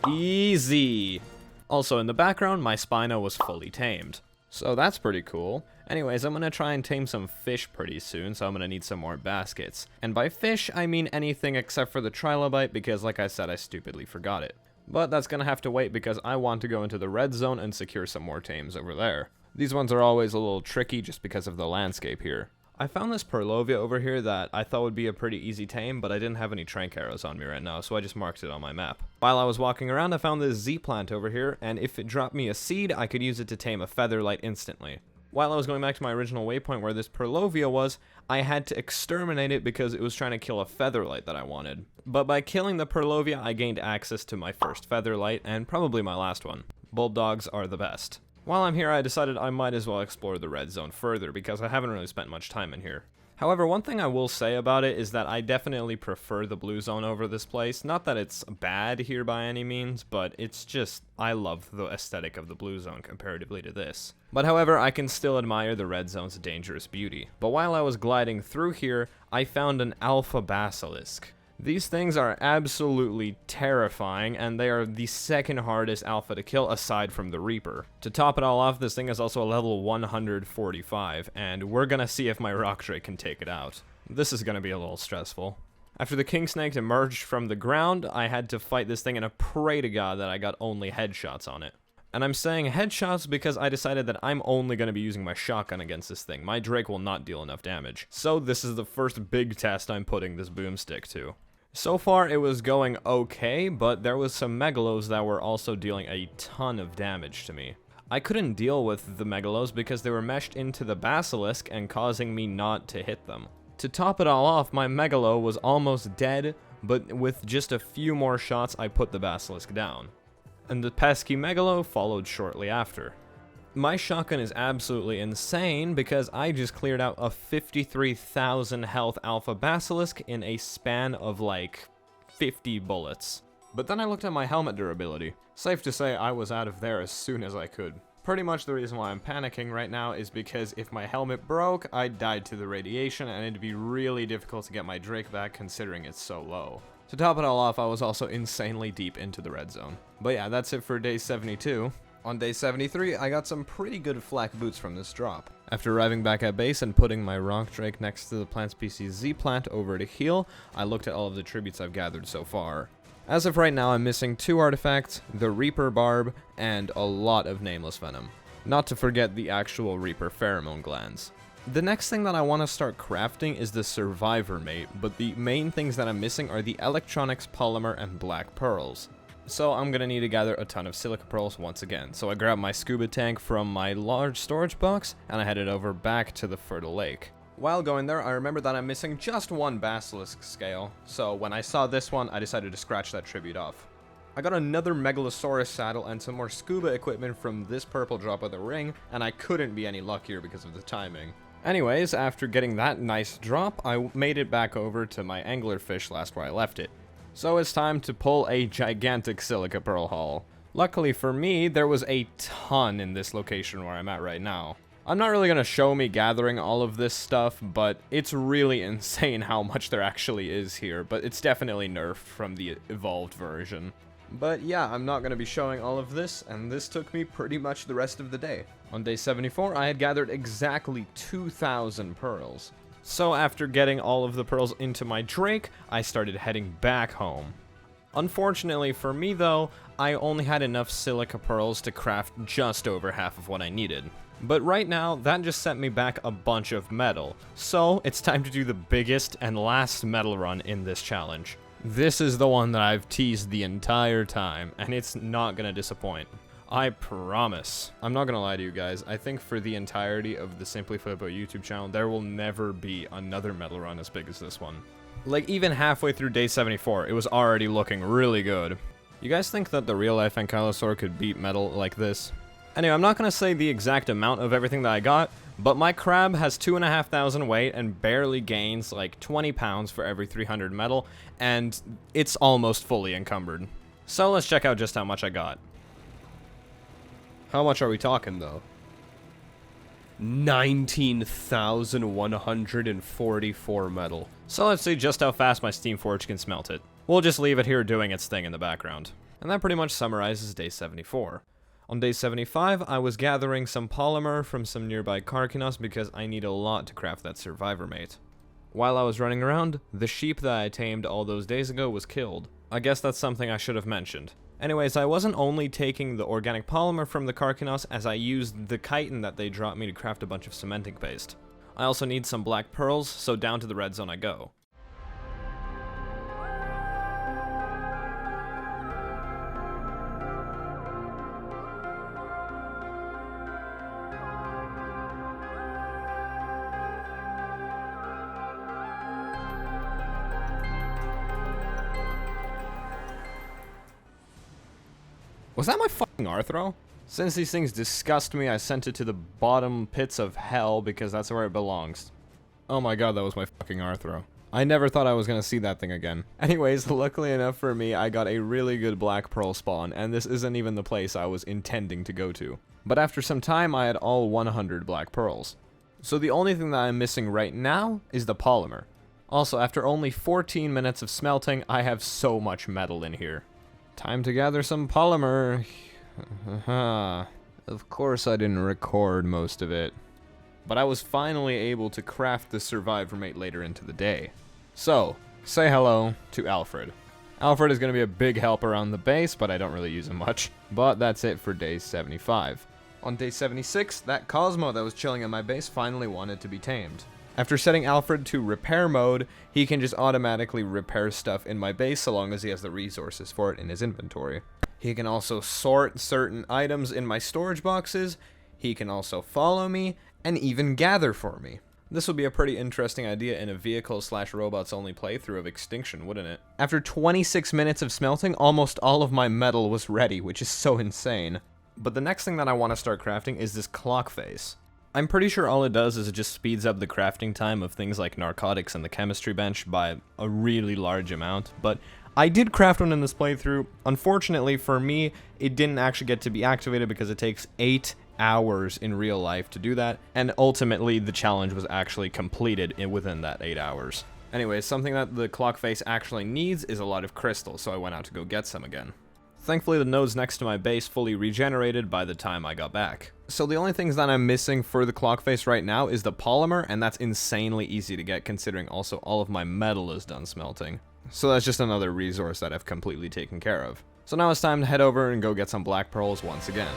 Easy! Also in the background, my Spino was fully tamed. So that's pretty cool. Anyways, I'm gonna try and tame some fish pretty soon, so I'm gonna need some more baskets. And by fish, I mean anything except for the trilobite, because like I said, I stupidly forgot it. But that's gonna have to wait because I want to go into the red zone and secure some more tames over there. These ones are always a little tricky just because of the landscape here. I found this Purlovia over here that I thought would be a pretty easy tame, but I didn't have any trank arrows on me right now, so I just marked it on my map. While I was walking around, I found this Z plant over here, and if it dropped me a seed, I could use it to tame a featherlight instantly. While I was going back to my original waypoint where this Purlovia was, I had to exterminate it because it was trying to kill a featherlight that I wanted. But by killing the Purlovia, I gained access to my first featherlight, and probably my last one. Bulb dogs are the best. While I'm here, I decided I might as well explore the red zone further because I haven't really spent much time in here. However, one thing I will say about it is that I definitely prefer the blue zone over this place. Not that it's bad here by any means, but it's just, I love the aesthetic of the blue zone comparatively to this. But however, I can still admire the red zone's dangerous beauty. But while I was gliding through here, I found an alpha basilisk. These things are absolutely terrifying, and they are the second hardest alpha to kill aside from the Reaper. To top it all off, this thing is also a level 145, and we're gonna see if my Rock Drake can take it out. This is gonna be a little stressful. After the King Snake emerged from the ground, I had to fight this thing and I pray to God that I got only headshots on it. And I'm saying headshots because I decided that I'm only going to be using my shotgun against this thing. My Drake will not deal enough damage. So this is the first big test I'm putting this boomstick to. So far it was going okay, but there was some Megalos that were also dealing a ton of damage to me. I couldn't deal with the Megalos because they were meshed into the Basilisk and causing me not to hit them. To top it all off, my Megalo was almost dead, but with just a few more shots I put the Basilisk down. And the pesky Megalo followed shortly after. My shotgun is absolutely insane because I just cleared out a 53,000 health Alpha Basilisk in a span of like 50 bullets. But then I looked at my helmet durability. Safe to say I was out of there as soon as I could. Pretty much the reason why I'm panicking right now is because if my helmet broke, I'd died to the radiation and it'd be really difficult to get my Drake back considering it's so low. To top it all off, I was also insanely deep into the red zone. But yeah, that's it for day 72. On day 73, I got some pretty good flak boots from this drop. After arriving back at base and putting my Rock Drake next to the plant species Z plant over to heal, I looked at all of the tributes I've gathered so far. As of right now, I'm missing 2 artifacts, the Reaper Barb, and a lot of Nameless Venom. Not to forget the actual Reaper pheromone glands. The next thing that I want to start crafting is the Survivor Mate, but the main things that I'm missing are the Electronics Polymer and Black Pearls. So I'm going to need to gather a ton of silica pearls once again. So I grabbed my scuba tank from my large storage box, and I headed over back to the fertile lake. While going there, I remembered that I'm missing just 1 basilisk scale, so when I saw this one, I decided to scratch that tribute off. I got another Megalosaurus saddle and some more scuba equipment from this purple drop of the ring, and I couldn't be any luckier because of the timing. Anyways, after getting that nice drop, I made it back over to my anglerfish last where I left it. So it's time to pull a gigantic silica pearl haul. Luckily for me, there was a ton in this location where I'm at right now. I'm not really going to show me gathering all of this stuff, but it's really insane how much there actually is here, but it's definitely nerfed from the evolved version. But yeah, I'm not going to be showing all of this, and this took me pretty much the rest of the day. On day 74, I had gathered exactly 2,000 pearls. So after getting all of the pearls into my Drake, I started heading back home. Unfortunately for me though, I only had enough silica pearls to craft just over half of what I needed. But right now, that just sent me back a bunch of metal. So it's time to do the biggest and last metal run in this challenge. This is the one that I've teased the entire time, and it's not gonna disappoint. I promise. I'm not gonna lie to you guys, I think for the entirety of the Simply Flippo YouTube channel, there will never be another metal run as big as this one. Like, even halfway through day 74, it was already looking really good. You guys think that the real-life Ankylosaur could beat metal like this? Anyway, I'm not going to say the exact amount of everything that I got, but my crab has 2,500 weight and barely gains like 20 pounds for every 300 metal, and it's almost fully encumbered. So let's check out just how much I got. How much are we talking, though? 19,144 metal. So let's see just how fast my Steam Forge can smelt it. We'll just leave it here doing its thing in the background. And that pretty much summarizes day 74. On day 75, I was gathering some polymer from some nearby Karkinos because I need a lot to craft that survivor mate. While I was running around, the sheep that I tamed all those days ago was killed. I guess that's something I should have mentioned. Anyways, I wasn't only taking the organic polymer from the Karkinos, as I used the chitin that they dropped me to craft a bunch of cementing paste. I also need some black pearls, so down to the red zone I go. Was that my fucking Arthro? Since these things disgust me, I sent it to the bottom pits of hell because that's where it belongs. Oh my god, that was my fucking Arthro. I never thought I was gonna see that thing again. Anyways, luckily enough for me, I got a really good black pearl spawn, and this isn't even the place I was intending to go to. But after some time, I had all 100 black pearls. So the only thing that I'm missing right now is the polymer. Also, after only 14 minutes of smelting, I have so much metal in here. Time to gather some polymer. Of course I didn't record most of it. But I was finally able to craft the survivor mate later into the day. So, say hello to Alfred. Alfred is going to be a big help around the base, but I don't really use him much. But that's it for day 75. On day 76, that Cosmo that was chilling at my base finally wanted to be tamed. After setting Alfred to repair mode, he can just automatically repair stuff in my base so long as he has the resources for it in his inventory. He can also sort certain items in my storage boxes, he can also follow me, and even gather for me. This would be a pretty interesting idea in a vehicle/robots only playthrough of Extinction, wouldn't it? After 26 minutes of smelting, almost all of my metal was ready, which is so insane. But the next thing that I want to start crafting is this clock face. I'm pretty sure all it does is it just speeds up the crafting time of things like narcotics and the chemistry bench by a really large amount, but I did craft one in this playthrough. Unfortunately for me, it didn't actually get to be activated because it takes 8 hours in real life to do that, and ultimately the challenge was actually completed within that 8 hours. Anyway, something that the clock face actually needs is a lot of crystals, so I went out to go get some again. Thankfully, the nodes next to my base fully regenerated by the time I got back. So the only things that I'm missing for the clock face right now is the polymer, and that's insanely easy to get considering also all of my metal is done smelting. So that's just another resource that I've completely taken care of. So now it's time to head over and go get some black pearls once again.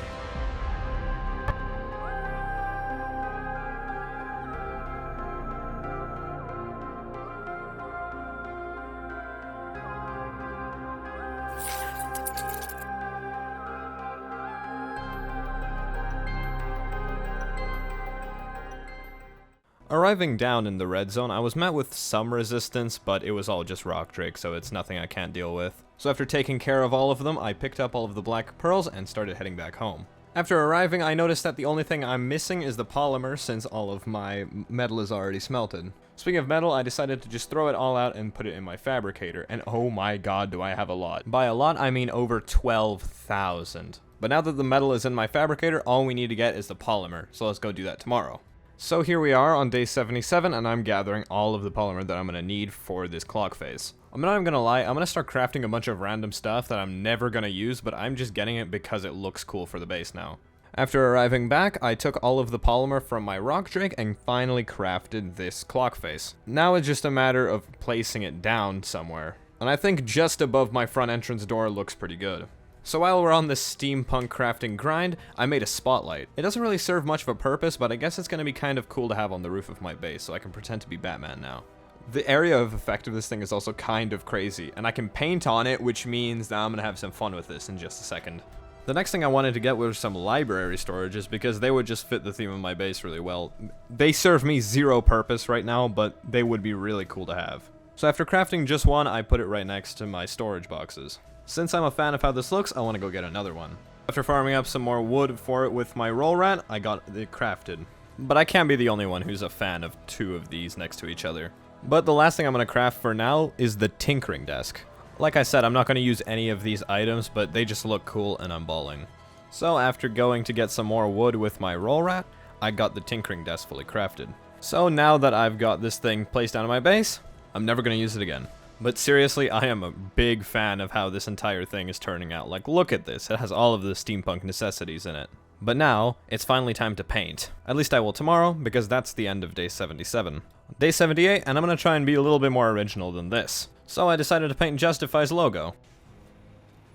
Arriving down in the red zone, I was met with some resistance, but it was all just rock drake, so it's nothing I can't deal with. So after taking care of all of them, I picked up all of the black pearls and started heading back home. After arriving, I noticed that the only thing I'm missing is the polymer, since all of my metal is already smelted. Speaking of metal, I decided to just throw it all out and put it in my fabricator, and oh my god, do I have a lot. By a lot, I mean over 12,000. But now that the metal is in my fabricator, all we need to get is the polymer, so let's go do that tomorrow. So here we are on day 77, and I'm gathering all of the polymer that I'm going to need for this clock face. I'm not even going to lie, I'm going to start crafting a bunch of random stuff that I'm never going to use, but I'm just getting it because it looks cool for the base now. After arriving back, I took all of the polymer from my rock drake and finally crafted this clock face. Now it's just a matter of placing it down somewhere. And I think just above my front entrance door looks pretty good. So while we're on this steampunk crafting grind, I made a spotlight. It doesn't really serve much of a purpose, but I guess it's going to be kind of cool to have on the roof of my base, so I can pretend to be Batman now. The area of effect of this thing is also kind of crazy, and I can paint on it, which means that I'm going to have some fun with this in just a second. The next thing I wanted to get was some library storages, because they would just fit the theme of my base really well. They serve me zero purpose right now, but they would be really cool to have. So after crafting just one, I put it right next to my storage boxes. Since I'm a fan of how this looks, I want to go get another one. After farming up some more wood for it with my roll rat, I got it crafted. But I can't be the only one who's a fan of 2 of these next to each other. But the last thing I'm going to craft for now is the tinkering desk. Like I said, I'm not going to use any of these items, but they just look cool and I'm balling. So after going to get some more wood with my roll rat, I got the tinkering desk fully crafted. So now that I've got this thing placed down on my base, I'm never going to use it again. But seriously, I am a big fan of how this entire thing is turning out. Like, look at this. It has all of the steampunk necessities in it. But now, it's finally time to paint. At least I will tomorrow, because that's the end of day 77. Day 78, and I'm going to try and be a little bit more original than this. So I decided to paint Justify's logo.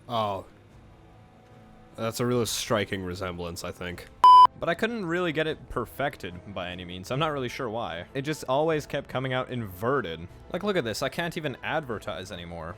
Oh. That's a real striking resemblance, I think. But I couldn't really get it perfected by any means. I'm not really sure why. It just always kept coming out inverted. Like, look at this. I can't even advertise anymore.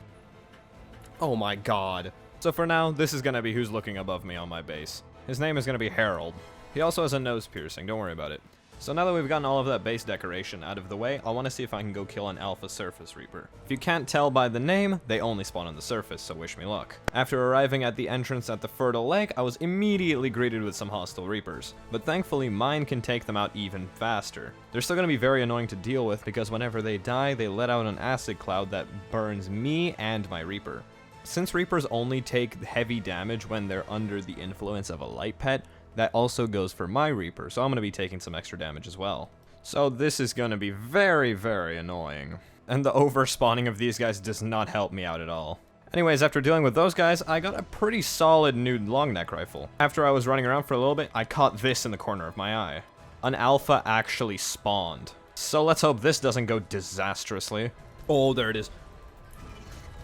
Oh my god. So for now, this is going to be who's looking above me on my base. His name is going to be Harold. He also has a nose piercing. Don't worry about it. So now that we've gotten all of that base decoration out of the way, I want to see if I can go kill an Alpha Surface Reaper. If you can't tell by the name, they only spawn on the surface, so wish me luck. After arriving at the entrance at the Fertile Lake, I was immediately greeted with some hostile Reapers. But thankfully, mine can take them out even faster. They're still going to be very annoying to deal with because whenever they die, they let out an acid cloud that burns me and my Reaper. Since Reapers only take heavy damage when they're under the influence of a light pet, that also goes for my Reaper, so I'm going to be taking some extra damage as well. So this is going to be very, very annoying. And the overspawning of these guys does not help me out at all. Anyways, after dealing with those guys, I got a pretty solid new long neck rifle. After I was running around for a little bit, I caught this in the corner of my eye. An alpha actually spawned. So let's hope this doesn't go disastrously. Oh, there it is.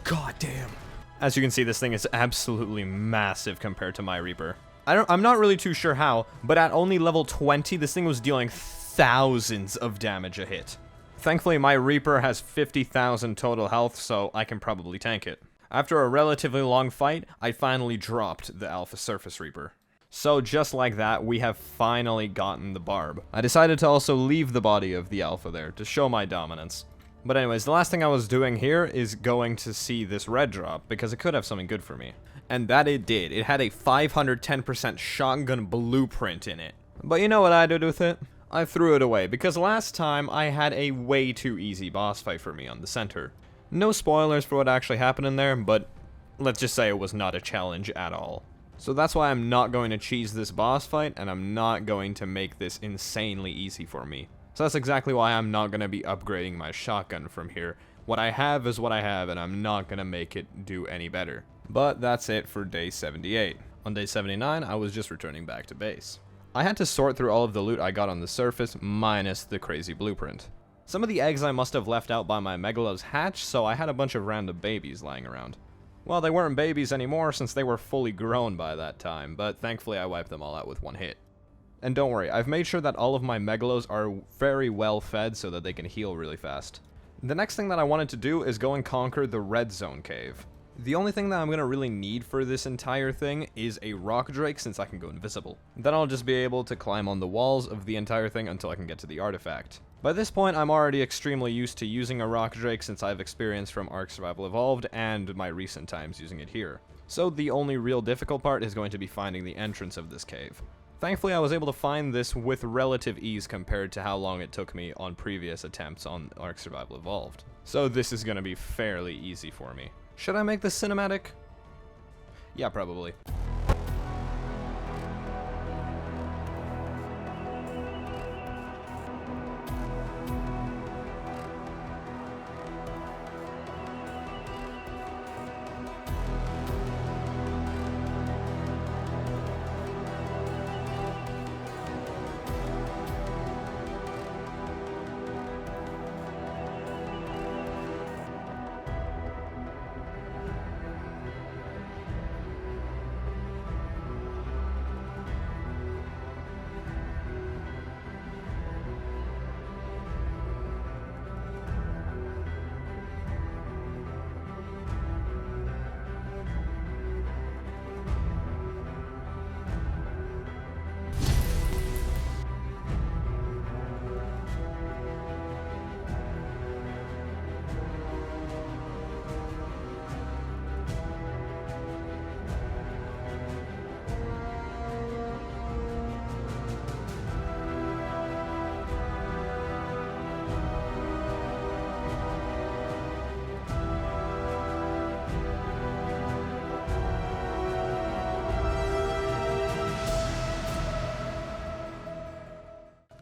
God damn. As you can see, this thing is absolutely massive compared to my Reaper. I'm not really too sure how, but at only level 20, this thing was dealing thousands of damage a hit. Thankfully, my Reaper has 50,000 total health, so I can probably tank it. After a relatively long fight, I finally dropped the Alpha Surface Reaper. So just like that, we have finally gotten the barb. I decided to also leave the body of the Alpha there to show my dominance. But anyways, the last thing I was doing here is going to see this red drop, because it could have something good for me. And that it did. It had a 510% shotgun blueprint in it. But you know what I did with it? I threw it away, because last time I had a way too easy boss fight for me on the center. No spoilers for what actually happened in there, but let's just say it was not a challenge at all. So that's why I'm not going to cheese this boss fight, and I'm not going to make this insanely easy for me. So that's exactly why I'm not going to be upgrading my shotgun from here. What I have is what I have, and I'm not going to make it do any better. But that's it for day 78. On day 79, I was just returning back to base. I had to sort through all of the loot I got on the surface, minus the crazy blueprint. Some of the eggs I must have left out by my megalos hatched, so I had a bunch of random babies lying around. Well, they weren't babies anymore since they were fully grown by that time, but thankfully I wiped them all out with one hit. And don't worry, I've made sure that all of my megalos are very well fed so that they can heal really fast. The next thing that I wanted to do is go and conquer the red zone cave. The only thing that I'm going to really need for this entire thing is a rock drake, since I can go invisible. Then I'll just be able to climb on the walls of the entire thing until I can get to the artifact. By this point, I'm already extremely used to using a rock drake since I've experienced from ArkSurvivalEvolved and my recent times using it here. So the only real difficult part is going to be finding the entrance of this cave. Thankfully, I was able to find this with relative ease compared to how long it took me on previous attempts on ArkSurvivalEvolved. So this is going to be fairly easy for me. Should I make this cinematic? Yeah, probably.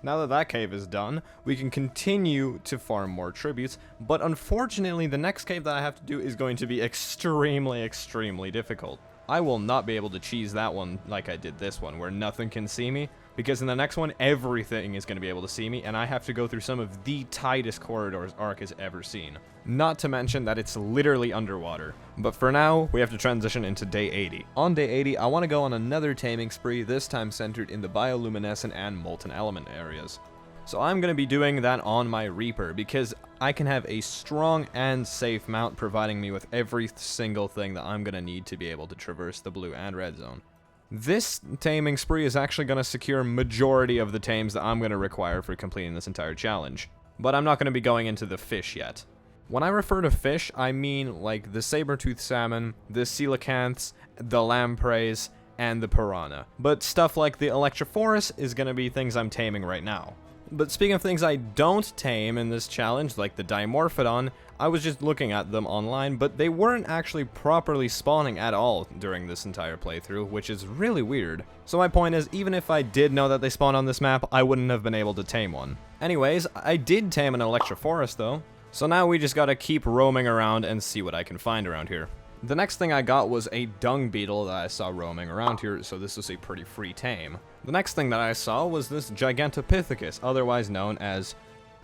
Now that that cave is done, we can continue to farm more tributes, but unfortunately the next cave that I have to do is going to be extremely difficult. I will not be able to cheese that one like I did this one, where nothing can see me, because in the next one, everything is going to be able to see me, and I have to go through some of the tightest corridors Ark has ever seen. Not to mention that it's literally underwater. But for now, we have to transition into day 80. On day 80, I want to go on another taming spree, this time centered in the bioluminescent and molten element areas. So I'm going to be doing that on my Reaper, because I can have a strong and safe mount providing me with every single thing that I'm going to need to be able to traverse the blue and red zone. This taming spree is actually going to secure majority of the tames that I'm going to require for completing this entire challenge. But I'm not going to be going into the fish yet. When I refer to fish, I mean like the saber-toothed salmon, the coelacanths, the lampreys, and the piranha. But stuff like the electrophorus is going to be things I'm taming right now. But speaking of things I don't tame in this challenge, like the Dimorphodon, I was just looking at them online, but they weren't actually properly spawning at all during this entire playthrough, which is really weird. So my point is, even if I did know that they spawn on this map, I wouldn't have been able to tame one. Anyways, I did tame an electrophorus though, so now we just gotta keep roaming around and see what I can find around here. The next thing I got was a dung beetle that I saw roaming around here, so this was a pretty free tame. The next thing that I saw was this Gigantopithecus, otherwise known as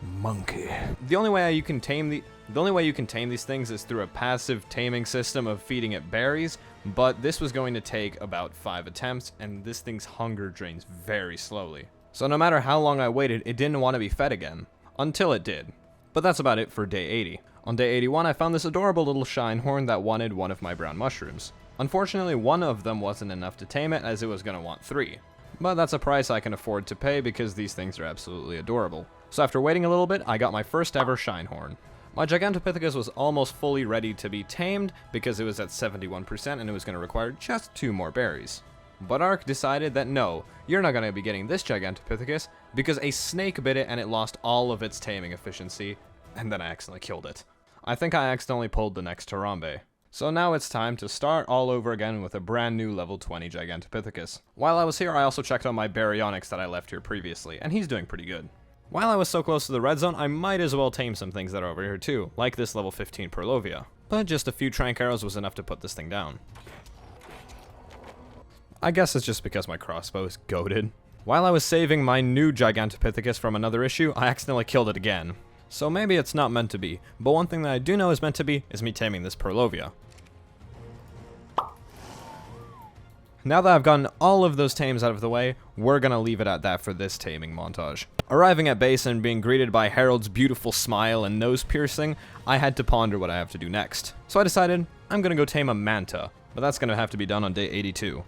monkey. The only way you can tame these things is through a passive taming system of feeding it berries, but this was going to take about 5 attempts, and this thing's hunger drains very slowly. So no matter how long I waited, it didn't want to be fed again. Until it did. But that's about it for day 80. On day 81, I found this adorable little shinehorn that wanted one of my brown mushrooms. Unfortunately, one of them wasn't enough to tame it, as it was going to want 3. But that's a price I can afford to pay because these things are absolutely adorable. So after waiting a little bit, I got my first ever shinehorn. My Gigantopithecus was almost fully ready to be tamed because it was at 71% and it was going to require just 2 more berries. But Ark decided that no, you're not going to be getting this Gigantopithecus because a snake bit it and it lost all of its taming efficiency, and then I accidentally killed it. I think I accidentally pulled the next Harambe. So now it's time to start all over again with a brand new level 20 Gigantopithecus. While I was here, I also checked on my Baryonyx that I left here previously, and he's doing pretty good. While I was so close to the red zone, I might as well tame some things that are over here too, like this level 15 Perlovia. But just a few trank arrows was enough to put this thing down. I guess it's just because my crossbow is goated. While I was saving my new Gigantopithecus from another issue, I accidentally killed it again. So maybe it's not meant to be, but one thing that I do know is meant to be is me taming this Perlovia. Now that I've gotten all of those tames out of the way, we're gonna leave it at that for this taming montage. Arriving at base and being greeted by Harold's beautiful smile and nose piercing, I had to ponder what I have to do next. So I decided I'm gonna go tame a manta, but that's gonna have to be done on day 82.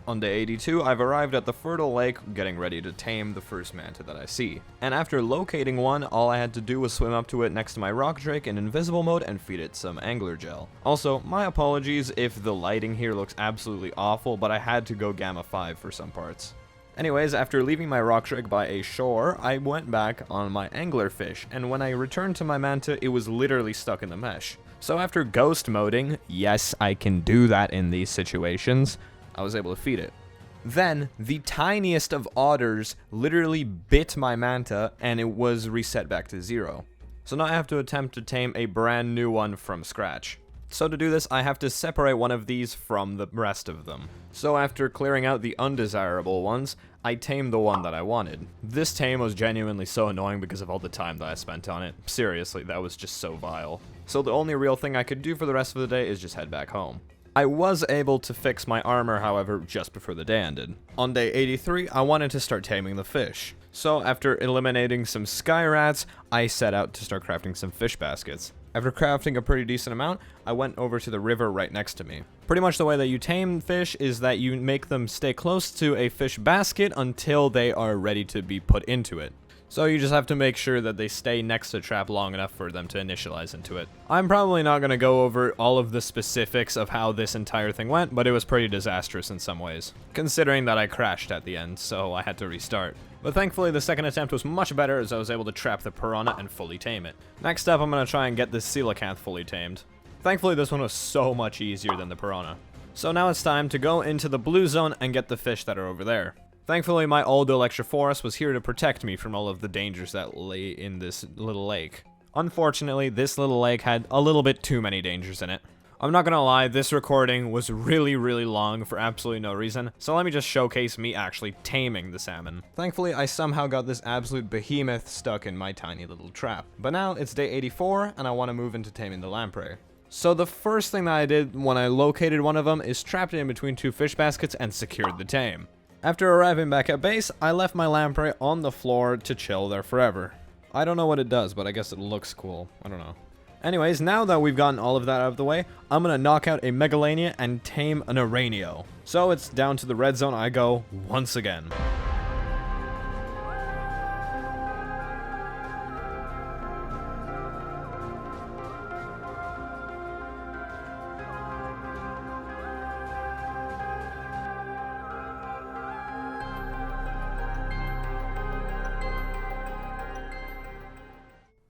On day 82, I've arrived at the fertile lake, getting ready to tame the first manta that I see. And after locating one, all I had to do was swim up to it next to my rock drake in invisible mode and feed it some angler gel. Also, my apologies if the lighting here looks absolutely awful, but I had to go gamma 5 for some parts. Anyways, after leaving my rock drake by a shore, I went back on my anglerfish, and when I returned to my manta, it was literally stuck in the mesh. So after ghost moding, yes, I can do that in these situations, I was able to feed it. Then, the tiniest of otters literally bit my manta and it was reset back to 0. So now I have to attempt to tame a brand new one from scratch. So to do this, I have to separate one of these from the rest of them. So after clearing out the undesirable ones, I tamed the one that I wanted. This tame was genuinely so annoying because of all the time that I spent on it. Seriously, that was just so vile. So the only real thing I could do for the rest of the day is just head back home. I was able to fix my armor, however, just before the day ended. On day 83, I wanted to start taming the fish. So after eliminating some sky rats, I set out to start crafting some fish baskets. After crafting a pretty decent amount, I went over to the river right next to me. Pretty much the way that you tame fish is that you make them stay close to a fish basket until they are ready to be put into it. So you just have to make sure that they stay next to trap long enough for them to initialize into it. I'm probably not going to go over all of the specifics of how this entire thing went, but it was pretty disastrous in some ways, considering that I crashed at the end, so I had to restart. But thankfully the second attempt was much better as I was able to trap the piranha and fully tame it. Next up, I'm going to try and get this coelacanth fully tamed. Thankfully this one was so much easier than the piranha. So now it's time to go into the blue zone and get the fish that are over there. Thankfully, my old Electrophorus was here to protect me from all of the dangers that lay in this little lake. Unfortunately, this little lake had a little bit too many dangers in it. I'm not gonna lie, this recording was really long for absolutely no reason, so let me just showcase me actually taming the salmon. Thankfully, I somehow got this absolute behemoth stuck in my tiny little trap. But now, it's day 84, and I want to move into taming the lamprey. So the first thing that I did when I located one of them is trapped it in between 2 fish baskets and secured the tame. After arriving back at base, I left my lamprey on the floor to chill there forever. I don't know what it does, but I guess it looks cool. I don't know. Anyways, now that we've gotten all of that out of the way, I'm gonna knock out a Megalania and tame an Aranio. So it's down to the red zone I go once again.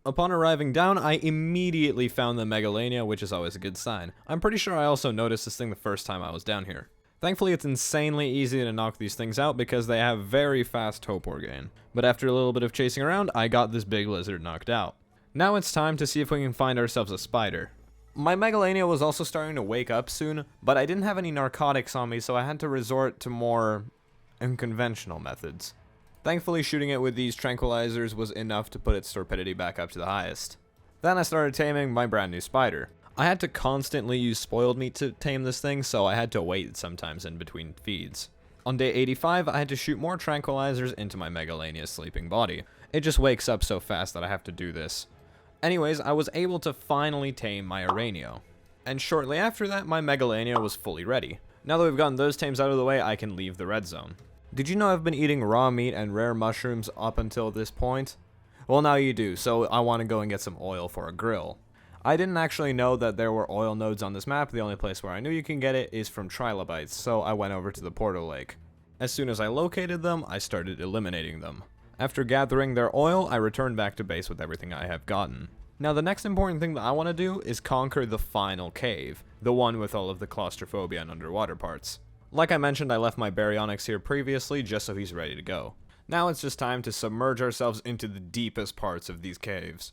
Upon arriving down, I immediately found the Megalania, which is always a good sign. I'm pretty sure I also noticed this thing the first time I was down here. Thankfully, it's insanely easy to knock these things out because they have very fast torpor gain. But after a little bit of chasing around, I got this big lizard knocked out. Now it's time to see if we can find ourselves a spider. My Megalania was also starting to wake up soon, but I didn't have any narcotics on me, so I had to resort to more unconventional methods. Thankfully, shooting it with these tranquilizers was enough to put its torpidity back up to the highest. Then I started taming my brand new spider. I had to constantly use spoiled meat to tame this thing, so I had to wait sometimes in between feeds. On day 85, I had to shoot more tranquilizers into my Megalania's sleeping body. It just wakes up so fast that I have to do this. Anyways, I was able to finally tame my Aranio. And shortly after that, my Megalania was fully ready. Now that we've gotten those tames out of the way, I can leave the red zone. Did you know I've been eating raw meat and rare mushrooms up until this point? Well, now you do, so I want to go and get some oil for a grill. I didn't actually know that there were oil nodes on this map. The only place where I knew you can get it is from trilobites, so I went over to the Portal Lake. As soon as I located them, I started eliminating them. After gathering their oil, I returned back to base with everything I have gotten. Now, the next important thing that I want to do is conquer the final cave, the one with all of the claustrophobia and underwater parts. Like I mentioned, I left my baryonyx here previously just so he's ready to go. Now it's just time to submerge ourselves into the deepest parts of these caves.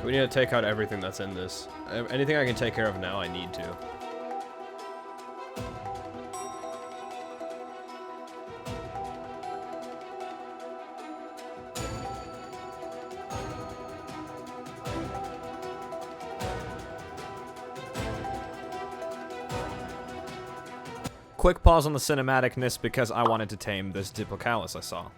We need to take out everything that's in this. Anything I can take care of now, I need to. Quick pause on the cinematicness because I wanted to tame this Diplocalus I saw.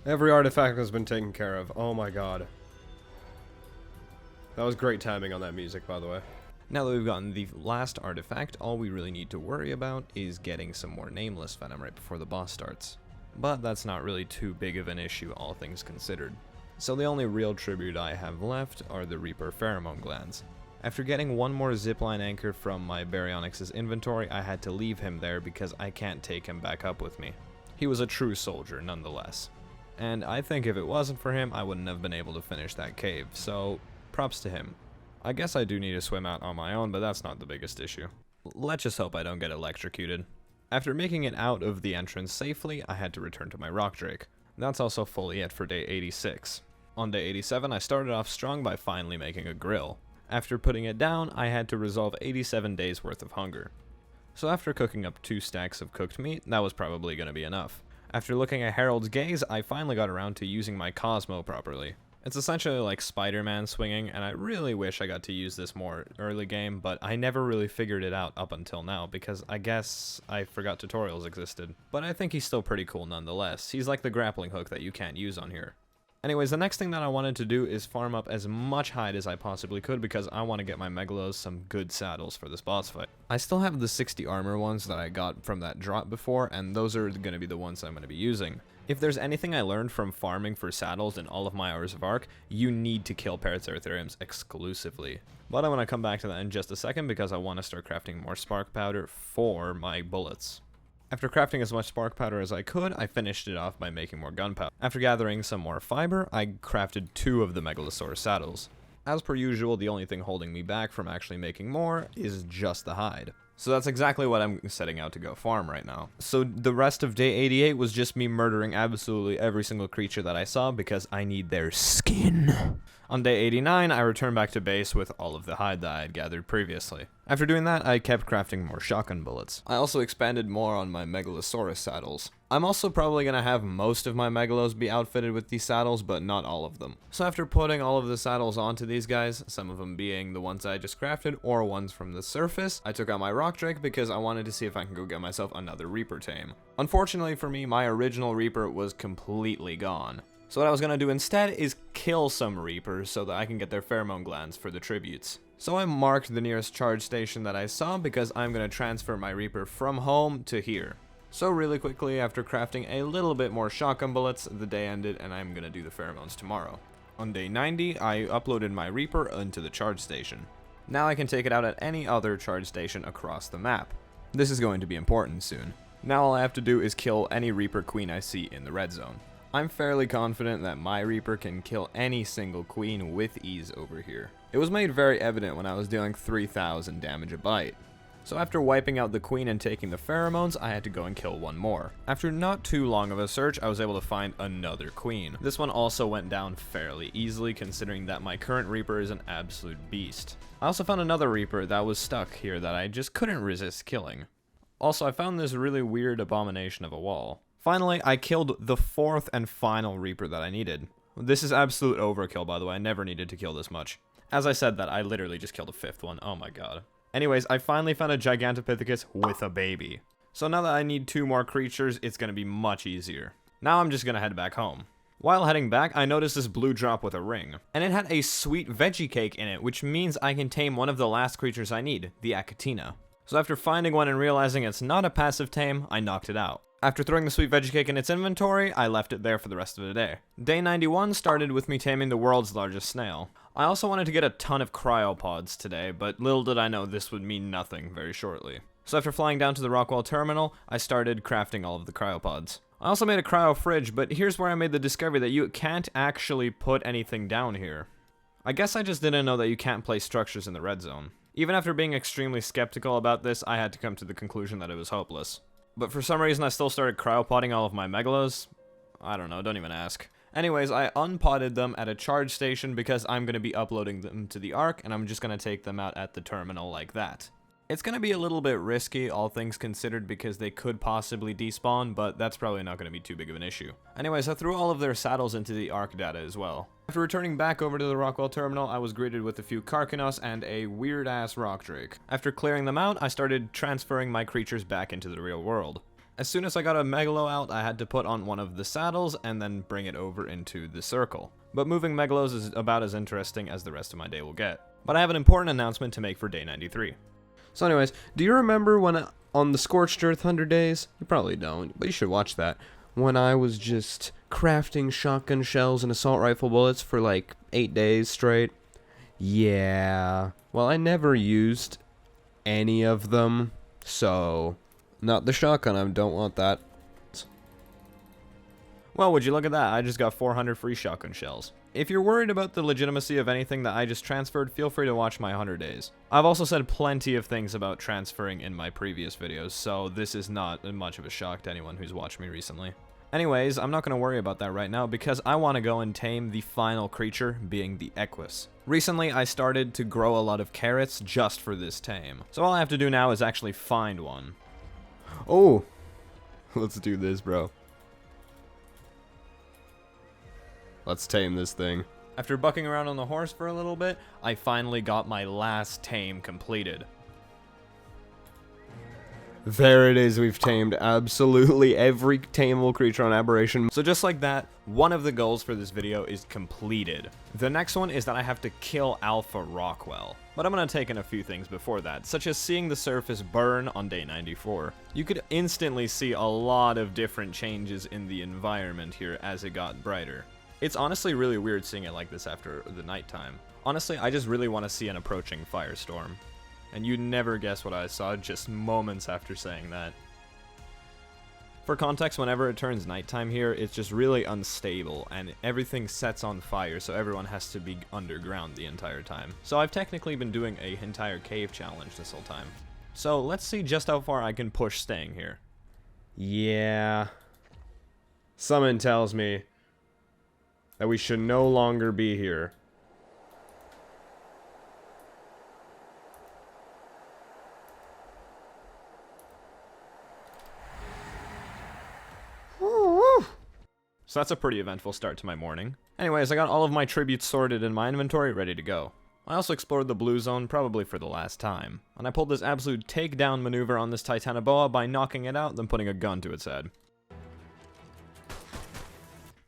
Every artifact has been taken care of. Oh my god. That was great timing on that music, by the way. Now that we've gotten the last artifact, all we really need to worry about is getting some more nameless venom right before the boss starts. But that's not really too big of an issue, all things considered. So the only real tribute I have left are the Reaper pheromone glands. After getting one more zipline anchor from my baryonyx's inventory, I had to leave him there because I can't take him back up with me. He was a true soldier, nonetheless. And I think if it wasn't for him, I wouldn't have been able to finish that cave, so props to him. I guess I do need to swim out on my own, but that's not the biggest issue. Let's just hope I don't get electrocuted. After making it out of the entrance safely, I had to return to my rock drake. That's also fully it for day 86. On day 87, I started off strong by finally making a grill. After putting it down, I had to resolve 87 days worth of hunger. So after cooking up 2 stacks of cooked meat, that was probably going to be enough. After looking at Harold's Gaze, I finally got around to using my Cosmo properly. It's essentially like Spider-Man swinging, and I really wish I got to use this more early game, but I never really figured it out up until now, because I guess I forgot tutorials existed. But I think he's still pretty cool nonetheless. He's like the grappling hook that you can't use on here. Anyways, the next thing that I wanted to do is farm up as much hide as I possibly could because I want to get my Megalos some good saddles for this boss fight. I still have the 60 armor ones that I got from that drop before, and those are going to be the ones I'm going to be using. If there's anything I learned from farming for saddles in all of my hours of Ark, you need to kill Paraceritheriums exclusively. But I'm going to come back to that in just a second because I want to start crafting more spark powder for my bullets. After crafting as much spark powder as I could, I finished it off by making more gunpowder. After gathering some more fiber, I crafted 2 of the Megalosaurus saddles. As per usual, the only thing holding me back from actually making more is just the hide. So that's exactly what I'm setting out to go farm right now. So the rest of day 88 was just me murdering absolutely every single creature that I saw because I need their skin. On day 89, I returned back to base with all of the hide that I had gathered previously. After doing that, I kept crafting more shotgun bullets. I also expanded more on my Megalosaurus saddles. I'm also probably going to have most of my Megalos be outfitted with these saddles, but not all of them. So after putting all of the saddles onto these guys, some of them being the ones I just crafted or ones from the surface, I took out my Rock Drake because I wanted to see if I can go get myself another Reaper tame. Unfortunately for me, my original Reaper was completely gone. So what I was going to do instead is kill some Reapers so that I can get their pheromone glands for the tributes. So I marked the nearest charge station that I saw because I'm going to transfer my Reaper from home to here. So really quickly, after crafting a little bit more shotgun bullets, the day ended and I'm going to do the pheromones tomorrow. On day 90, I uploaded my Reaper into the charge station. Now I can take it out at any other charge station across the map. This is going to be important soon. Now all I have to do is kill any Reaper queen I see in the red zone. I'm fairly confident that my Reaper can kill any single queen with ease over here. It was made very evident when I was dealing 3,000 damage a bite. So after wiping out the queen and taking the pheromones, I had to go and kill one more. After not too long of a search, I was able to find another queen. This one also went down fairly easily considering that my current Reaper is an absolute beast. I also found another Reaper that was stuck here that I just couldn't resist killing. Also, I found this really weird abomination of a wall. Finally, I killed the 4th and final Reaper that I needed. This is absolute overkill, by the way. I never needed to kill this much. As I said that, I literally just killed a 5th one. Oh my god. Anyways, I finally found a Gigantopithecus with a baby. So now that I need 2 more creatures, it's going to be much easier. Now I'm just going to head back home. While heading back, I noticed this blue drop with a ring. And it had a sweet veggie cake in it, which means I can tame one of the last creatures I need, the Achatina. So after finding one and realizing it's not a passive tame, I knocked it out. After throwing the sweet veggie cake in its inventory, I left it there for the rest of the day. Day 91 started with me taming the world's largest snail. I also wanted to get a ton of cryopods today, but little did I know this would mean nothing very shortly. So after flying down to the Rockwell terminal, I started crafting all of the cryopods. I also made a cryo fridge, but here's where I made the discovery that you can't actually put anything down here. I guess I just didn't know that you can't place structures in the red zone. Even after being extremely skeptical about this, I had to come to the conclusion that it was hopeless. But for some reason I still started cryopotting all of my Megalos. I don't know, don't even ask. Anyways, I unpotted them at a charge station because I'm going to be uploading them to the Ark, and I'm just going to take them out at the terminal like that. It's going to be a little bit risky, all things considered, because they could possibly despawn, but that's probably not going to be too big of an issue. Anyways, I threw all of their saddles into the Ark data as well. After returning back over to the Rockwell terminal, I was greeted with a few Karkanos and a weird-ass Rock Drake. After clearing them out, I started transferring my creatures back into the real world. As soon as I got a Megalo out, I had to put on one of the saddles and then bring it over into the circle. But moving Megalos is about as interesting as the rest of my day will get. But I have an important announcement to make for day 93. So anyways, do you remember when on the Scorched Earth 100 Days? You probably don't, but you should watch that. When I was just crafting shotgun shells and assault rifle bullets for like 8 days straight? Yeah. Well, I never used any of them, so not the shotgun, I don't want that. Well, would you look at that, I just got 400 free shotgun shells. If you're worried about the legitimacy of anything that I just transferred, feel free to watch my 100 days. I've also said plenty of things about transferring in my previous videos, so this is not much of a shock to anyone who's watched me recently. Anyways, I'm not going to worry about that right now because I want to go and tame the final creature, being the Equus. Recently, I started to grow a lot of carrots just for this tame. So all I have to do now is actually find one. Oh! Let's do this, bro. Let's tame this thing. After bucking around on the horse for a little bit, I finally got my last tame completed. There it is, we've tamed absolutely every tameable creature on Aberration. So just like that, one of the goals for this video is completed. The next one is that I have to kill Alpha Rockwell. But I'm going to take in a few things before that, such as seeing the surface burn on day 94. You could instantly see a lot of different changes in the environment here as it got brighter. It's honestly really weird seeing it like this after the nighttime. Honestly, I just really want to see an approaching firestorm. And you'd never guess what I saw just moments after saying that. For context, whenever it turns nighttime here, it's just really unstable, and everything sets on fire, so everyone has to be underground the entire time. So I've technically been doing an entire cave challenge this whole time. So let's see just how far I can push staying here. Yeah. Someone tells me that we should no longer be here. So that's a pretty eventful start to my morning. Anyways, I got all of my tributes sorted in my inventory, ready to go. I also explored the blue zone, probably for the last time. And I pulled this absolute takedown maneuver on this Titanoboa by knocking it out, then putting a gun to its head.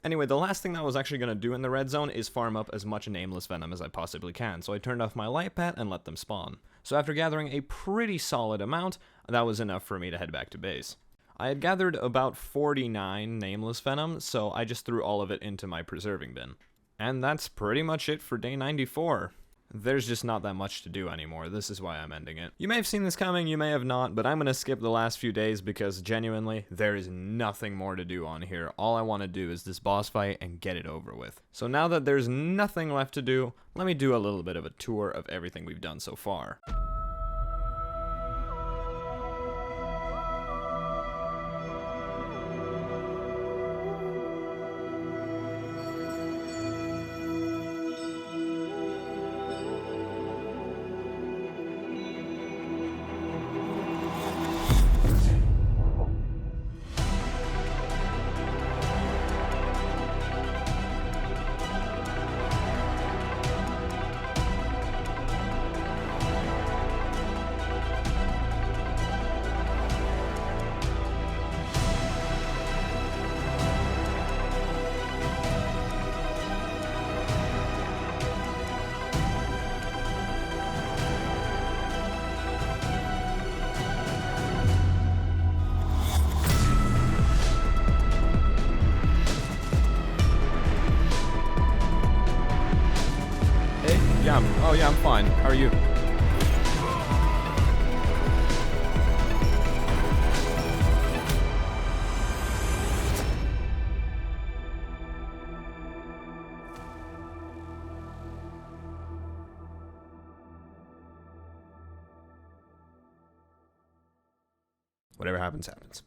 Anyway, the last thing that I was actually going to do in the red zone is farm up as much nameless venom as I possibly can, so I turned off my light pad and let them spawn. So after gathering a pretty solid amount, that was enough for me to head back to base. I had gathered about 49 nameless venom, so I just threw all of it into my preserving bin. And that's pretty much it for day 94. There's just not that much to do anymore, this is why I'm ending it. You may have seen this coming, you may have not, but I'm gonna skip the last few days because genuinely, there is nothing more to do on here. All I want to do is this boss fight and get it over with. So now that there's nothing left to do, let me do a little bit of a tour of everything we've done so far. Oh yeah, I'm fine. How are you? Whatever happens, happens.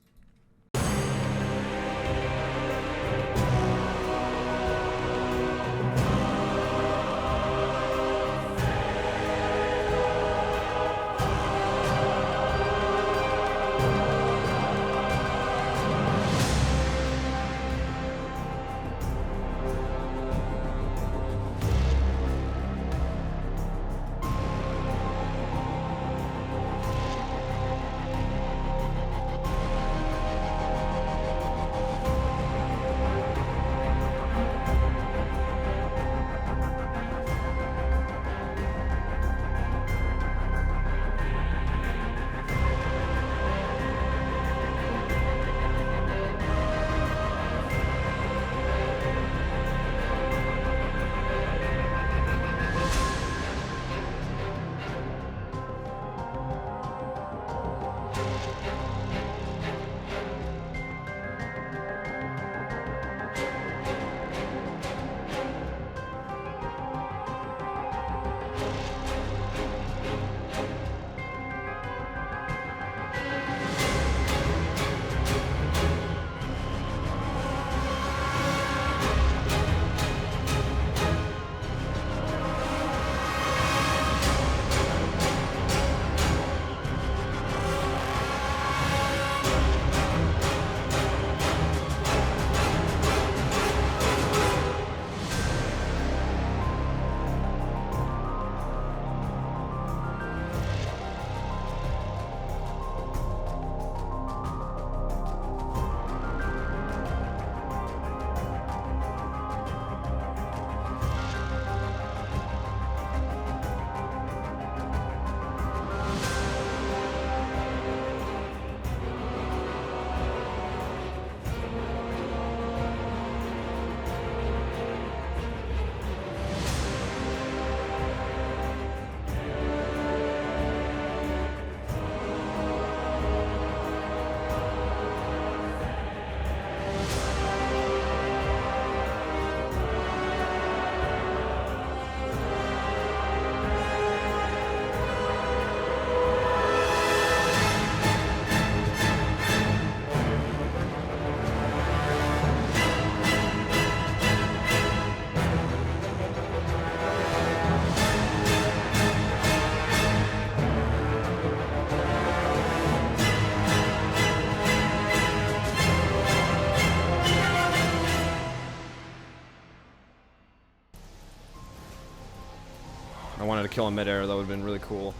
wanted to kill him midair. That would have been really cool.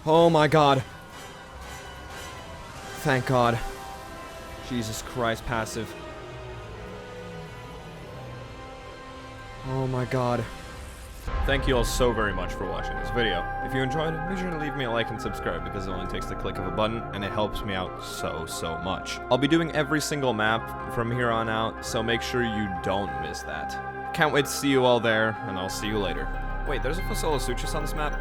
Oh my god. Thank god. Jesus Christ, passive. Oh my god. Thank you all so very much for watching this video. If you enjoyed it, be sure to leave me a like and subscribe because it only takes the click of a button and it helps me out so much. I'll be doing every single map from here on out, so make sure you don't miss that. Can't wait to see you all there, and I'll see you later. Wait, there's a Fossolosuchus on this map?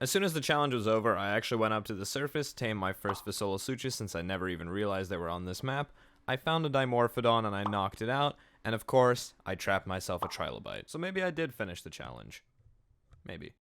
As soon as the challenge was over, I actually went up to the surface, tamed my first Fossolosuchus since I never even realized they were on this map. I found a Dimorphodon and I knocked it out, and of course, I trapped myself a Trilobite. So maybe I did finish the challenge. Maybe.